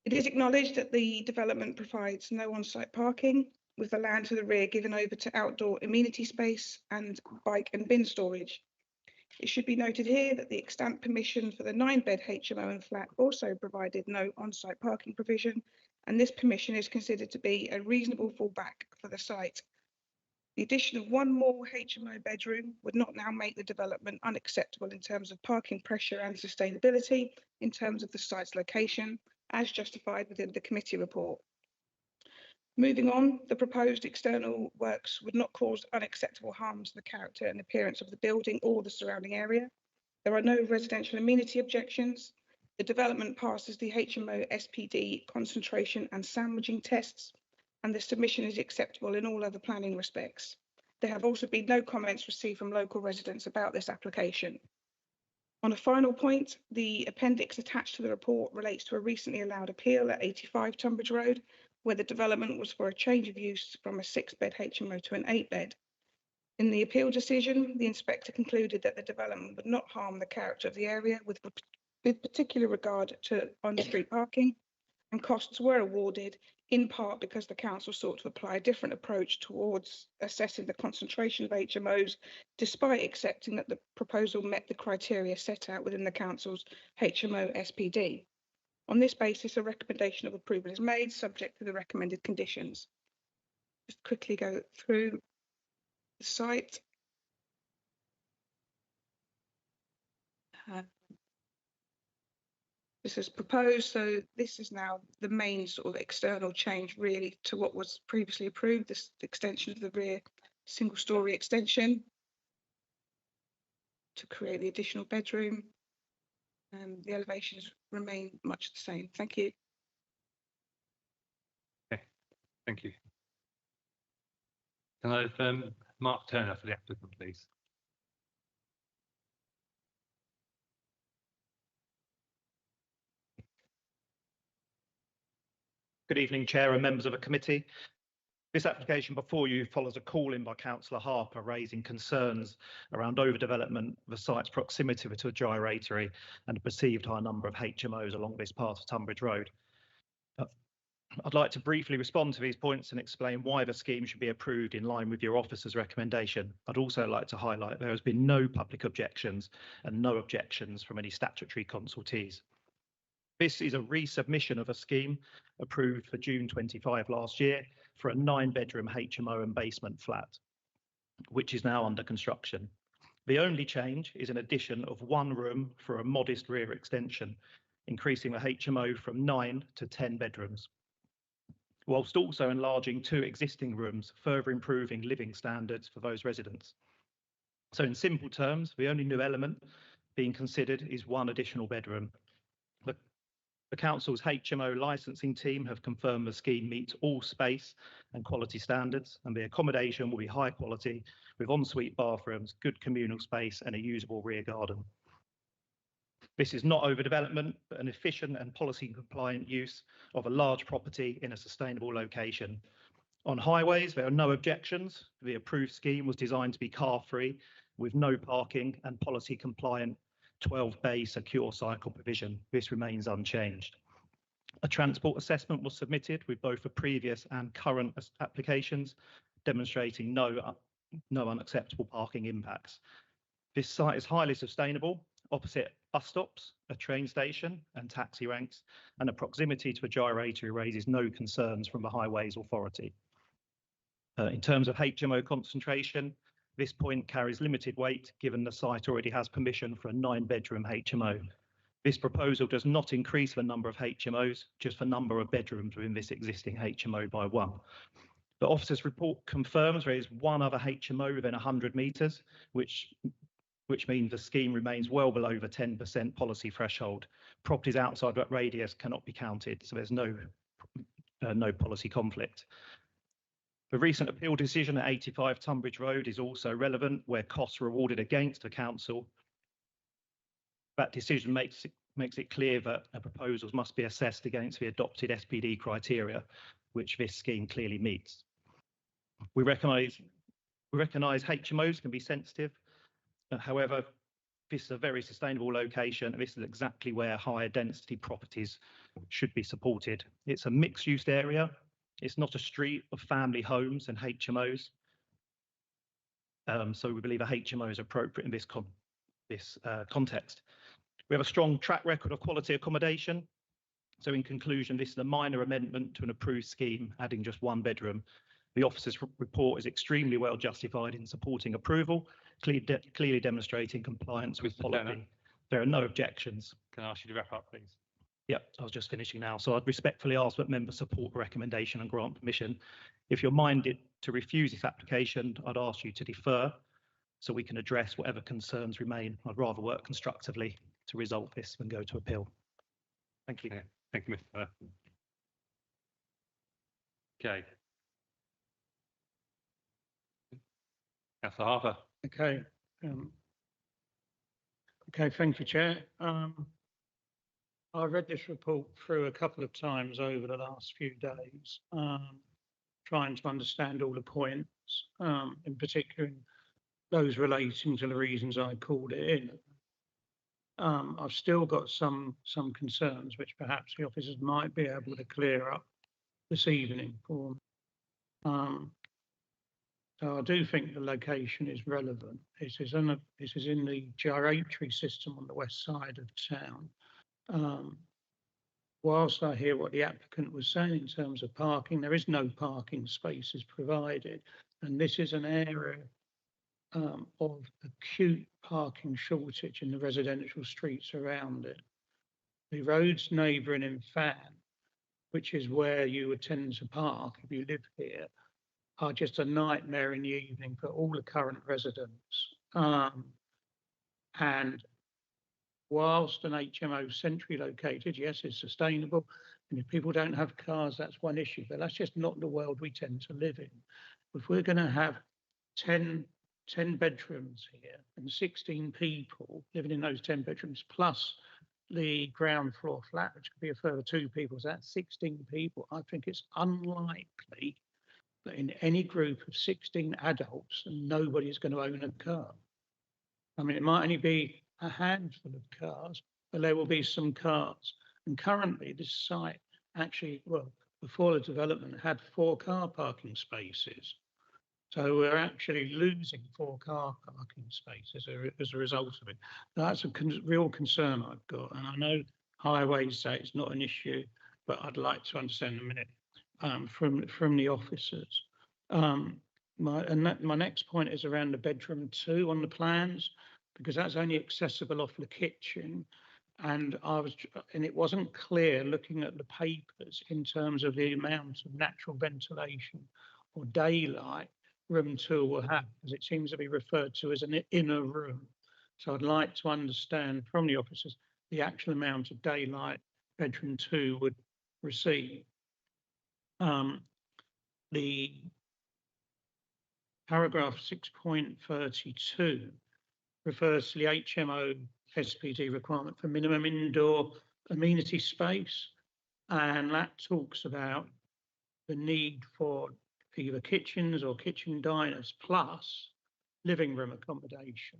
It is acknowledged that the development provides no on-site parking, with the land to the rear given over to outdoor amenity space and bike and bin storage. It should be noted here that the extant permission for the 9-bed HMO and flat also provided no on-site parking provision, and this permission is considered to be a reasonable fallback for the site. The addition of one more HMO bedroom would not now make the development unacceptable in terms of parking pressure and sustainability in terms of the site's location, as justified within the committee report. Moving on, the proposed external works would not cause unacceptable harm to the character and appearance of the building or the surrounding area. There are no residential amenity objections. The development passes the HMO SPD concentration and sandwiching tests, and the submission is acceptable in all other planning respects. There have also been no comments received from local residents about this application. On a final point, the appendix attached to the report relates to a recently allowed appeal at 85 Tunbridge Road, where the development was for a change of use from a 6-bed HMO to an 8-bed. In the appeal decision, the inspector concluded that the development would not harm the character of the area with particular regard to on-street parking, and costs were awarded in part because the council sought to apply a different approach towards assessing the concentration of HMOs, despite accepting that the proposal met the criteria set out within the council's HMO SPD. On this basis, a recommendation of approval is made, subject to the recommended conditions. Just quickly go through the site. This is proposed, so this is now the main sort of external change really to what was previously approved, this extension of the rear single-storey extension to create the additional bedroom. The elevations remain much the same. Thank you. Okay, thank you. Can I have Mark Turner for the applicant, please? Good evening, Chair and members of the committee. This application before you follows a call in by Councillor Harper raising concerns around overdevelopment of the site's proximity to a gyratory and a perceived high number of HMOs along this part of Tunbridge Road. I'd like to briefly respond to these points and explain why the scheme should be approved in line with your officer's recommendation. I'd also like to highlight there has been no public objections and no objections from any statutory consultees. This is a resubmission of a scheme approved for June 25 last year for a 9-bedroom HMO and basement flat, which is now under construction. The only change is an addition of 1 room for a modest rear extension, increasing the HMO from 9 to 10 bedrooms, whilst also enlarging 2 existing rooms, further improving living standards for those residents. So in simple terms, the only new element being considered is 1 additional bedroom. The council's HMO licensing team have confirmed the scheme meets all space and quality standards, and the accommodation will be high quality with ensuite bathrooms, good communal space and a usable rear garden. This is not overdevelopment, but an efficient and policy compliant use of a large property in a sustainable location. On highways, there are no objections. The approved scheme was designed to be car free with no parking and policy compliant 12-bay secure cycle provision. This remains unchanged. A transport assessment was submitted with both the previous and current applications, demonstrating no unacceptable parking impacts. This site is highly sustainable, opposite bus stops, a train station and taxi ranks, and the proximity to a gyratory raises no concerns from the Highways Authority. In terms of HMO concentration, this point carries limited weight given the site already has permission for a 9-bedroom HMO. This proposal does not increase the number of HMOs, just the number of bedrooms within this existing HMO by 1. The officer's report confirms there is 1 other HMO within 100 metres, which means the scheme remains well below the 10% policy threshold. Properties outside that radius cannot be counted, so there's no policy conflict. The recent appeal decision at 85 Tunbridge Road is also relevant, where costs were awarded against the council. That decision makes it clear that proposals must be assessed against the adopted SPD criteria, which this scheme clearly meets. We recognise HMOs can be sensitive. However, this is a very sustainable location, and this is exactly where higher density properties should be supported. It's a mixed use area. It's not a street of family homes and HMOs. So we believe a HMO is appropriate in this context. We have a strong track record of quality accommodation. So in conclusion, this is a minor amendment to an approved scheme, adding just 1 bedroom. The officer's report is extremely well justified in supporting approval, clearly demonstrating compliance with policy. There are no objections. Can I ask you to wrap up, please? Yep, I was just finishing now. So I'd respectfully ask that members support the recommendation and grant permission. If you're minded to refuse this application, I'd ask you to defer so we can address whatever concerns remain. I'd rather work constructively to resolve this than go to appeal. Thank you. Okay. Thank you, Mr. Okay. Councillor Harper. Okay. Okay, thank you, Chair. I've read this report through a couple of times over the last few days, trying to understand all the points, in particular those relating to the reasons I called it in. I've still got some concerns which perhaps the officers might be able to clear up this evening for me. So I do think the location is relevant. This is in the gyratory system on the west side of town. Whilst I hear what the applicant was saying in terms of parking, there is no parking spaces provided, and this is an area of acute parking shortage in the residential streets around it. The roads neighbouring in Fan, which is where you would tend to park if you live here, are just a nightmare in the evening for all the current residents. And whilst an HMO centrally located, yes, it's sustainable. And if people don't have cars, that's one issue, but that's just not the world we tend to live in. If we're going to have 10 bedrooms here and 16 people living in those 10 bedrooms, plus the ground floor flat, which could be a further 2 people, so that's 16 people. I think it's unlikely that in any group of 16 adults, nobody is going to own a car. I mean, it might only be a handful of cars, but there will be some cars. And currently this site actually, well, before the development had 4 car parking spaces. So we're actually losing 4 car parking spaces as a result of it. That's a real concern I've got. And I know highways say it's not an issue, but I'd like to understand in a minute from the officers. My next point is around the bedroom 2 on the plans, because that's only accessible off the kitchen. And it wasn't clear looking at the papers in terms of the amount of natural ventilation or daylight room 2 will have, as it seems to be referred to as an inner room. So I'd like to understand from the officers the actual amount of daylight bedroom 2 would receive. The paragraph 6.32 refers to the HMO SPD requirement for minimum indoor amenity space, and that talks about the need for either kitchens or kitchen diners plus living room accommodation.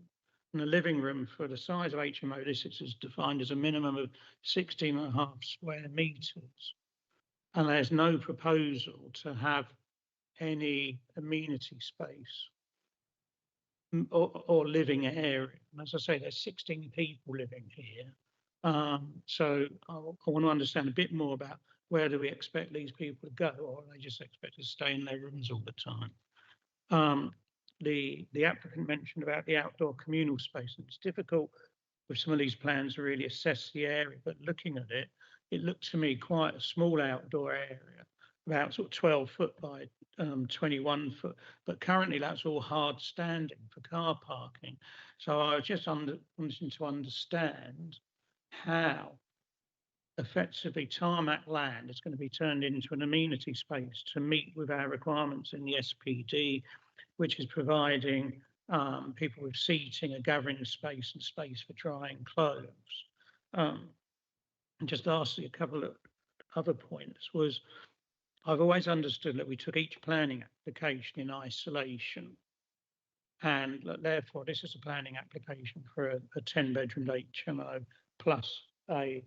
And the living room for the size of HMO, this is defined as a minimum of 16.5 square metres. And there's no proposal to have any amenity space or living area. And as I say, there's 16 people living here. So I want to understand a bit more about where do we expect these people to go, or are they just expected to stay in their rooms all the time? The applicant mentioned about the outdoor communal space, and it's difficult with some of these plans to really assess the area, but looking at it, it looked to me quite a small outdoor area, about sort of 12 foot by 21 foot, but currently that's all hard standing for car parking. So I was just wanting to understand how effectively tarmac land is going to be turned into an amenity space to meet with our requirements in the SPD, which is providing people with seating, a gathering space and space for drying clothes. And just lastly, a couple of other points was, I've always understood that we took each planning application in isolation, and therefore this is a planning application for a 10-bedroom HMO plus a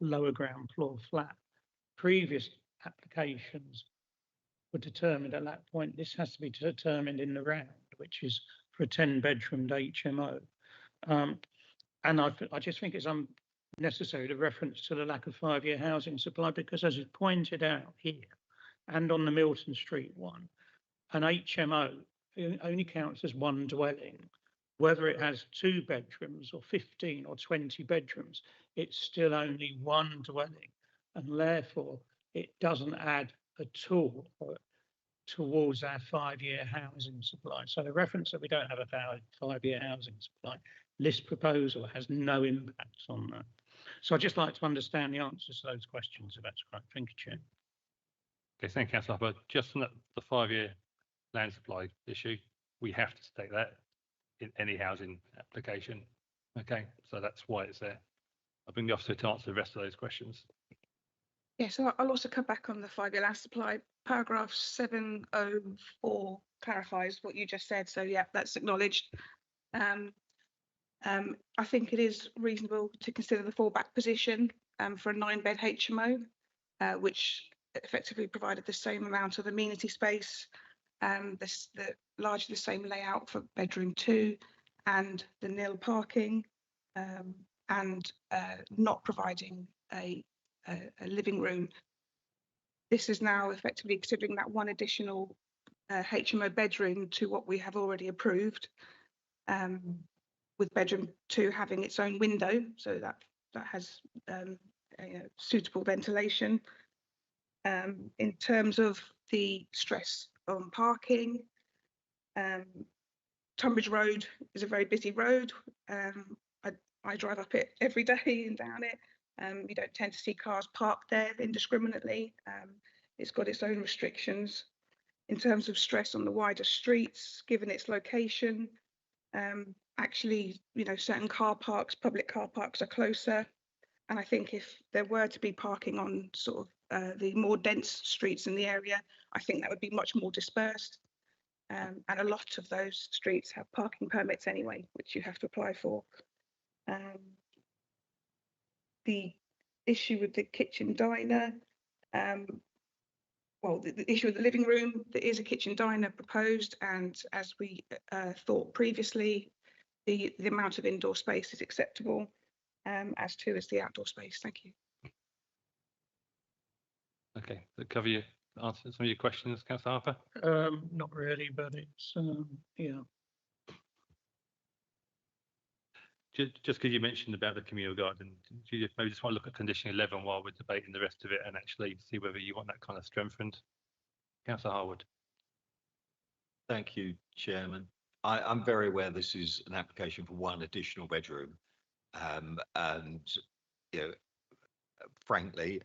lower ground floor flat. Previous applications were determined at that point. This has to be determined in the round, which is for a 10-bedroom HMO. And I just think it's unnecessary to reference to the lack of 5-year housing supply, because as is pointed out here and on the Milton Street one, an HMO only counts as one dwelling. Whether it has 2 bedrooms or 15 or 20 bedrooms, it's still only one dwelling, and therefore it doesn't add at all towards our 5-year housing supply. So the reference that we don't have a 5-year housing supply, this proposal has no impact on that. So I'd just like to understand the answers to those questions, if that's correct. Thank you, Chair. Okay, thank you, Councillor Hopper. Just on the 5-year land supply issue, we have to state that in any housing application. Okay, so that's why it's there. I'll bring the officer to answer the rest of those questions. Yeah, so I'll also come back on the 5-year land supply. Paragraph 704 clarifies what you just said. So yeah, that's acknowledged. I think it is reasonable to consider the fallback position for a 9-bed HMO, which effectively provided the same amount of amenity space, largely the same layout for bedroom 2 and the nil parking, and not providing a living room. This is now effectively considering that one additional HMO bedroom to what we have already approved, with bedroom 2 having its own window, so that has suitable ventilation. In terms of the stress on parking, Tunbridge Road is a very busy road. I drive up it every day and down it. You don't tend to see cars parked there indiscriminately. It's got its own restrictions. In terms of stress on the wider streets, given its location, actually, certain car parks, public car parks, are closer. And I think if there were to be parking on sort of the more dense streets in the area, I think that would be much more dispersed. And a lot of those streets have parking permits anyway, which you have to apply for. The issue with the kitchen diner, well, the issue with the living room, there is a kitchen diner proposed, and as we thought previously, the amount of indoor space is acceptable, as too is the outdoor space. Thank you. Okay, that cover you, answer some of your questions, Councillor Harper? Not really, but it's, yeah. Just because you mentioned about the communal garden, do you maybe just want to look at condition 11 while we're debating the rest of it and actually see whether you want that kind of strengthened? Councillor Harwood. Thank you, Chairman. I'm very aware this is an application for one additional bedroom. And, frankly,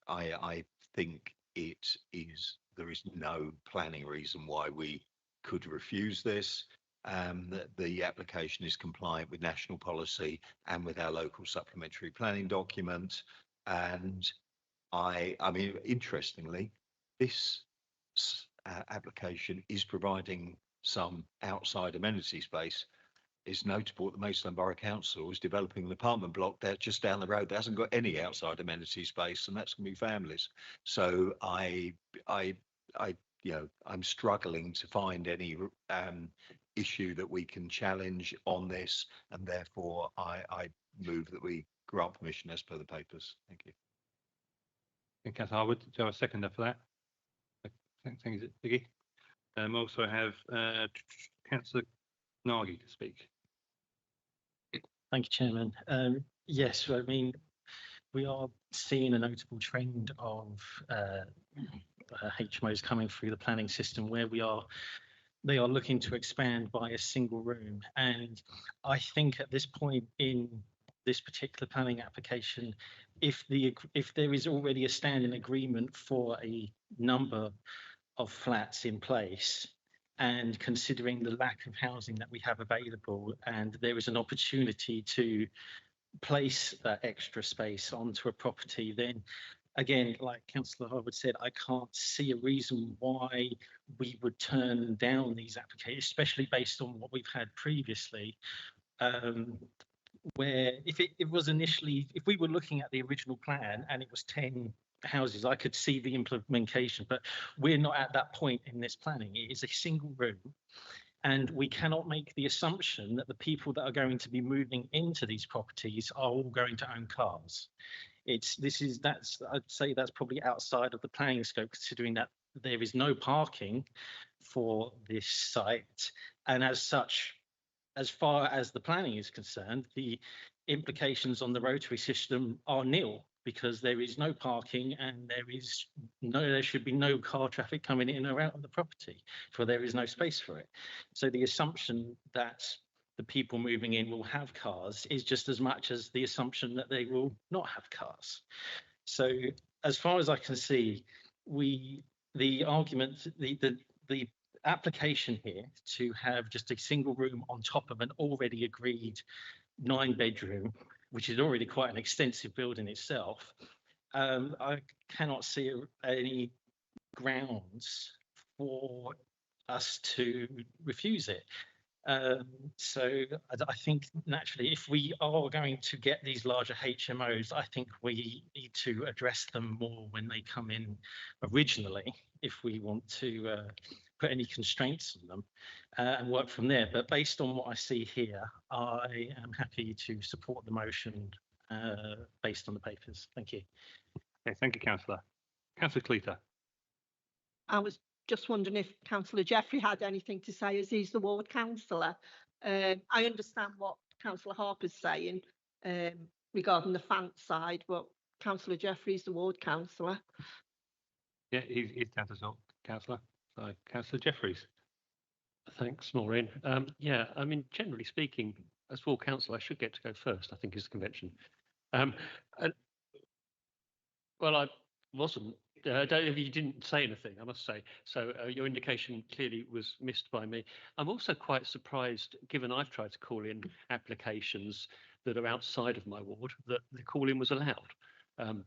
I think there is no planning reason why we could refuse this. That the application is compliant with national policy and with our local supplementary planning document. And I mean, interestingly, this application is providing some outside amenity space. It's notable that Maidstone Borough Council is developing an apartment block there just down the road that hasn't got any outside amenity space, and that's going to be families. So I'm struggling to find any issue that we can challenge on this, and therefore I move that we grant permission as per the papers. Thank you. Councillor Harwood, do you have a seconder for that? Thank you, Vicky. Also have Councillor Nagy to speak. Thank you, Chairman. Yes, I mean, we are seeing a notable trend of HMOs coming through the planning system where they are looking to expand by a single room. And I think at this point in this particular planning application, if there is already a standing agreement for a number of flats in place, and considering the lack of housing that we have available, and there is an opportunity to place that extra space onto a property, then again, like Councillor Harwood said, I can't see a reason why we would turn down these applications, especially based on what we've had previously, where if it was initially, if we were looking at the original plan and it was 10 houses, I could see the implementation, but we're not at that point in this planning. It is a single room, and we cannot make the assumption that the people that are going to be moving into these properties are all going to own cars. I'd say that's probably outside of the planning scope, considering that there is no parking for this site, and as such, as far as the planning is concerned, the implications on the rotary system are nil, because there is no parking and there should be no car traffic coming in or out of the property, for there is no space for it. So the assumption that the people moving in will have cars is just as much as the assumption that they will not have cars. So as far as I can see, the application here to have just a single room on top of an already agreed 9-bedroom, which is already quite an extensive building itself, I cannot see any grounds for us to refuse it. So I think naturally, if we are going to get these larger HMOs, I think we need to address them more when they come in originally, if we want to put any constraints on them and work from there. But based on what I see here, I am happy to support the motion based on the papers. Thank you. Okay, thank you, Councillor. Councillor Cleater. I was just wondering if Councillor Jeffrey had anything to say, as he's the ward councillor. I understand what Councillor Harper's saying regarding the Fant side, but Councillor Jeffrey's the ward councillor. Yeah, he's councillor. So, Councillor Jeffries. Thanks, Maureen. Yeah, I mean, generally speaking, as ward councillor, I should get to go first, I think, is the convention. Well, I wasn't. I don't know if you didn't say anything, I must say. So your indication clearly was missed by me. I'm also quite surprised, given I've tried to call in applications that are outside of my ward, that the call-in was allowed. I'm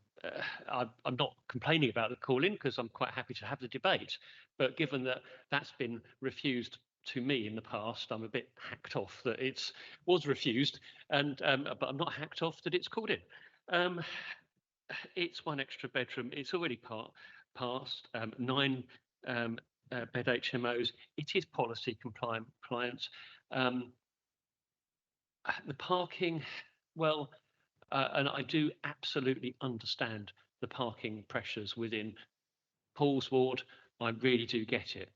not complaining about the call-in because I'm quite happy to have the debate. But given that that's been refused to me in the past, I'm a bit hacked off that it was refused, and but I'm not hacked off that it's called in. It's one extra bedroom. It's already passed 9 bed HMOs. It is policy compliant. The parking, well, and I do absolutely understand the parking pressures within Paul's ward. I really do get it.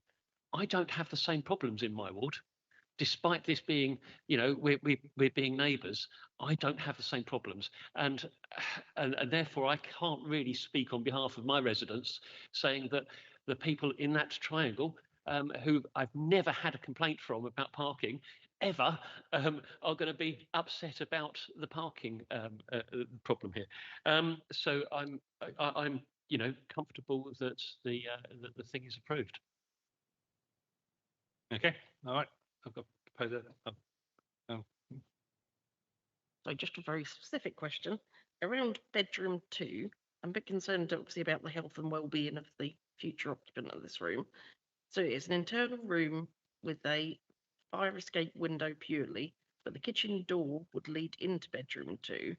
I don't have the same problems in my ward. Despite this being, you know, we're being neighbours, I don't have the same problems, and therefore I can't really speak on behalf of my residents, saying that the people in that triangle, who I've never had a complaint from about parking ever, are going to be upset about the parking problem here. So I'm you know, comfortable that the thing is approved. Okay, all right. I've got a proposer. So just a very specific question around bedroom 2. I'm a bit concerned obviously about the health and well-being of the future occupant of this room. So it's an internal room with a fire escape window purely, but the kitchen door would lead into bedroom 2.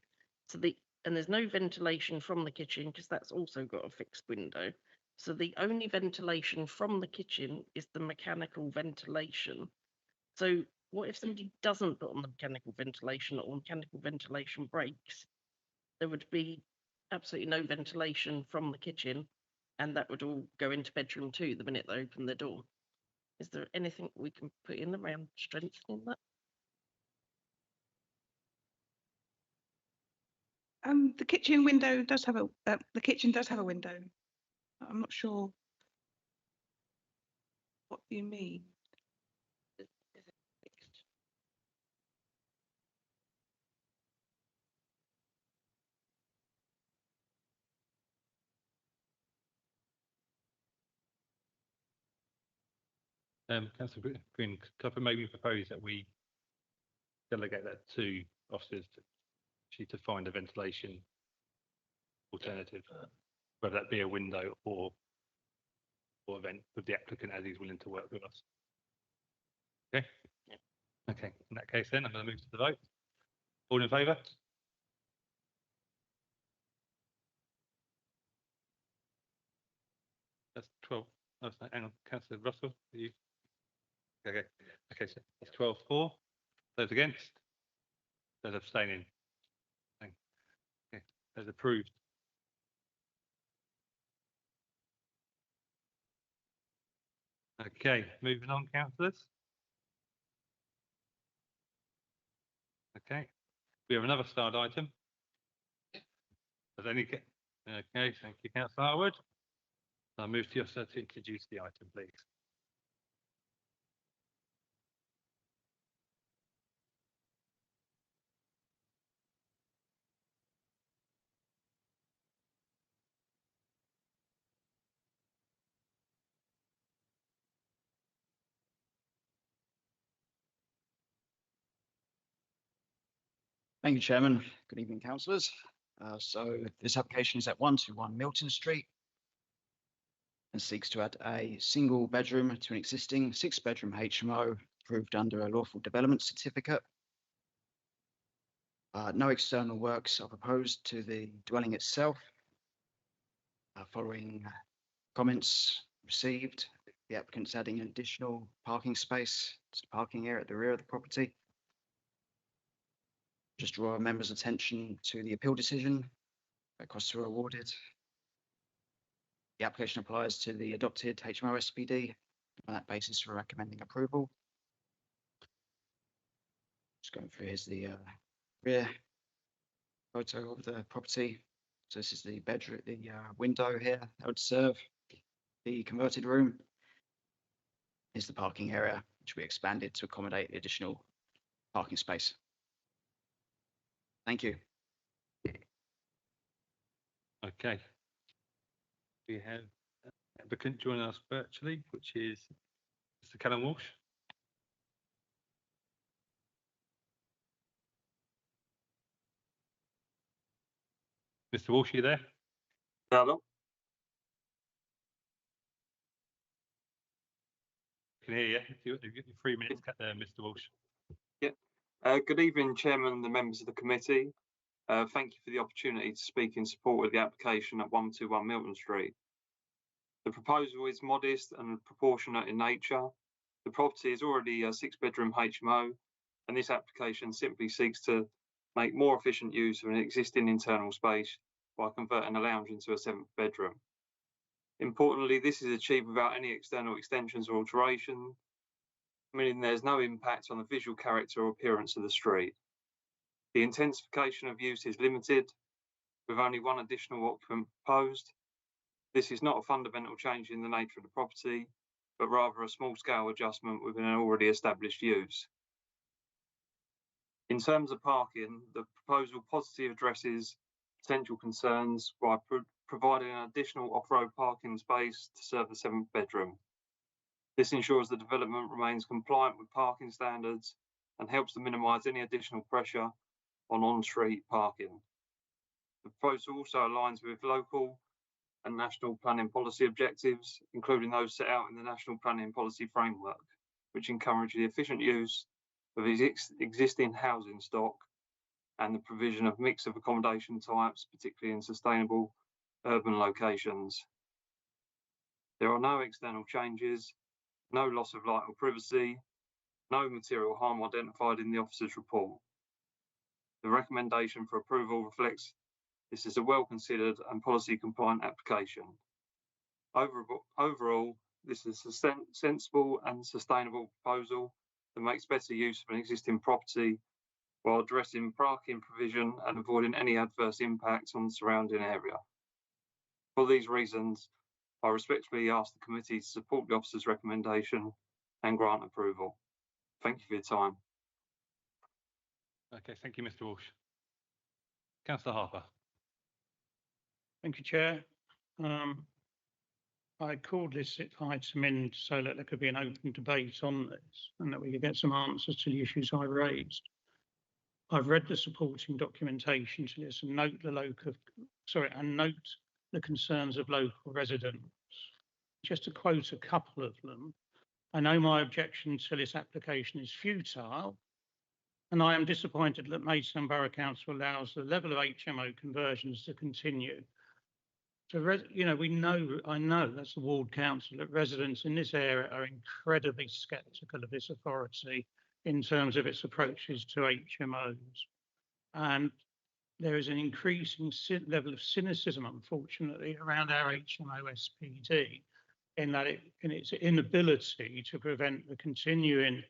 So and there's no ventilation from the kitchen because that's also got a fixed window. So the only ventilation from the kitchen is the mechanical ventilation. So what if somebody doesn't put on the mechanical ventilation, or mechanical ventilation breaks? There would be absolutely no ventilation from the kitchen, and that would all go into bedroom 2 the minute they open the door. Is there anything we can put in around strengthening that? The kitchen window does have the kitchen does have a window. I'm not sure what you mean. Councillor Green, could I maybe propose that we delegate that to officers to find a ventilation alternative, whether that be a window or a vent, with the applicant as he's willing to work with us. Okay. Yeah. Okay. In that case, then I'm going to move to the vote. All in favour? That's 12. Oh, hang on, Councillor Russell, are you? Okay. Okay, so that's 12-4. Those against? Those abstaining? Okay. Those approved. Okay, moving on, councillors. Okay, we have another starred item. Does any get? Okay, thank you, Councillor Harwood. I'll move to yourself to introduce the item, please. Thank you, Chairman. Good evening, councillors. So this application is at 121 Milton Street and seeks to add a single bedroom to an existing 6-bedroom HMO approved under a lawful development certificate. No external works are proposed to the dwelling itself. Following comments received, the applicant's adding an additional parking space to the parking area at the rear of the property. Just draw our members' attention to the appeal decision that costs were awarded. The application applies to the adopted HMO SPD. On that basis, we're recommending approval. Just going through, here's the rear photo of the property. So this is the bedroom, the window here that would serve the converted room. Here's the parking area, which we expanded to accommodate the additional parking space. Thank you. Okay. We have an applicant joining us virtually, which is Mr. Callum Walsh. Mr. Walsh, are you there? Hello. Can hear you. You've got your 3 minutes, Mr. Walsh. Yeah. Good evening, Chairman and the members of the committee. Thank you for the opportunity to speak in support of the application at 121 Milton Street. The proposal is modest and proportionate in nature. The property is already a 6-bedroom HMO, and this application simply seeks to make more efficient use of an existing internal space by converting a lounge into a 7th bedroom. Importantly, this is achieved without any external extensions or alteration, meaning there's no impact on the visual character or appearance of the street. The intensification of use is limited, with only 1 additional occupant proposed. This is not a fundamental change in the nature of the property, but rather a small-scale adjustment within an already established use. In terms of parking, the proposal positively addresses potential concerns by providing an additional off-road parking space to serve the 7th bedroom. This ensures the development remains compliant with parking standards and helps to minimise any additional pressure on-street parking. The proposal also aligns with local and national planning policy objectives, including those set out in the National Planning Policy Framework, which encourage the efficient use of existing housing stock and the provision of mix of accommodation types, particularly in sustainable urban locations. There are no external changes, no loss of light or privacy, no material harm identified in the officer's report. The recommendation for approval reflects this is a well-considered and policy-compliant application. Overall, this is a sensible and sustainable proposal that makes better use of an existing property while addressing parking provision and avoiding any adverse impacts on the surrounding area. For these reasons, I respectfully ask the committee to support the officer's recommendation and grant approval. Thank you for your time. Okay, thank you, Mr. Walsh. Councillor Harper. Thank you, Chair. I called this item in so that there could be an open debate on this and that we could get some answers to the issues I raised. I've read the supporting documentation to this and note the concerns of local residents. Just to quote a couple of them, I know my objection to this application is futile, and I am disappointed that Maidstone Borough Council allows the level of HMO conversions to continue. So, I know that's the Ward Council, that residents in this area are incredibly sceptical of this authority in terms of its approaches to HMOs. And there is an increasing level of cynicism, unfortunately, around our HMO SPD in its inability to prevent the continuing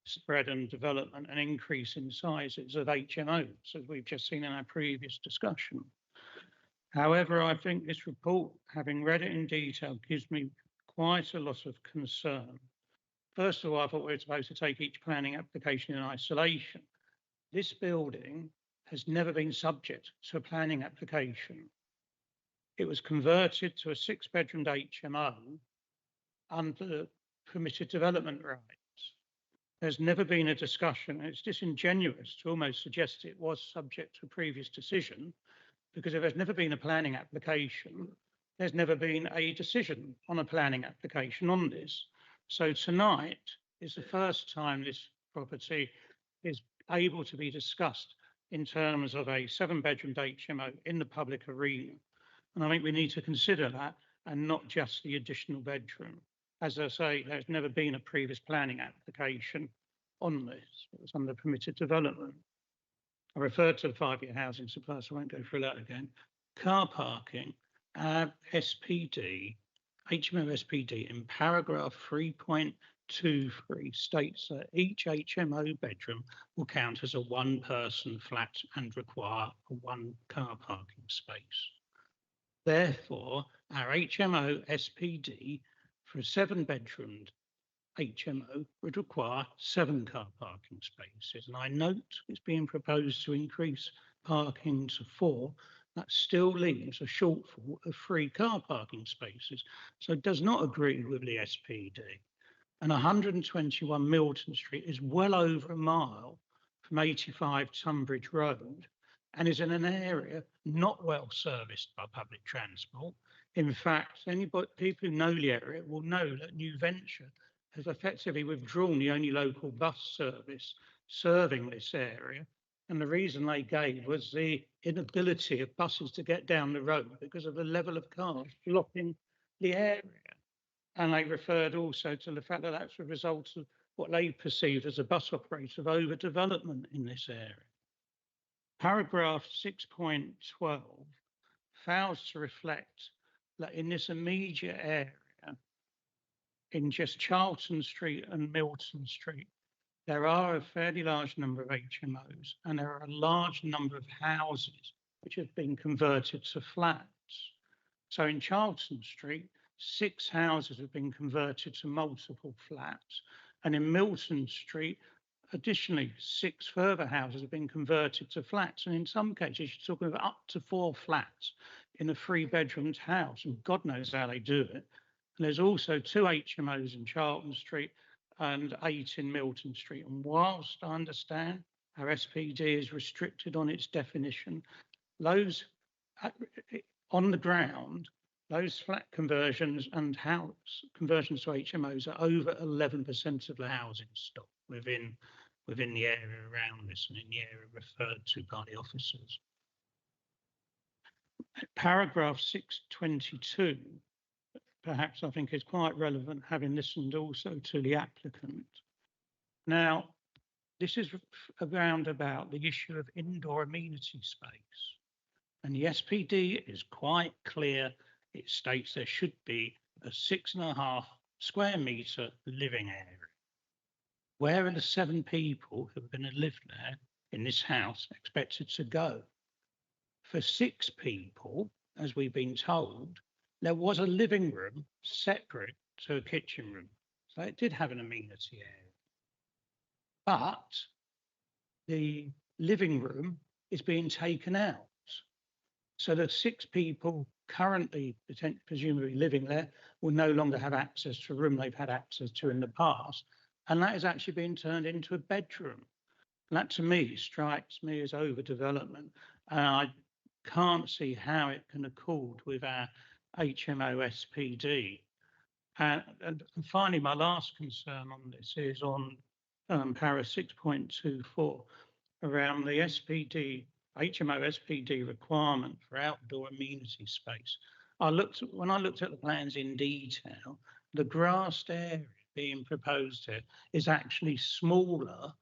spread and development and increase in sizes of HMOs, as we've just seen in our previous discussion. However, I think this report, having read it in detail, gives me quite a lot of concern. First of all, I thought we were supposed to take each planning application in isolation. This building has never been subject to a planning application. It was converted to a 6-bedroom HMO under permitted development rights. There's never been a discussion, and it's disingenuous to almost suggest it was subject to a previous decision, because if there's never been a planning application, there's never been a decision on a planning application on this. So tonight, It's the first time this property is able to be discussed in terms of a 7-bedroom HMO in the public arena. And I think we need to consider that and not just the additional bedroom. As I say, there's never been a previous planning application on this. It was under permitted development. I referred to the 5-year housing supply, so I won't go through that again. Car parking, SPD, HMO SPD in paragraph 3.23 states that each HMO bedroom will count as a 1-person flat and require a 1 car parking space. Therefore, our HMO SPD for a 7-bedroom HMO would require 7 car parking spaces. And I note it's being proposed to increase parking to 4. That still leaves a shortfall of 3 car parking spaces. So it does not agree with the SPD. And 121 Milton Street is well over a mile from 85 Tunbridge Road and is in an area not well serviced by public transport. In fact, people who know the area will know that New Venture has effectively withdrawn the only local bus service serving this area. And the reason they gave was the inability of buses to get down the road because of the level of cars blocking the area. And they referred also to the fact that that's a result of what they perceived as a bus operator of overdevelopment in this area. Paragraph 6.12 fails to reflect that in this immediate area, in just Charlton Street and Milton Street, there are a fairly large number of HMOs and there are a large number of houses which have been converted to flats. So in Charlton Street, 6 houses have been converted to multiple flats, and in Milton Street, additionally, 6 further houses have been converted to flats. And in some cases, you're talking about up to 4 flats in a 3-bedroom house, and God knows how they do it. And there's also 2 HMOs in Charlton Street and 8 in Milton Street. And whilst I understand our SPD is restricted on its definition, those on the ground, those flat conversions and house conversions to HMOs are over 11% of the housing stock within the area around this and in the area referred to by the officers. Paragraph 622, perhaps I think is quite relevant, having listened also to the applicant. Now, this is around about the issue of indoor amenity space. And the SPD is quite clear. It states there should be a 6.5 square metre living area. Where are the 7 people who are going to live there in this house expected to go? For 6 people, as we've been told, there was a living room separate to a kitchen room. So it did have an amenity area. But the living room is being taken out. So the 6 people currently presumably living there will no longer have access to a room they've had access to in the past. And that is actually being turned into a bedroom. And that to me strikes me as overdevelopment. And I can't see how it can accord with our HMO SPD. And finally, my last concern on this is on para 6.24 around the SPD, HMO SPD requirement for outdoor amenity space. When I looked at the plans in detail, the grassed area being proposed here is actually smaller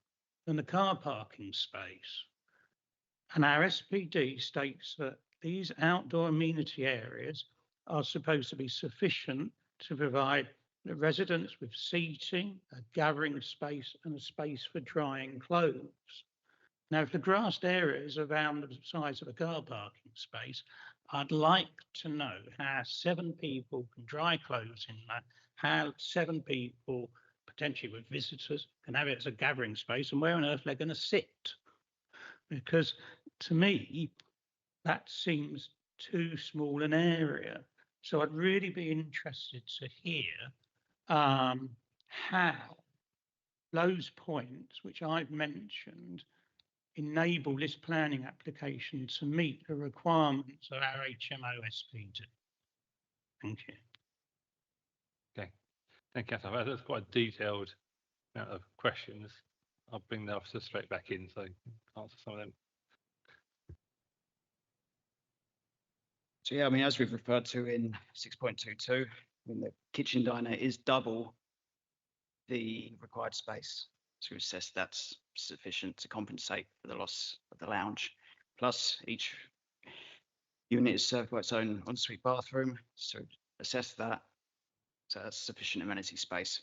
than the car parking space. And our SPD states that these outdoor amenity areas are supposed to be sufficient to provide the residents with seating, a gathering space and a space for drying clothes. Now, if the grassed area is around the size of a car parking space, I'd like to know how 7 people can dry clothes in that, how 7 people, potentially with visitors, can have it as a gathering space, and where on earth they're going to sit. Because to me, that seems too small an area. So I'd really be interested to hear how those points which I've mentioned enable this planning application to meet the requirements of our HMO SPD. Thank you. Okay, thank you. That's quite a detailed out of questions, I'll bring the officer straight back in, so answer some of them. So yeah, I mean, as we've referred to in 6.22, I mean, the kitchen diner is double the required space. So we assess that's sufficient to compensate for the loss of the lounge. Plus, each unit is served by its own ensuite bathroom. So assess that. So that's sufficient amenity space.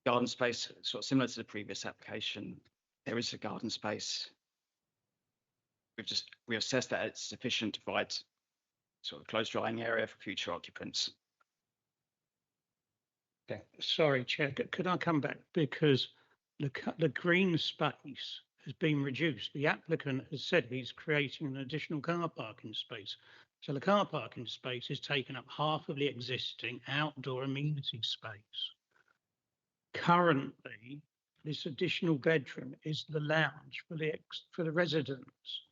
Garden space, sort of similar to the previous application, there is a garden space. We assessed that it's sufficient to provide sort of closed drying area for future occupants. Okay. Sorry, Chair, could I come back? Because the green space has been reduced. The applicant has said he's creating an additional car parking space. So the car parking space is taking up half of the existing outdoor amenity space. Currently, this additional bedroom is the lounge for the residents.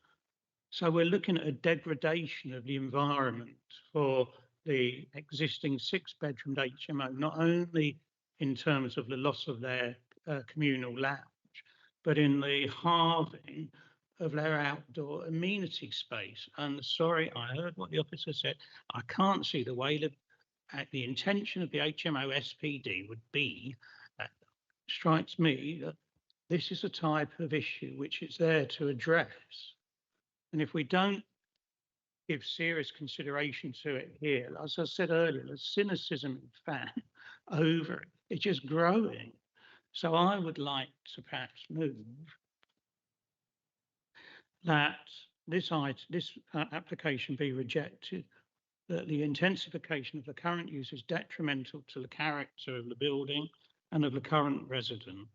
So we're looking at a degradation of the environment for the existing 6-bedroom HMO, not only in terms of the loss of their communal lounge, but in the halving of their outdoor amenity space. And sorry, I heard what the officer said. I can't see the way that the intention of the HMO SPD would be. Strikes me that this is a type of issue which is there to address. And if we don't give serious consideration to it here, as I said earlier, the cynicism in fact over it, it's just growing. So I would like to perhaps move that this application be rejected, that the intensification of the current use is detrimental to the character of the building and of the current residents.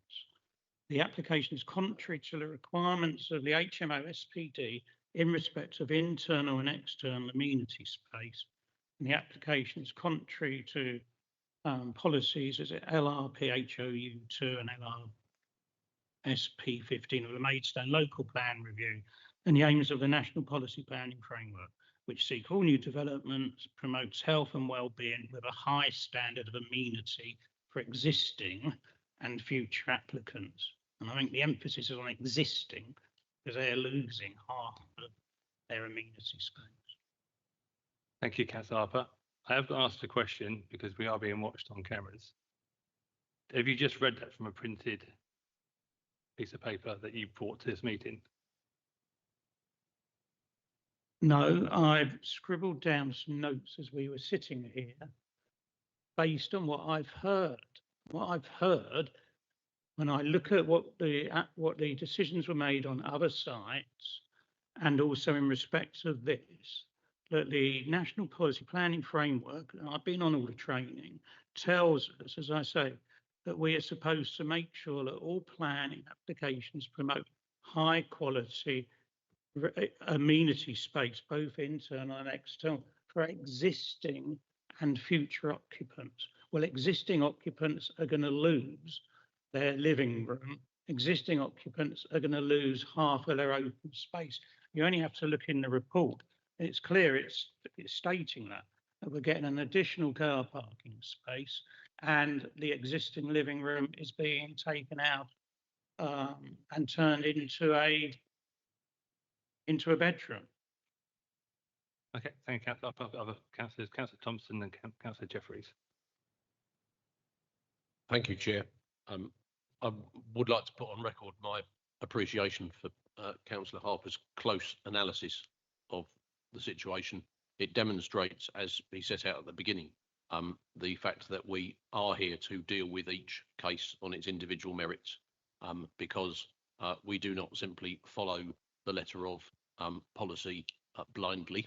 The application is contrary to the requirements of the HMO SPD in respect of internal and external amenity space. And the application is contrary to policies as LRPHOU2 and LRSP15 of the Maidstone Local Plan Review and the aims of the National Policy Planning Framework, which seek all new developments, promotes health and well-being with a high standard of amenity for existing and future applicants. And I think the emphasis is on existing because they are losing half of their amenity space. Thank you, Councillor Harper. I have asked a question because we are being watched on cameras. Have you just read that from a printed piece of paper that you brought to this meeting? No, I've scribbled down some notes as we were sitting here based on what I've heard. What I've heard when I look at what the decisions were made on other sites and also in respect of this, that the National Policy Planning Framework, and I've been on all the training, tells us, as I say, that we are supposed to make sure that all planning applications promote high quality amenity space, both internal and external, for existing and future occupants. Well, existing occupants are going to lose their living room. Existing occupants are going to lose half of their open space. You only have to look in the report. It's clear it's stating that we're getting an additional car parking space and the existing living room is being taken out and turned into a bedroom. Okay, thank you, Councillor. Other councillors, Councillor Thompson and Councillor Jeffreys. Thank you, Chair. I would like to put on record my appreciation for Councillor Harper's close analysis of the situation. It demonstrates, as he set out at the beginning, the fact that we are here to deal with each case on its individual merits, because we do not simply follow the letter of policy blindly.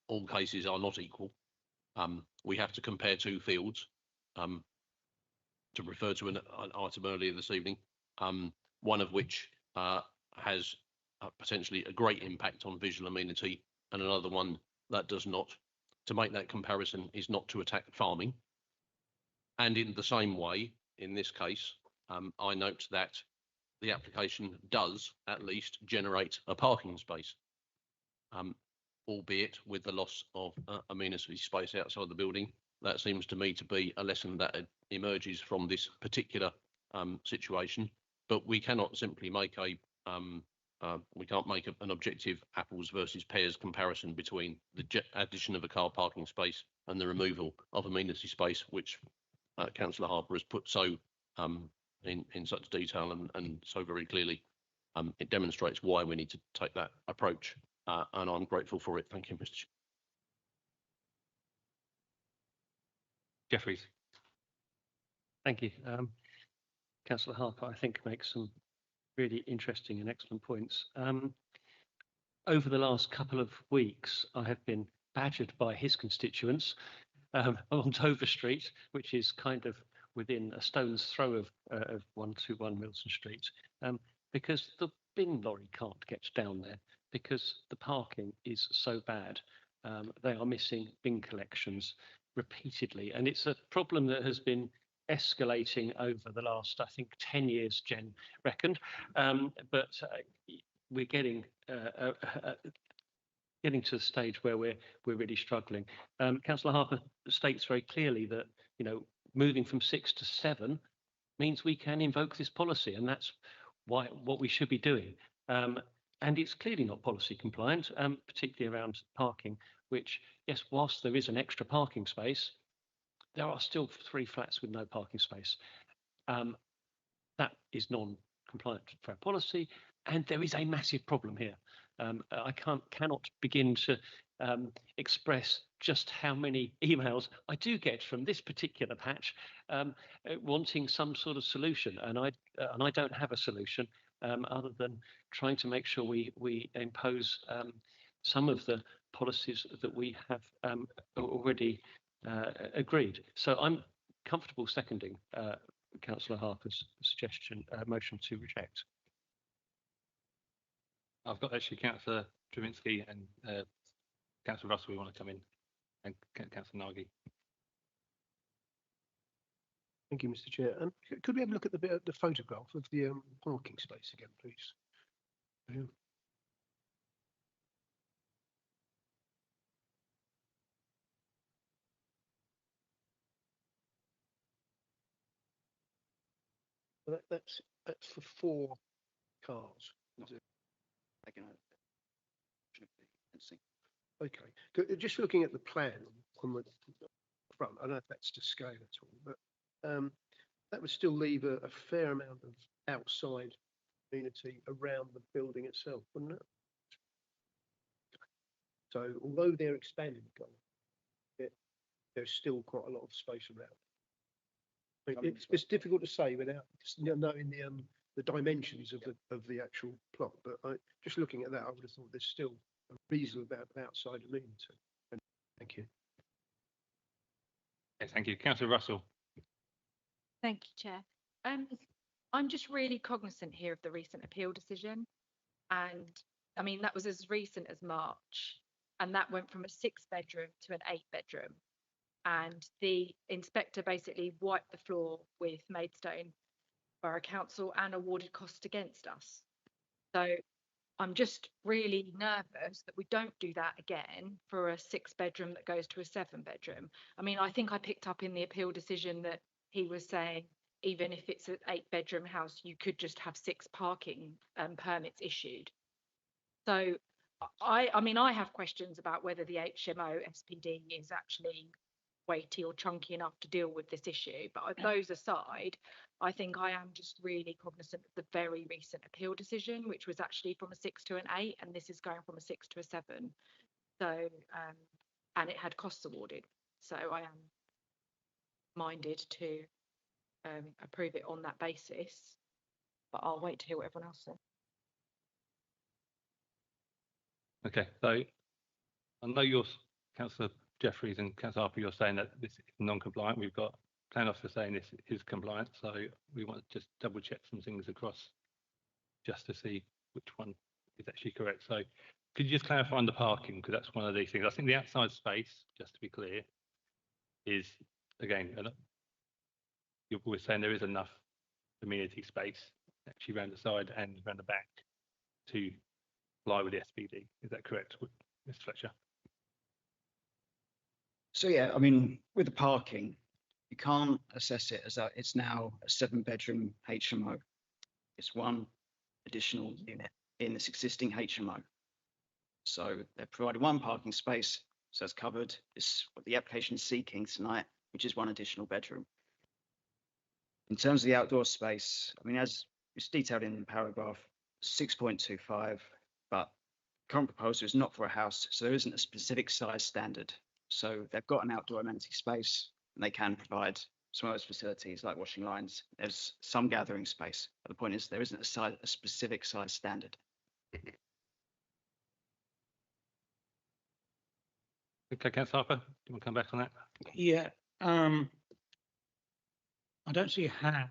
All cases are not equal. We have to compare two fields. To refer to an item earlier this evening, one of which has potentially a great impact on visual amenity and another one that does not. To make that comparison is not to attack farming. And in the same way, in this case, I note that the application does at least generate a parking space. albeit with the loss of amenity space outside the building. That seems to me to be a lesson that emerges from this particular situation. But we cannot simply make an objective apples versus pears comparison between the addition of a car parking space and the removal of amenity space, which Councillor Harper has put so in such detail and so very clearly. It demonstrates why we need to take that approach, and I'm grateful for it. Thank you, Mr. Chair. Jeffries. Thank you. Councillor Harper, I think, makes some really interesting and excellent points. Over the last couple of weeks, I have been badgered by his constituents on Dover Street, which is kind of within a stone's throw of 121 Milton Street, because the bin lorry can't get down there because the parking is so bad. They are missing bin collections repeatedly, and it's a problem that has been escalating over the last, I think, 10 years, Jen reckoned, but we're getting to the stage where we're really struggling. Councillor Harper states very clearly that, you know, moving from 6 to 7 means we can invoke this policy, and that's what we should be doing. And it's clearly not policy compliant, particularly around parking, which, yes, whilst there is an extra parking space, there are still 3 flats with no parking space. That is non-compliant for our policy, and there is a massive problem here. I cannot begin to express just how many emails I do get from this particular patch wanting some sort of solution, and I don't have a solution other than trying to make sure we impose some of the policies that we have already agreed. So I'm comfortable seconding Councillor Harper's suggestion, motion to reject. I've got actually Councillor Travinsky and Councillor Russell who want to come in, and Councillor Nagy. Thank you, Mr. Chair. Could we have a look at the photograph of the parking space again, please? Well, that's for 4 cars. Is it? Okay, just looking at the plan on the front, I don't know if that's to scale at all, but that would still leave a fair amount of outside amenity around the building itself, wouldn't it? So although they're expanding, there's still quite a lot of space around. I mean, it's difficult to say without knowing the dimensions of the actual plot, but just looking at that, I would have thought there's still a reasonable amount of outside amenity. Thank you. Okay, thank you. Councillor Russell. Thank you, Chair. I'm just really cognizant here of the recent appeal decision. And I mean, that was as recent as March. And that went from a 6-bedroom to an 8-bedroom. And the inspector basically wiped the floor with Maidstone Borough Council and awarded costs against us. So I'm just really nervous that we don't do that again for a 6-bedroom that goes to a 7-bedroom. I mean, I think I picked up in the appeal decision that he was saying even if it's an 8-bedroom house, you could just have 6 parking permits issued. So I mean, I have questions about whether the HMO SPD is actually weighty or chunky enough to deal with this issue. But those aside, I think I am just really cognizant of the very recent appeal decision, which was actually from a 6 to an 8, and this is going from a 6 to a 7. So, and it had costs awarded. So I am minded to approve it on that basis, but I'll wait to hear what everyone else says. Okay, so I know you're Councillor Jeffries and Councillor Harper, you're saying that this is non-compliant. We've got plan officer saying this is compliant, so we want to just double check some things across just to see which one is actually correct. So could you just clarify on the parking, because that's one of these things. I think the outside space, just to be clear, is again, we're saying there is enough amenity space actually around the side and around the back to fly with the SPD. Is that correct? Mr. Fletcher. So yeah, I mean, with the parking, you can't assess it as that it's now a 7-bedroom HMO. It's one additional unit in this existing HMO. So they've provided one parking space, so it's covered. It's what the application is seeking tonight, which is one additional bedroom. In terms of the outdoor space, I mean, as it's detailed in paragraph 6.25, but current proposal is not for a house, so there isn't a specific size standard. So they've got an outdoor amenity space and they can provide some of those facilities like washing lines. There's some gathering space. But the point is there isn't a specific size standard. Okay, Councillor Harper, do you want to come back on that? Yeah, I don't see how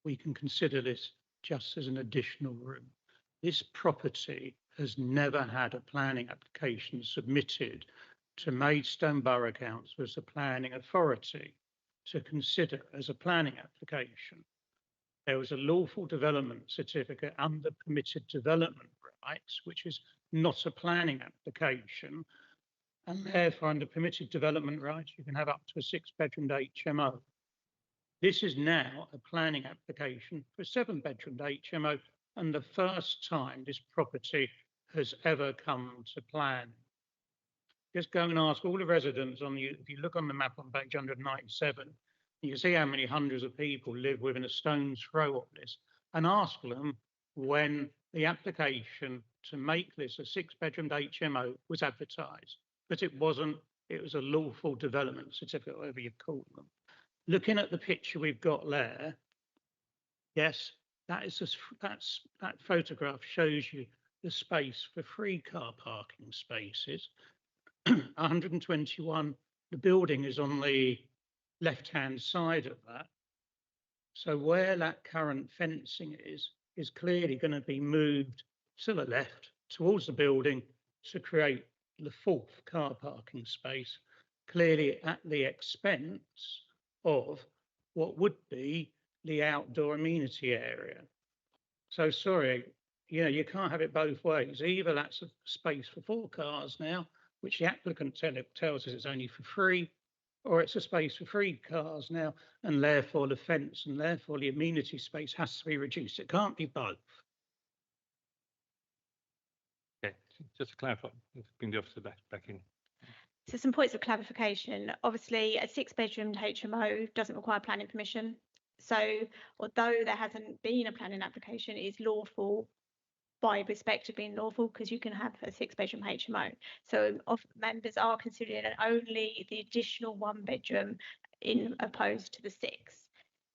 we can consider this just as an additional room. This property has never had a planning application submitted to Maidstone Borough Council as a planning authority to consider as a planning application. There was a lawful development certificate under permitted development rights, which is not a planning application. And therefore, under permitted development rights, you can have up to a 6-bedroomed HMO. This is now a planning application for a 7-bedroomed HMO, and the first time this property has ever come to plan. Just go and ask all the residents if you look on the map on page 197, you can see how many hundreds of people live within a stone's throw of this, and ask them when the application to make this a 6-bedroomed HMO was advertised. But it wasn't, it was a lawful development certificate, whatever you call them. Looking at the picture we've got there, yes, that photograph shows you the space for 3 car parking spaces. 121, the building is on the left-hand side of that. So where that current fencing is clearly going to be moved to the left towards the building to create the 4th car parking space, clearly at the expense of what would be the outdoor amenity area. So sorry, you can't have it both ways. Either that's a space for 4 cars now, which the applicant tells us it's only for 3, or it's a space for 3 cars now, and therefore the fence and therefore the amenity space has to be reduced. It can't be both. Okay, just to clarify, bring the officer back in. So some points of clarification. Obviously, a 6-bedroomed HMO doesn't require planning permission. So although there hasn't been a planning application, it is lawful by respect of being lawful, because you can have a 6-bedroom HMO. So members are considering only the additional 1-bedroom in opposed to the 6.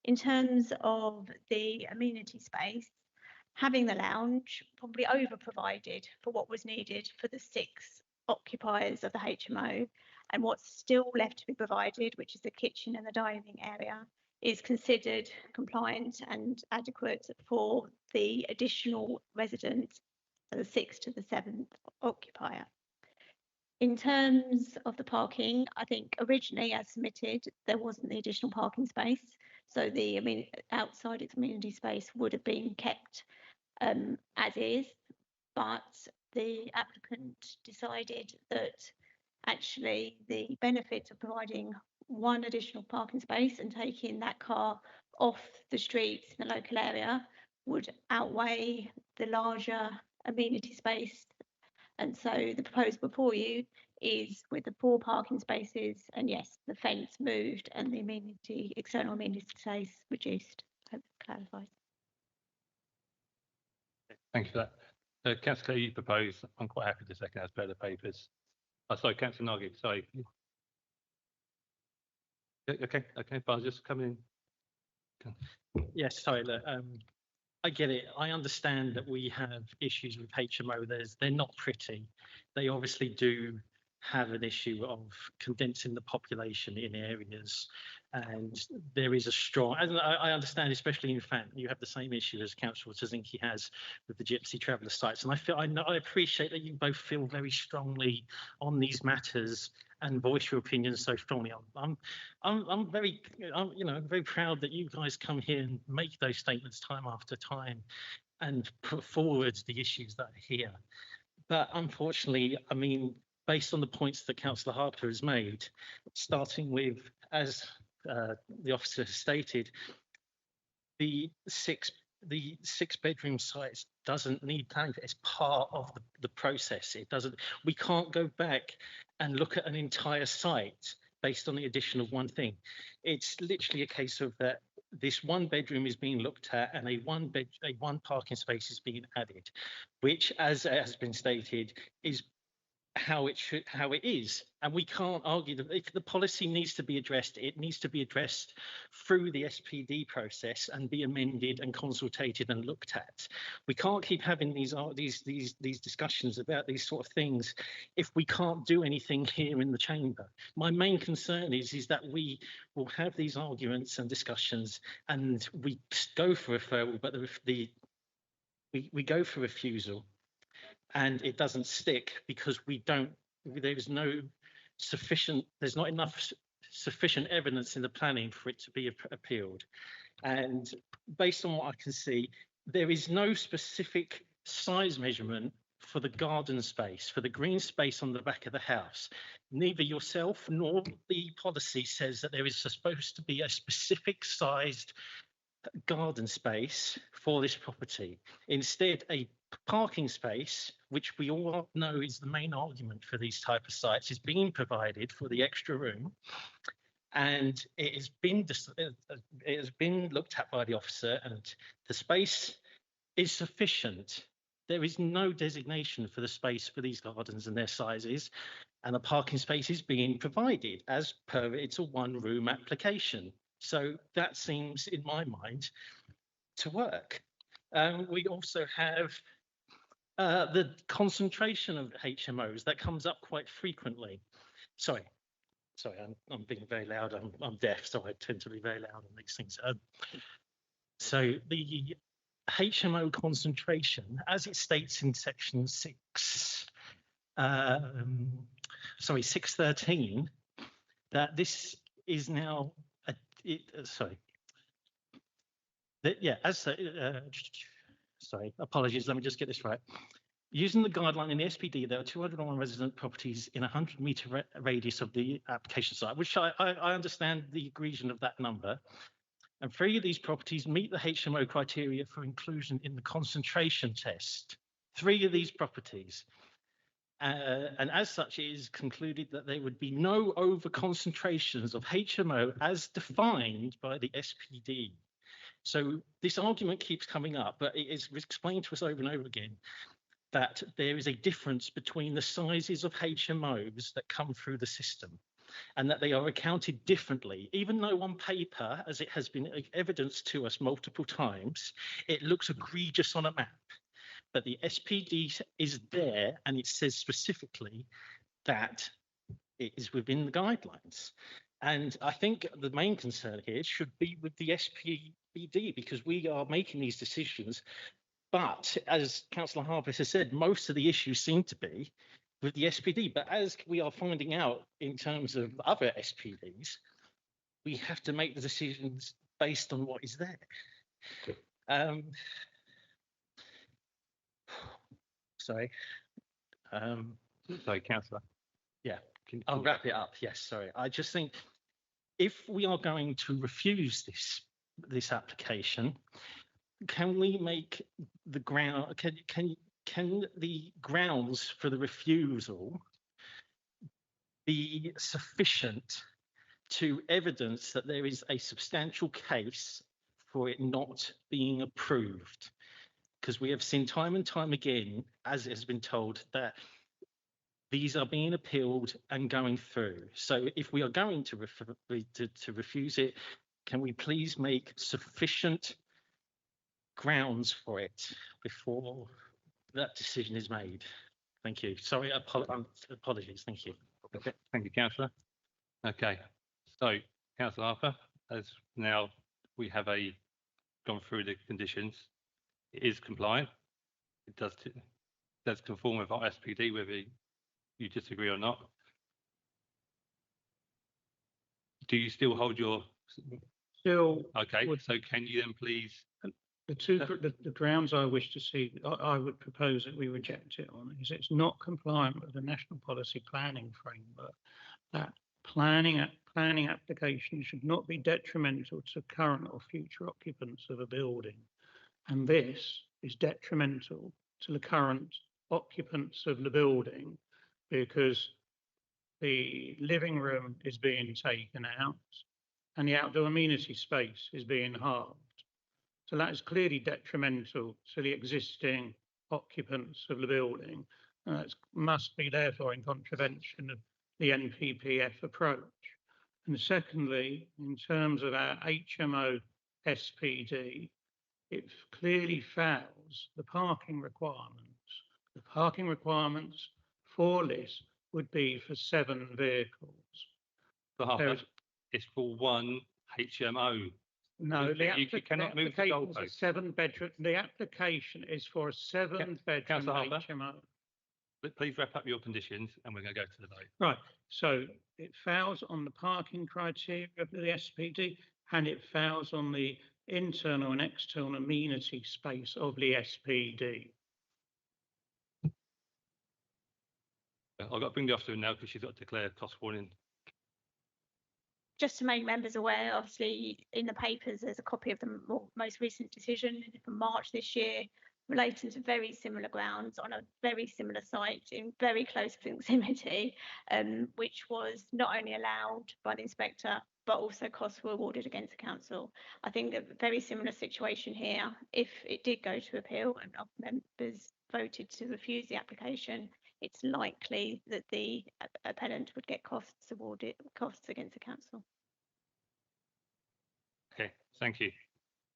In terms of the amenity space, having the lounge probably over provided for what was needed for the 6 occupiers of the HMO, and what's still left to be provided, which is the kitchen and the dining area, is considered compliant and adequate for the additional residents, the 6th to the 7th occupier. In terms of the parking, I think originally as submitted, there wasn't the additional parking space. So the outside community space would have been kept as is, but the applicant decided that actually the benefit of providing 1 additional parking space and taking that car off the streets in the local area would outweigh the larger amenity space. And so the proposal before you is with the 4 parking spaces, and yes, the fence moved and the external amenity space reduced. I hope that clarifies. Thank you for that. Councillor, you propose, I'm quite happy to second as per the papers. Oh, sorry, Councillor Nagy, sorry. Okay, but I'll just come in. Yes, sorry, look, I get it. I understand that we have issues with HMO. They're not pretty. They obviously do have an issue of condensing the population in areas, and there is a strong, and I understand, especially in fact, you have the same issue as Councillor Tazinki has with the Gypsy Traveller sites, and I appreciate that you both feel very strongly on these matters and voice your opinions so strongly. I'm very proud that you guys come here and make those statements time after time and put forward the issues that are here. But unfortunately, I mean, based on the points that Councillor Harper has made, starting with, as the officer has stated, the six bedroom sites doesn't need planning. It's part of the process. It doesn't. We can't go back and look at an entire site based on the addition of one thing. It's literally a case of that this one bedroom is being looked at and a one parking space is being added, which, as has been stated, is how it is. And we can't argue that if the policy needs to be addressed, it needs to be addressed through the SPD process and be amended and consultated and looked at. We can't keep having these discussions about these sort of things if we can't do anything here in the chamber. My main concern is that we will have these arguments and discussions and we go for referral, but we go for refusal, and it doesn't stick because there's not enough sufficient evidence in the planning for it to be appealed. And based on what I can see, there is no specific size measurement for the garden space, for the green space on the back of the house. Neither yourself nor the policy says that there is supposed to be a specific sized garden space for this property. Instead, a parking space, which we all know is the main argument for these type of sites, is being provided for the extra room, and it has been looked at by the officer, and the space is sufficient. There is no designation for the space for these gardens and their sizes, and a parking space is being provided as per it's a one-room application. So that seems, in my mind, to work. We also have the concentration of HMOs that comes up quite frequently. Sorry, I'm being very loud. I'm deaf, so I tend to be very loud on these things. So the HMO concentration, as it states in section 613, that this is now apologies, let me just get this right. Using the guideline in the SPD, there are 201 resident properties in a 100-metre radius of the application site, which I understand the agreement of that number. And 3 of these properties meet the HMO criteria for inclusion in the concentration test. 3 of these properties. And as such, it is concluded that there would be no over concentrations of HMO as defined by the SPD. So this argument keeps coming up, but it is explained to us over and over again that there is a difference between the sizes of HMOs that come through the system, and that they are accounted differently, even though on paper, as it has been evidenced to us multiple times, it looks egregious on a map. But the SPD is there, and it says specifically that it is within the guidelines. And I think the main concern here should be with the SPD, because we are making these decisions. But as Councillor Harper has said, most of the issues seem to be with the SPD. But as we are finding out in terms of other SPDs, we have to make the decisions based on what is there. Sorry, Councillor. Yeah, I'll wrap it up. Yes, sorry. I just think if we are going to refuse this application, can we make the ground? Can the grounds for the refusal be sufficient to evidence that there is a substantial case for it not being approved? Because we have seen time and time again, as it has been told, that these are being appealed and going through. So if we are going to refuse it, can we please make sufficient grounds for it before that decision is made? Thank you. Sorry, apologies. Thank you. Okay, thank you, Councillor. Okay, so Councillor Harper, as now we have gone through the conditions, it is compliant. It does conform with our SPD, whether you disagree or not. Do you still hold your? Still. Okay, so can you then please The grounds I wish to see, I would propose that we reject it on is it's not compliant with the National Policy Planning Framework. That planning application should not be detrimental to current or future occupants of a building. And this is detrimental to the current occupants of the building because the living room is being taken out and the outdoor amenity space is being halved. So that is clearly detrimental to the existing occupants of the building. It must be therefore in contravention of the NPPF approach. And secondly, in terms of our HMO SPD, it clearly fouls the parking requirements. The parking requirements for this would be for 7 vehicles. It's for one HMO. No, You cannot move the application is a goalpost. 7-bedroom. The application is for a 7-bedroom Councillor Harper? HMO. Please wrap up your conditions and we're going to go to the vote. Right, so it fouls on the parking criteria of the SPD and it fouls on the internal and external amenity space of the SPD. I've got to bring the officer in now because she's got to declare cost warning. Just to make members aware, obviously in the papers there's a copy of the most recent decision from March this year relating to very similar grounds on a very similar site in very close proximity, which was not only allowed by the inspector but also costs were awarded against the council. I think a very similar situation here. If it did go to appeal and our members voted to refuse the application, it's likely that the appellant would get costs awarded, costs against the council. Okay, thank you.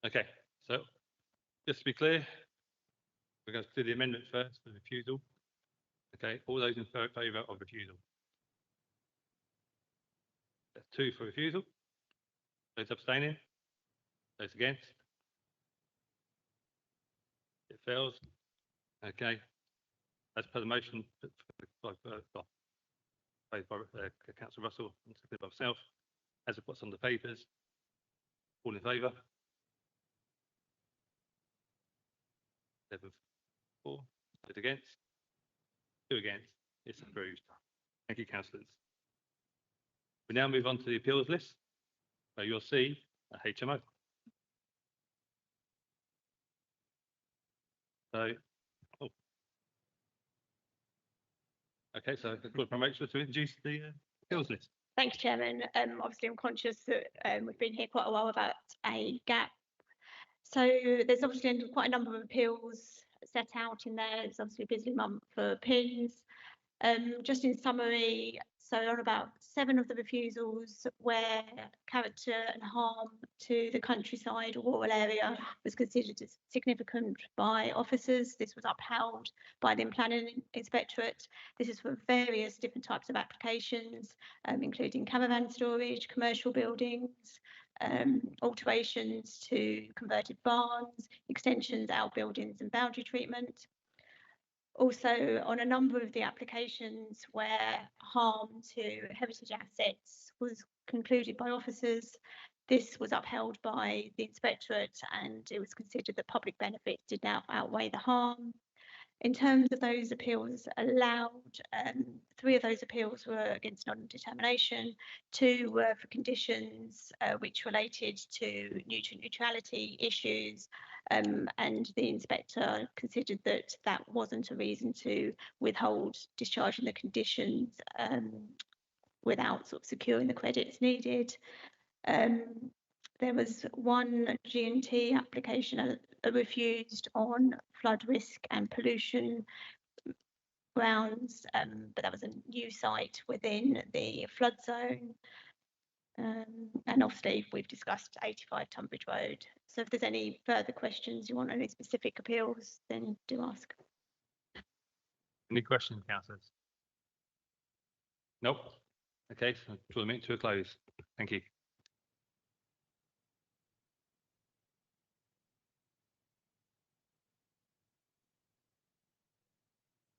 Okay, so just to be clear, we're going to do the amendment first, the refusal. Okay, all those in favour of refusal? That's 2 for refusal. Those abstaining? Those against? It fails. Okay. As per the motion by Councillor Russell and seconded by myself, as it puts on the papers, all in favour? 7 for, those against? 2 against. It's approved. Thank you, councillors. We now move on to the appeals list. So you'll see a HMO. So, okay, so I've got promotion to introduce the appeals list. Thanks, Chairman. Obviously, I'm conscious that we've been here quite a while about a gap. So there's obviously quite a number of appeals set out in there. It's obviously a busy month for PINs. Just in summary, so on about 7 of the refusals where character and harm to the countryside or rural area was considered as significant by officers. This was upheld by the Planning Inspectorate. This is for various different types of applications, including caravan storage, commercial buildings, alterations to converted barns, extensions, outbuildings and boundary treatment. Also, on a number of the applications where harm to heritage assets was concluded by officers, this was upheld by the Inspectorate and it was considered that public benefits did now outweigh the harm. In terms of those appeals allowed, 3 of those appeals were against non-determination, 2 were for conditions which related to nutrient neutrality issues, and the inspector considered that that wasn't a reason to withhold discharging the conditions without sort of securing the credits needed. There was 1 G&T application refused on flood risk and pollution grounds, but that was a new site within the flood zone. And obviously we've discussed 85 Tunbridge Road. So if there's any further questions, you want any specific appeals, then do ask. Any questions, councillors? Nope. Okay, so draw the meeting to a close. Thank you.